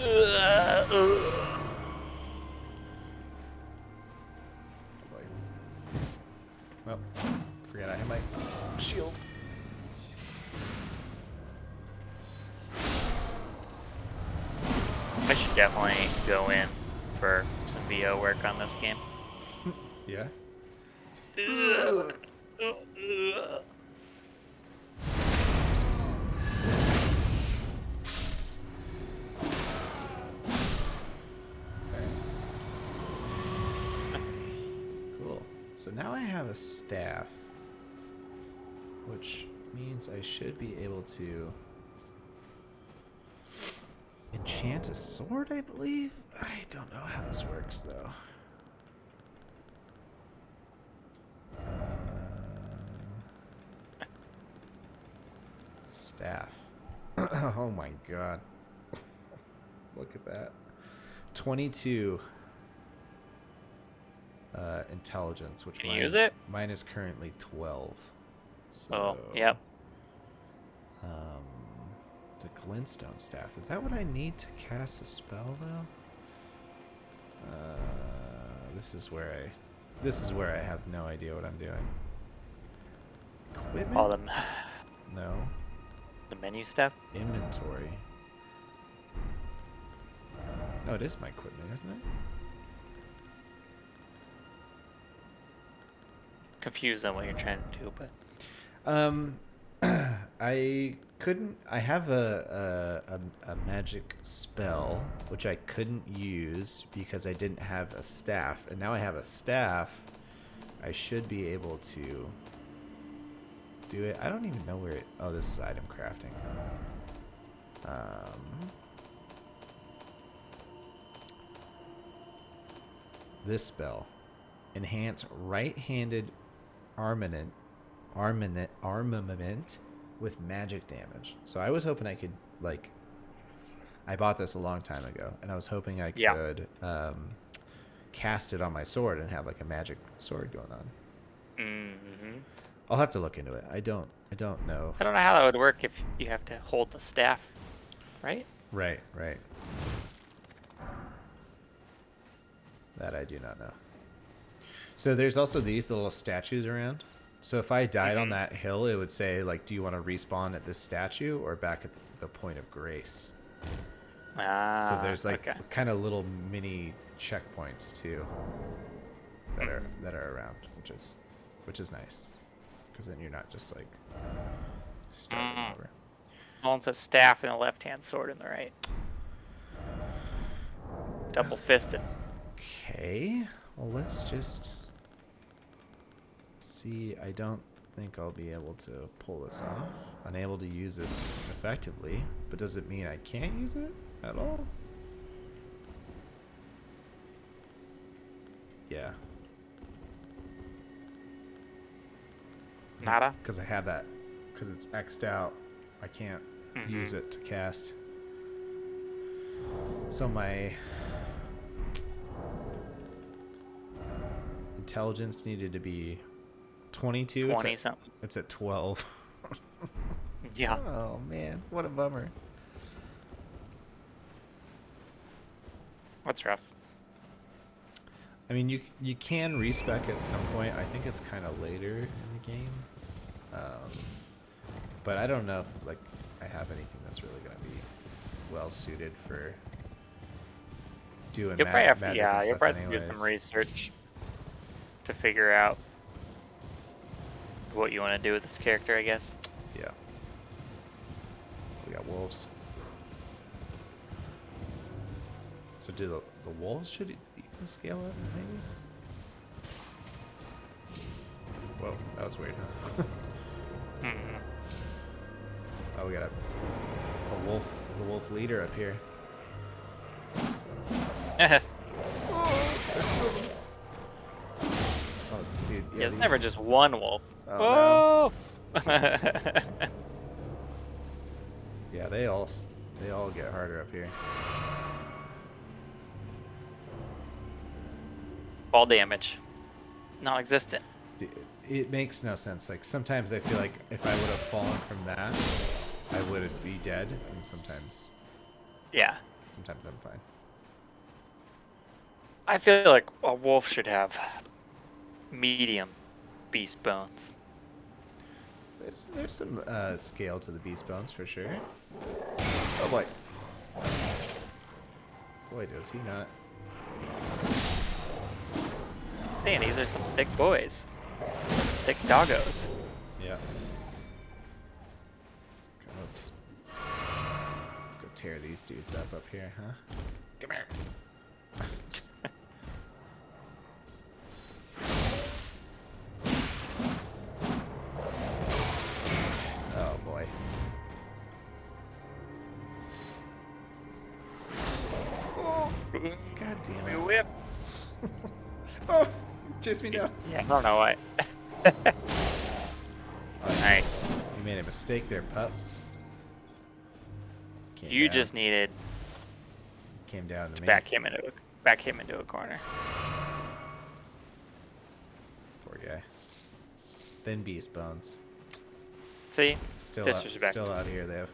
Oh boy. Well, forget I have my shield. I should definitely go in for some VO work on this game. Yeah. Cool. So now I have a staff, which means I should be able to enchant a sword, I believe. I don't know how this works, though. Staff. Oh my god. Look at that. 22 intelligence, which Can you use it? Mine is currently 12. So, Oh, yep. It's a glintstone staff. Is that what I need to cast a spell though? This is where I have no idea what I'm doing. Equipment? All them, No. the menu stuff. Inventory. No, it is my equipment, isn't it? Confused on what you're trying to do, but I couldn't. I have a magic spell which I couldn't use because I didn't have a staff, and now I have a staff. I should be able to do it. I don't even know where it. Oh, this is item crafting. This spell, enhance right-handed armament with magic damage. So I was hoping I could, like, I bought this a long time ago, and I was hoping I could cast it on my sword and have like a magic sword going on. mm-hmm. I'll have to look into it. I don't know. I don't know how that would work if you have to hold the staff, right? Right. That I do not know. So there's also these little statues around. So if I died on that hill, it would say, like, do you want to respawn at this statue or back at the point of grace? Ah, So there's like okay. kind of little mini checkpoints too that are around, which is nice, because then you're not just like starting over. One says staff and a left-hand sword in the right. Double fisted. Okay, well, let's just see. I don't think I'll be able to pull this off. Unable to use this effectively, but does it mean I can't use it at all? Yeah. Nada? Because I have that. Because it's X'd out. I can't use it to cast. So my intelligence needed to be 22. 20 something. It's at 12. Yeah. Oh man, what a bummer. What's rough? I mean, you can respec at some point. I think it's kind of later in the game. But I don't know if, like, I have anything that's really going to be well suited for doing You'll probably have to, magic yeah, and you'll stuff probably have to do anyways. some research to figure out what you want to do with this character, I guess. Yeah. We got wolves. So do the wolves should even scale up, maybe? Whoa, that was weird, huh? Oh, we gotta the wolf leader up here. Oh, dude. Yeah, It's never just one wolf. Oh, Oh! Yeah, they all get harder up here. Ball damage. Non-existent. It makes no sense. Like, sometimes I feel like if I would have fallen from that, I would be dead, and sometimes Yeah. I'm fine. I feel like a wolf should have medium beast bones. There's some scale to the beast bones for sure. Oh boy. Boy, does he not. Man, these are some thick boys. Some thick doggos. Yeah. Okay, let's go tear these dudes up here, huh? Come here. Oh boy. Oh, God damn it. Whip. Oh, chase me down. Yeah, I don't know why. Nice. You made a mistake there, pup. You just needed came down to me. back him into a corner. Poor guy. Thin beast bones. See? Still Disrespect. out here. They have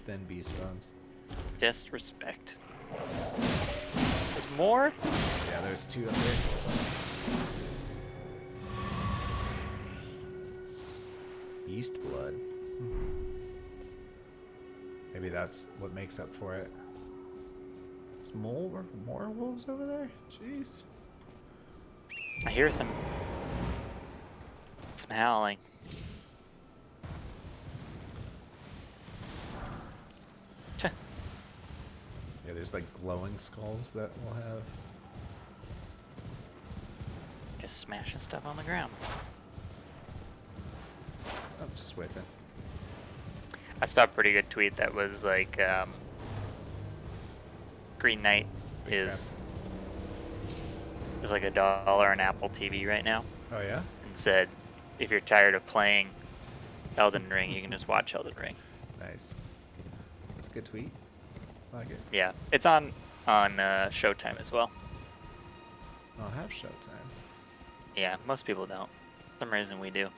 thin beast bones. Disrespect. There's more? Yeah, there's two up there. Yeast blood. Maybe that's what makes up for it. There's more wolves over there? Jeez. I hear some howling. Tch. Yeah, there's like glowing skulls that we'll have. Just smashing stuff on the ground. Oh, just whipping. I saw a pretty good tweet that was like, Green Knight is like $1 on Apple TV right now, Oh yeah? and said, if you're tired of playing Elden Ring, you can just watch Elden Ring. Nice. That's a good tweet. I like it. Yeah, it's on Showtime as well. I'll have Showtime. Yeah, most people don't. For some reason we do.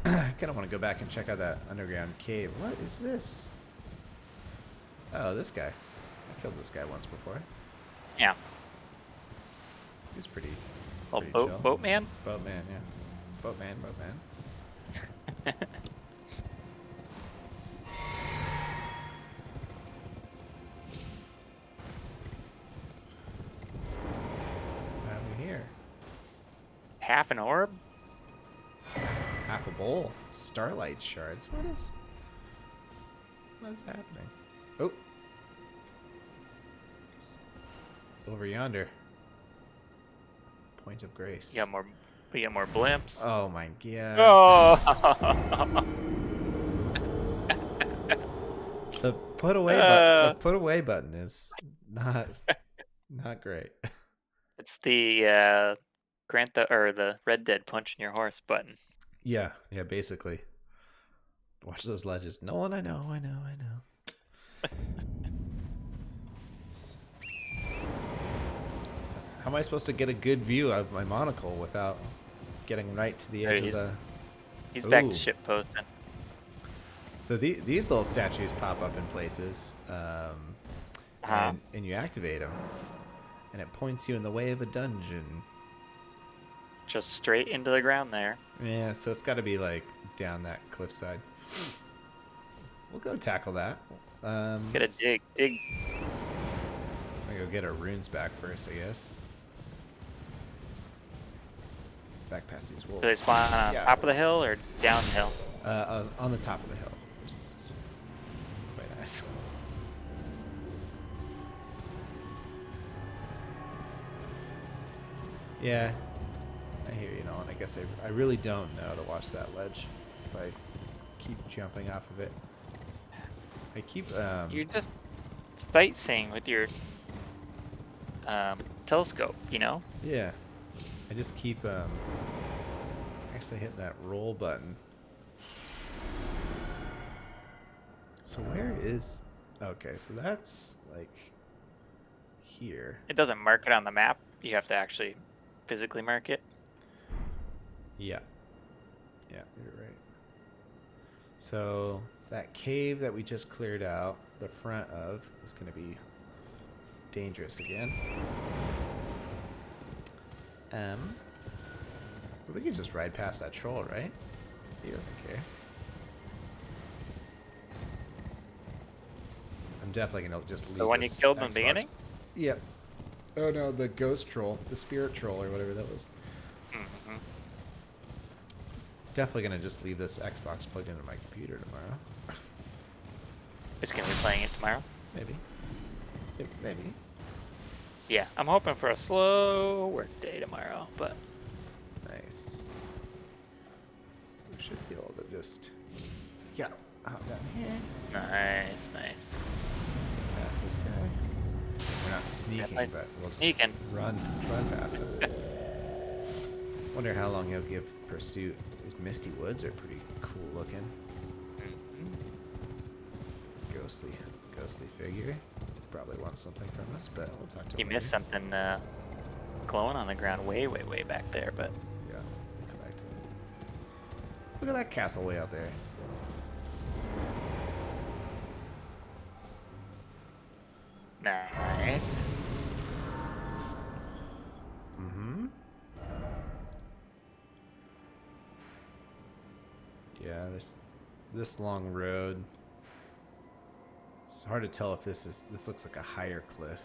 I kind of want to go back and check out that underground cave. What is this? Oh, this guy. I killed this guy once before. Yeah. He's pretty. Oh, pretty chill. Boatman? Boatman, yeah. Boatman. What have we here? Half an orb? Half a bowl. Starlight shards. What is happening? Oh. Over yonder. Point of grace. We got more blimps. Oh my god. Oh! The put away button is not great. It's the the Red Dead punching your horse button. Yeah, basically. Watch those ledges. Nolan, I know. How am I supposed to get a good view of my monocle without getting right to the edge of the... He's back to Ooh. ship posting. So these little statues pop up in places, and you activate them, and it points you in the way of a dungeon. Just straight into the ground there. Yeah, so it's got to be like down that cliffside. We'll go tackle that. Gotta dig. I'm gonna go get our runes back first, I guess. Back past these wolves. Do they spawn on Yeah. top of the hill or down the hill? On the top of the hill, which is quite nice. Yeah, I hear you, Nolan. I guess I really don't know to watch that ledge. If I keep jumping off of it. I keep You're just sightseeing with your telescope, you know? yeah. I just keep actually hitting that roll button. So where is okay, so that's like here. It doesn't mark it on the map. You have to actually physically mark it. Yeah. Yeah, you're right. So that cave that we just cleared out the front of is going to be dangerous again. But we can just ride past that troll, right? He doesn't care. I'm definitely going to just leave The one you this killed in the Xbox. beginning? Yep. Oh no, the ghost troll, the spirit troll, or whatever that was. Mm-hmm. Definitely gonna just leave this Xbox plugged into my computer tomorrow. It's gonna be playing it tomorrow. Maybe. Yep, maybe. Yeah, I'm hoping for a slow work day tomorrow, but Nice. So we should be able to just hop down here. nice, nice. So past this guy. We're not sneaking, nice. but we'll just Sneaking. run past him. Wonder how long he'll give pursuit. These misty woods are pretty cool looking. Ghostly figure. Probably wants something from us, but we'll talk to him. You missed later. something glowing on the ground way back there, but Yeah, we'll come back to it. Look at that castle way out there. nice. Mm-hmm. Yeah, there's this long road. It's hard to tell if this looks like a higher cliff.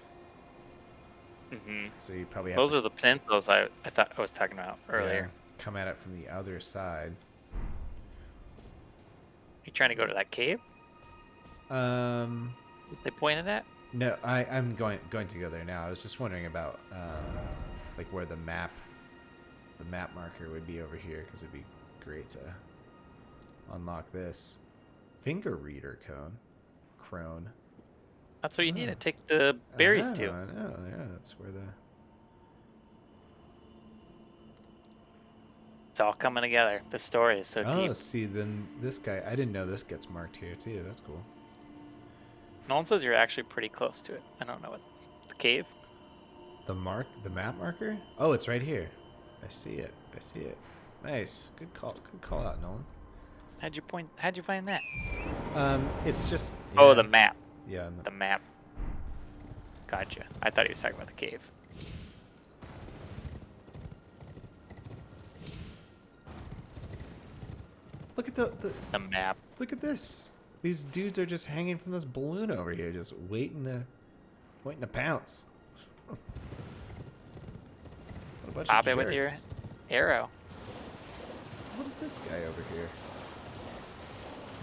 Mm-hmm. So you probably have Those to are the peninsulas I thought I was talking about earlier. come at it from the other side. You trying to go to that cave Um, that they pointed at? no, I'm going to go there now. I was just wondering about like where the map marker would be over here, because it'd be great to unlock this finger reader crone. That's what you need to take the berries I to. know, yeah, that's where the It's all coming together. The story is so oh, deep. see, then this guy, I didn't know this gets marked here too. That's cool. No one says you're actually pretty close to it. I don't know what the cave. The map marker? Oh, it's right here. I see it. Nice. Good call out, Nolan. How'd you find that? It's just Oh, the map. Yeah. The map. Gotcha. I thought he was talking about the cave. Look at The map. look at this. These dudes are just hanging from this balloon over here, just waiting to pounce. What a bunch Pop of it with your jerks. arrow. What is this guy over here?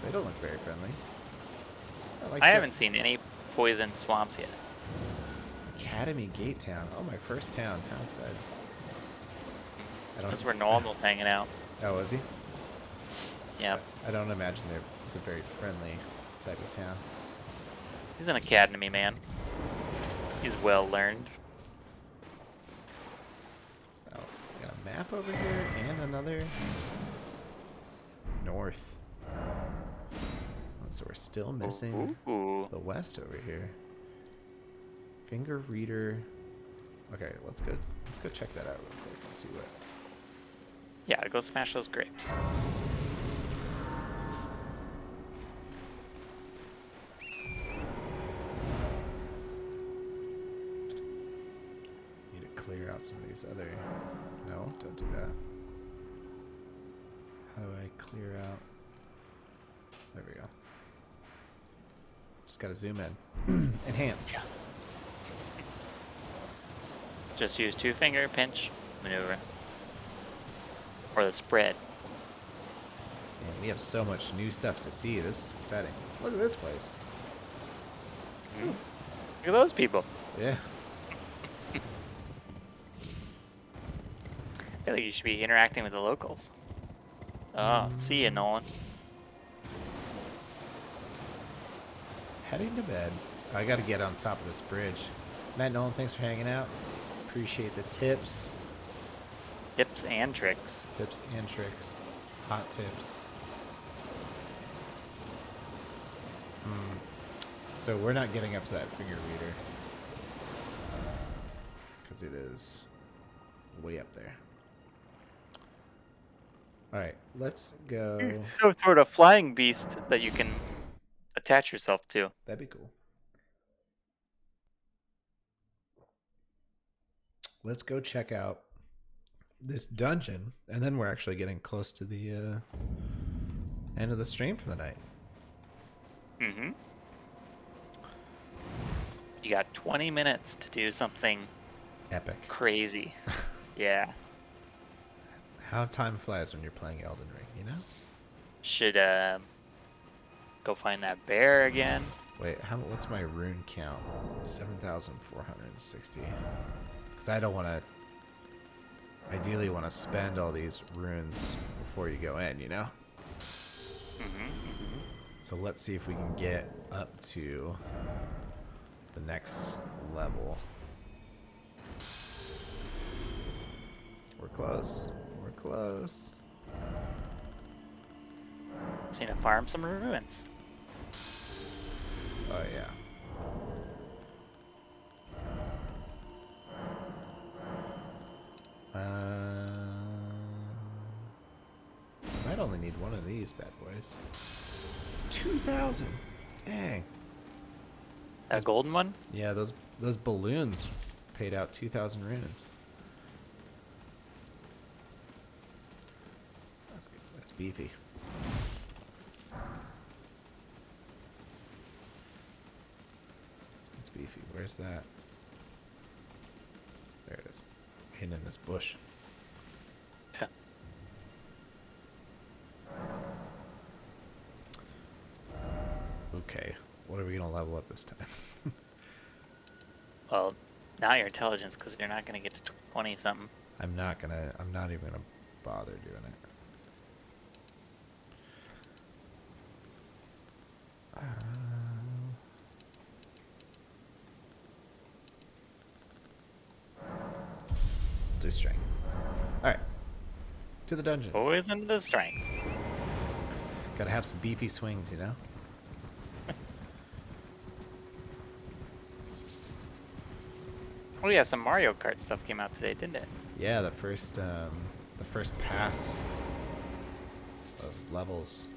They don't look very friendly. I haven't seen any poison swamps yet. Academy Gate Town. Oh, my first town. How excited. That's where Nolan was hanging out. Oh, was he? Yep. I don't imagine it's a very friendly type of town. He's an academy man. He's well learned. Oh, we got a map over here and another north. Oh, so we're still missing Ooh. the west over here. Finger reader. Okay, let's go check that out real quick and see what. Yeah, go smash those grapes. Need to clear out some of these other. No, don't do that. How do I clear out? There we go. Just gotta zoom in. Enhance. Yeah. Just use 2-finger pinch maneuver. Or the spread. Man, we have so much new stuff to see. This is exciting. Look at this place. Look at those people. Yeah. I feel like you should be interacting with the locals. Oh, see ya, Nolan. heading to bed. I got to get on top of this bridge. Matt Nolan, thanks for hanging out. Appreciate the tips. Tips and tricks. Tips and tricks. Hot tips. So we're not getting up to that finger reader. Because it is way up there. Alright, let's go. Some sort of flying beast that you can attach yourself to. That'd be cool. Let's go check out this dungeon, and then we're actually getting close to the end of the stream for the night. Mm-hmm. You got 20 minutes to do something Epic. crazy. Yeah. How time flies when you're playing Elden Ring, you know? Should go find that bear again. Wait, what's my rune count? 7,460. Because I don't want to... Ideally want to spend all these runes before you go in, you know? So let's see if we can get up to the next level. We're close. We're close. Just need to farm some ruins. Oh, yeah. Might only need one of these bad boys. 2,000. Dang. That golden one? Yeah, those balloons paid out 2,000 runes. That's good. That's beefy. That's beefy. Where's that? There it is. Hidden in this bush. Okay, what are we gonna level up this time? Well, not your intelligence, because you're not going to get to 20 something. I'm not even gonna bother doing it. Do strength. Alright. To the dungeon. Always into the strength. Gotta have some beefy swings, you know? Oh yeah, some Mario Kart stuff came out today, didn't it? Yeah, the first pass of levels.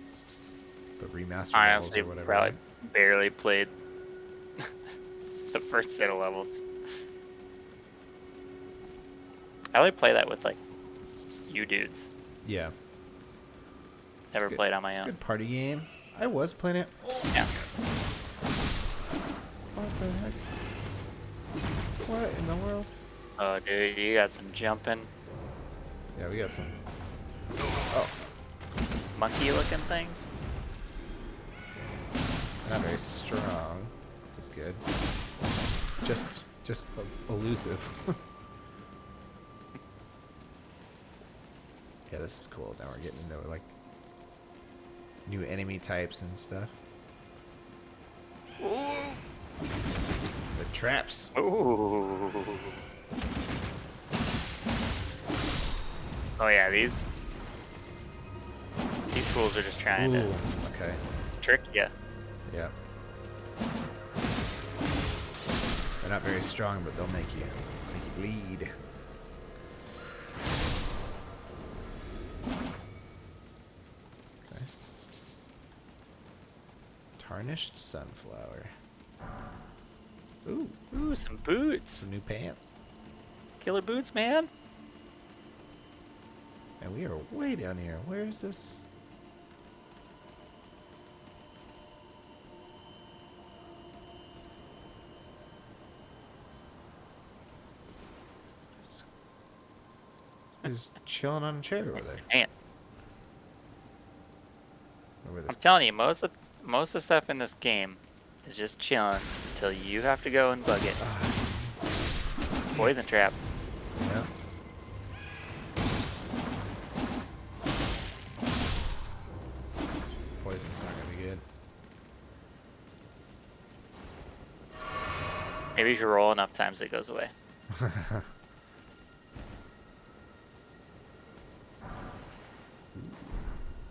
The remastered I levels honestly or whatever. probably right? barely played the first set of levels. I only play that with like you dudes. Yeah. Never Good. played on my It's a own. good party game. I was playing it. Yeah. What the heck? What in the world? Oh dude, you got some jumping Yeah, we got some. Oh, monkey looking things. not very strong. That's good. Just elusive. Yeah, this is cool. Now we're getting into like new enemy types and stuff. The traps. Ooh. Oh yeah, these fools are just trying Ooh, to okay. trick you. Yeah. They're not very strong, but they'll make you bleed. Okay. Tarnished sunflower. Ooh, Ooh, some boots. some new pants. Killer boots, man. And we are way down here. Where is this? He's chilling on a chair over there. Pants. Over I'm this. telling you, most of the stuff in this game is just chilling until you have to go and bug it. Poison Dicks. trap. Yeah. Poison's not gonna be good. Maybe if you roll enough times, it goes away.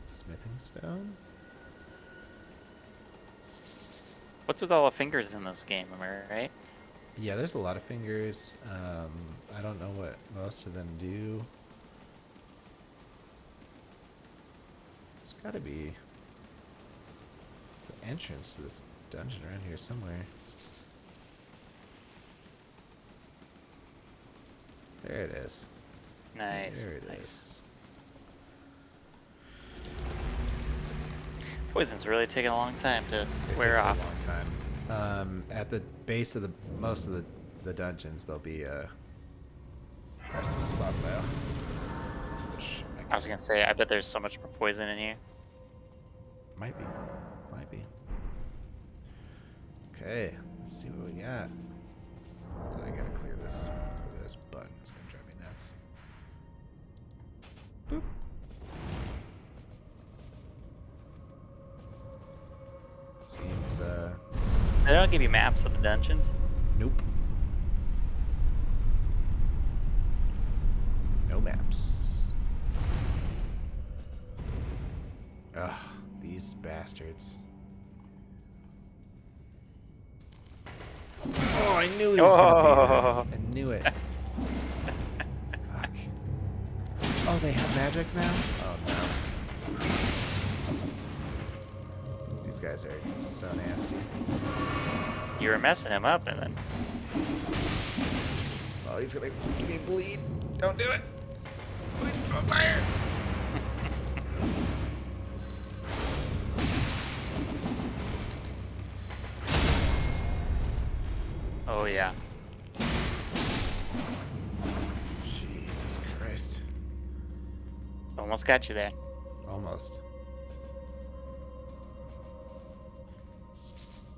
Smithing stone? What's with all the fingers in this game? Am I right? Yeah, there's a lot of fingers. I don't know what most of them do. There's gotta be the entrance to this dungeon around here somewhere. There it is. Nice. There it Nice. is. Poison's really taking a long time to It wear takes off. a long time. At the base of most of the dungeons, there'll be a resting spot though. Which I was gonna say, I bet there's so much more poison in here. might be. Okay, let's see what we got. I gotta clear this button. It's gonna drive me nuts. Boop. Seems They don't give you maps of the dungeons. nope. No maps. Ugh, these bastards. Oh, I knew he was gonna be there. I knew it. Fuck. Oh, they have magic now? Oh no. These guys are so nasty. You were messing him up, and then Oh, he's gonna give me bleed. Don't do it. Bleed on fire. oh yeah. Jesus Christ. Almost got you there. Almost.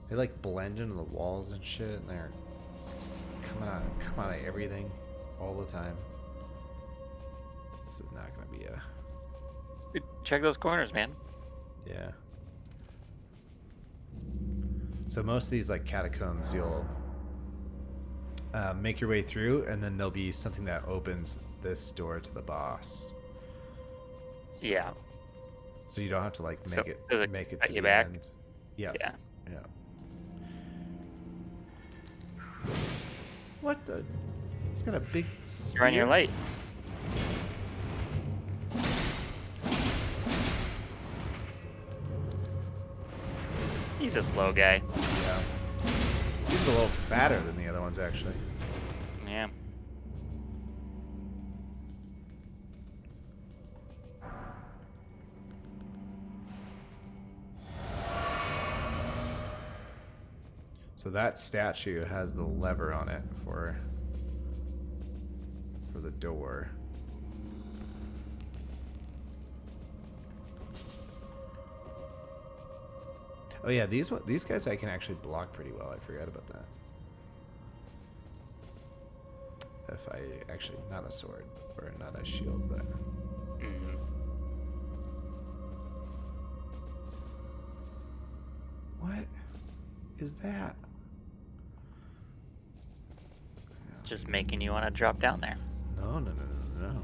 They like blend into the walls and shit, and they're coming out of everything all the time. This is not gonna be a Check those corners, man. yeah. So most of these like catacombs, you'll make your way through, and then there'll be something that opens this door to the boss. So, Yeah. So you don't have to like So, does it make it cut to you the back? end. Yeah. Yeah. Yeah. What the? He's got a big spear. You're on your light. He's a slow guy. Yeah. Seems a little fatter than the other ones, actually. Yeah. So that statue has the lever on it for the door. Oh yeah, these guys I can actually block pretty well. I forgot about that. If I actually not a sword or not a shield, but Mhm. what is that? Just making you want to drop down there. No.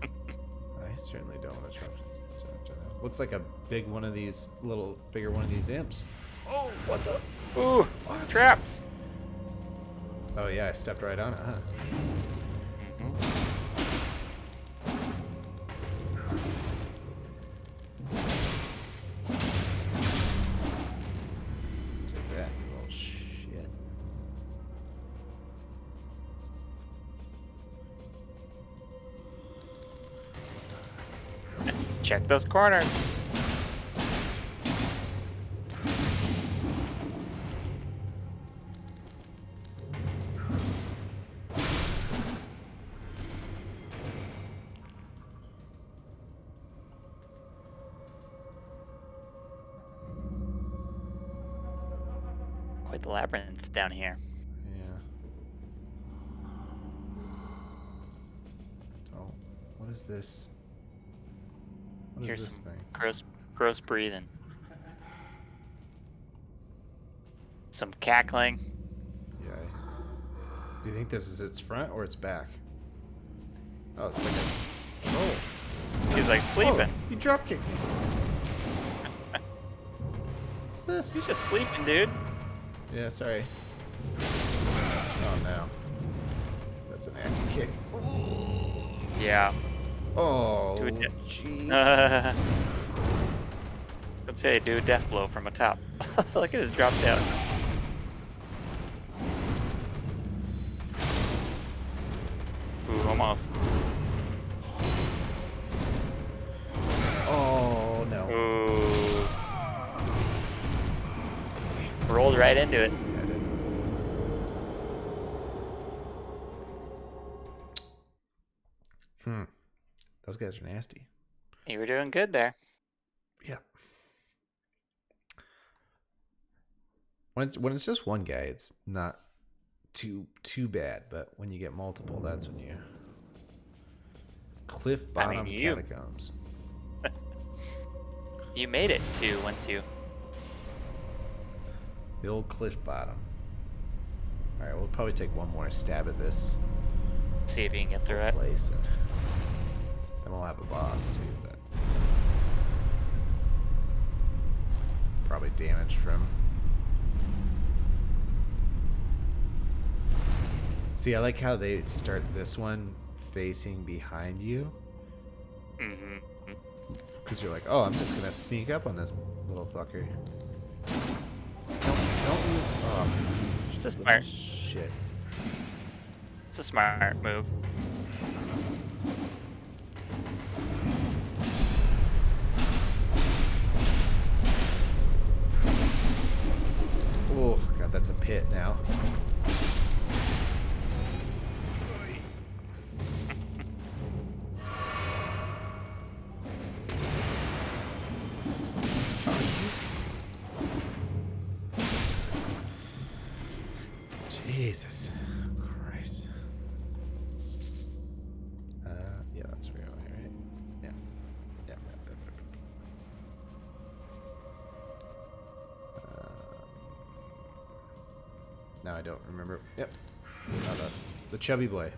I certainly don't want to try. Looks like a bigger one of these imps. Oh, what the? Ooh, traps. Oh yeah, I stepped right on it, huh? Take that, you little shit. Check those corners. Quite the labyrinth down here. Yeah. Don't. What is this? What is Here's this some thing? gross breathing. Some cackling. Yeah. Do you think this is its front or its back? Oh, it's like a... Oh. He's like sleeping. Oh, he drop kicked me. What's this? He's just sleeping, dude. Yeah, sorry. Oh, no. That's a nasty kick. Yeah. Oh, Do it. jeez. Let's say do a death blow from a top. Look at his drop down. Ooh, almost. Oh, no. Ooh. Rolled right into it. Yeah, I did. Those guys are nasty. You were doing good there. Yeah. When it's just one guy, it's not too bad. But when you get multiple, that's when you cliff bottom catacombs. You made it too once you. The old cliff bottom. All right, we'll probably take one more stab at this See if you can get through it. place, and then we'll have a boss too. But probably damage from. See, I like how they start this one facing behind you. Mm-hmm. Because you're like, oh, I'm just gonna sneak up on this little fucker. Don't you? Oh, It's a smart. shit. It's a smart move. Oh god, that's a pit now. Jesus Christ. Yeah, that's real, right? Yeah. Yeah. Now I don't remember. Yep. The chubby boy.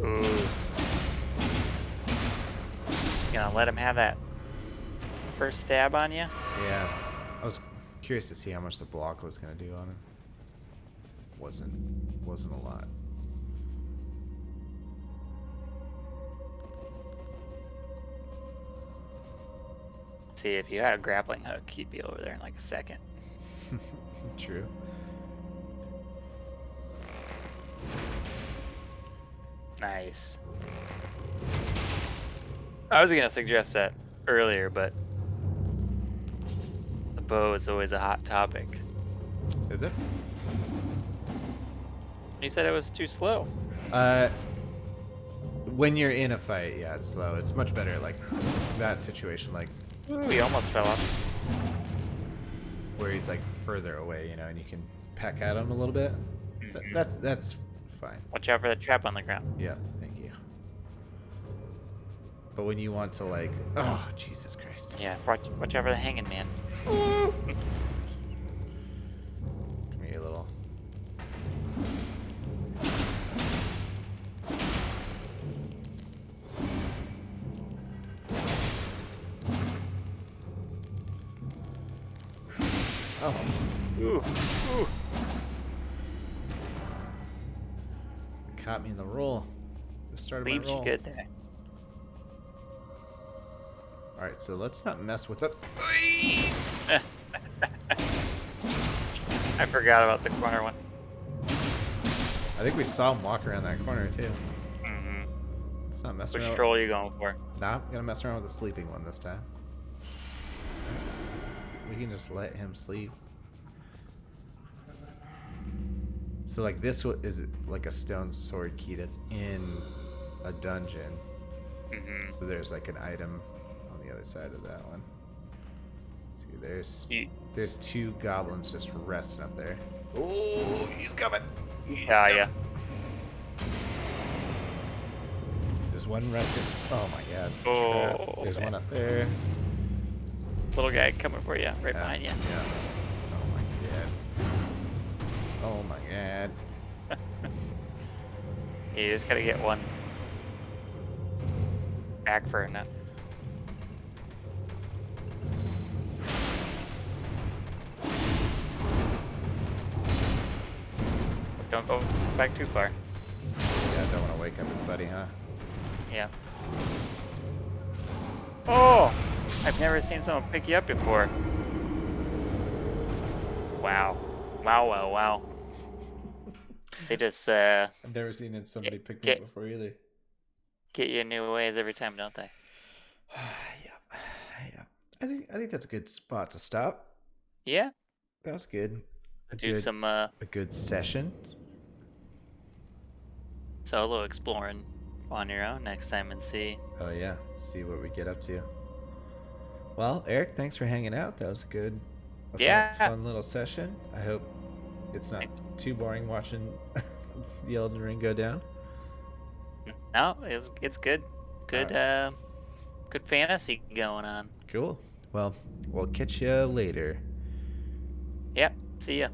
Ooh. You gonna let him have that first stab on you? Yeah. I was curious to see how much the block was gonna do on him. Wasn't a lot. See, if you had a grappling hook, you'd be over there in like a second. True. Nice. I was gonna suggest that earlier, but the bow is always a hot topic. Is it? You said it was too slow. When you're in a fight, yeah, it's slow. It's much better like that situation, like Ooh, he almost fell off. where he's like further away, you know, and you can peck at him a little bit. That's fine. Watch out for the trap on the ground. Yeah, thank you. But when you want to like, oh Jesus Christ. Yeah, watch out for the hanging man. Come here, little. Oh. Ooh. Ooh. Caught me in the roll. The start of my Leaves you roll. good there. All right, so let's not mess with it. I forgot about the corner one. I think we saw him walk around that corner too. Mm-hmm. Let's not mess Which around. troll are you going for? Nah, I'm gonna mess around with the sleeping one this time. We can just let him sleep. So like this is like a stone sword key that's in a dungeon. Mm-hmm. So there's like an item on the other side of that one. See, there's two goblins just resting up there. Oh, he's coming. Yeah, yeah. There's one resting. Oh my god. Oh, Crap. There's okay. one up there. Little guy coming for you, right Yeah, behind you. Yeah. Oh my god. You just gotta get one back for enough. Don't go back too far. Yeah, I don't want to wake up his buddy, huh? Yeah. Oh! I've never seen someone pick you up before. Wow. Wow, wow, wow. They just I've never seen somebody pick me up get before either. get you in new ways every time, don't they? Yeah, yeah. I think that's a good spot to stop. Yeah. That was good. Do some A good session. solo exploring on your own next time and see. Oh yeah, see what we get up to. Well, Eric, thanks for hanging out. That was a Yeah. fun little session. I hope it's not too boring watching the Elden Ring go down. No, it's good. Good good fantasy going on. Cool. Well, we'll catch you later. Yep. See ya.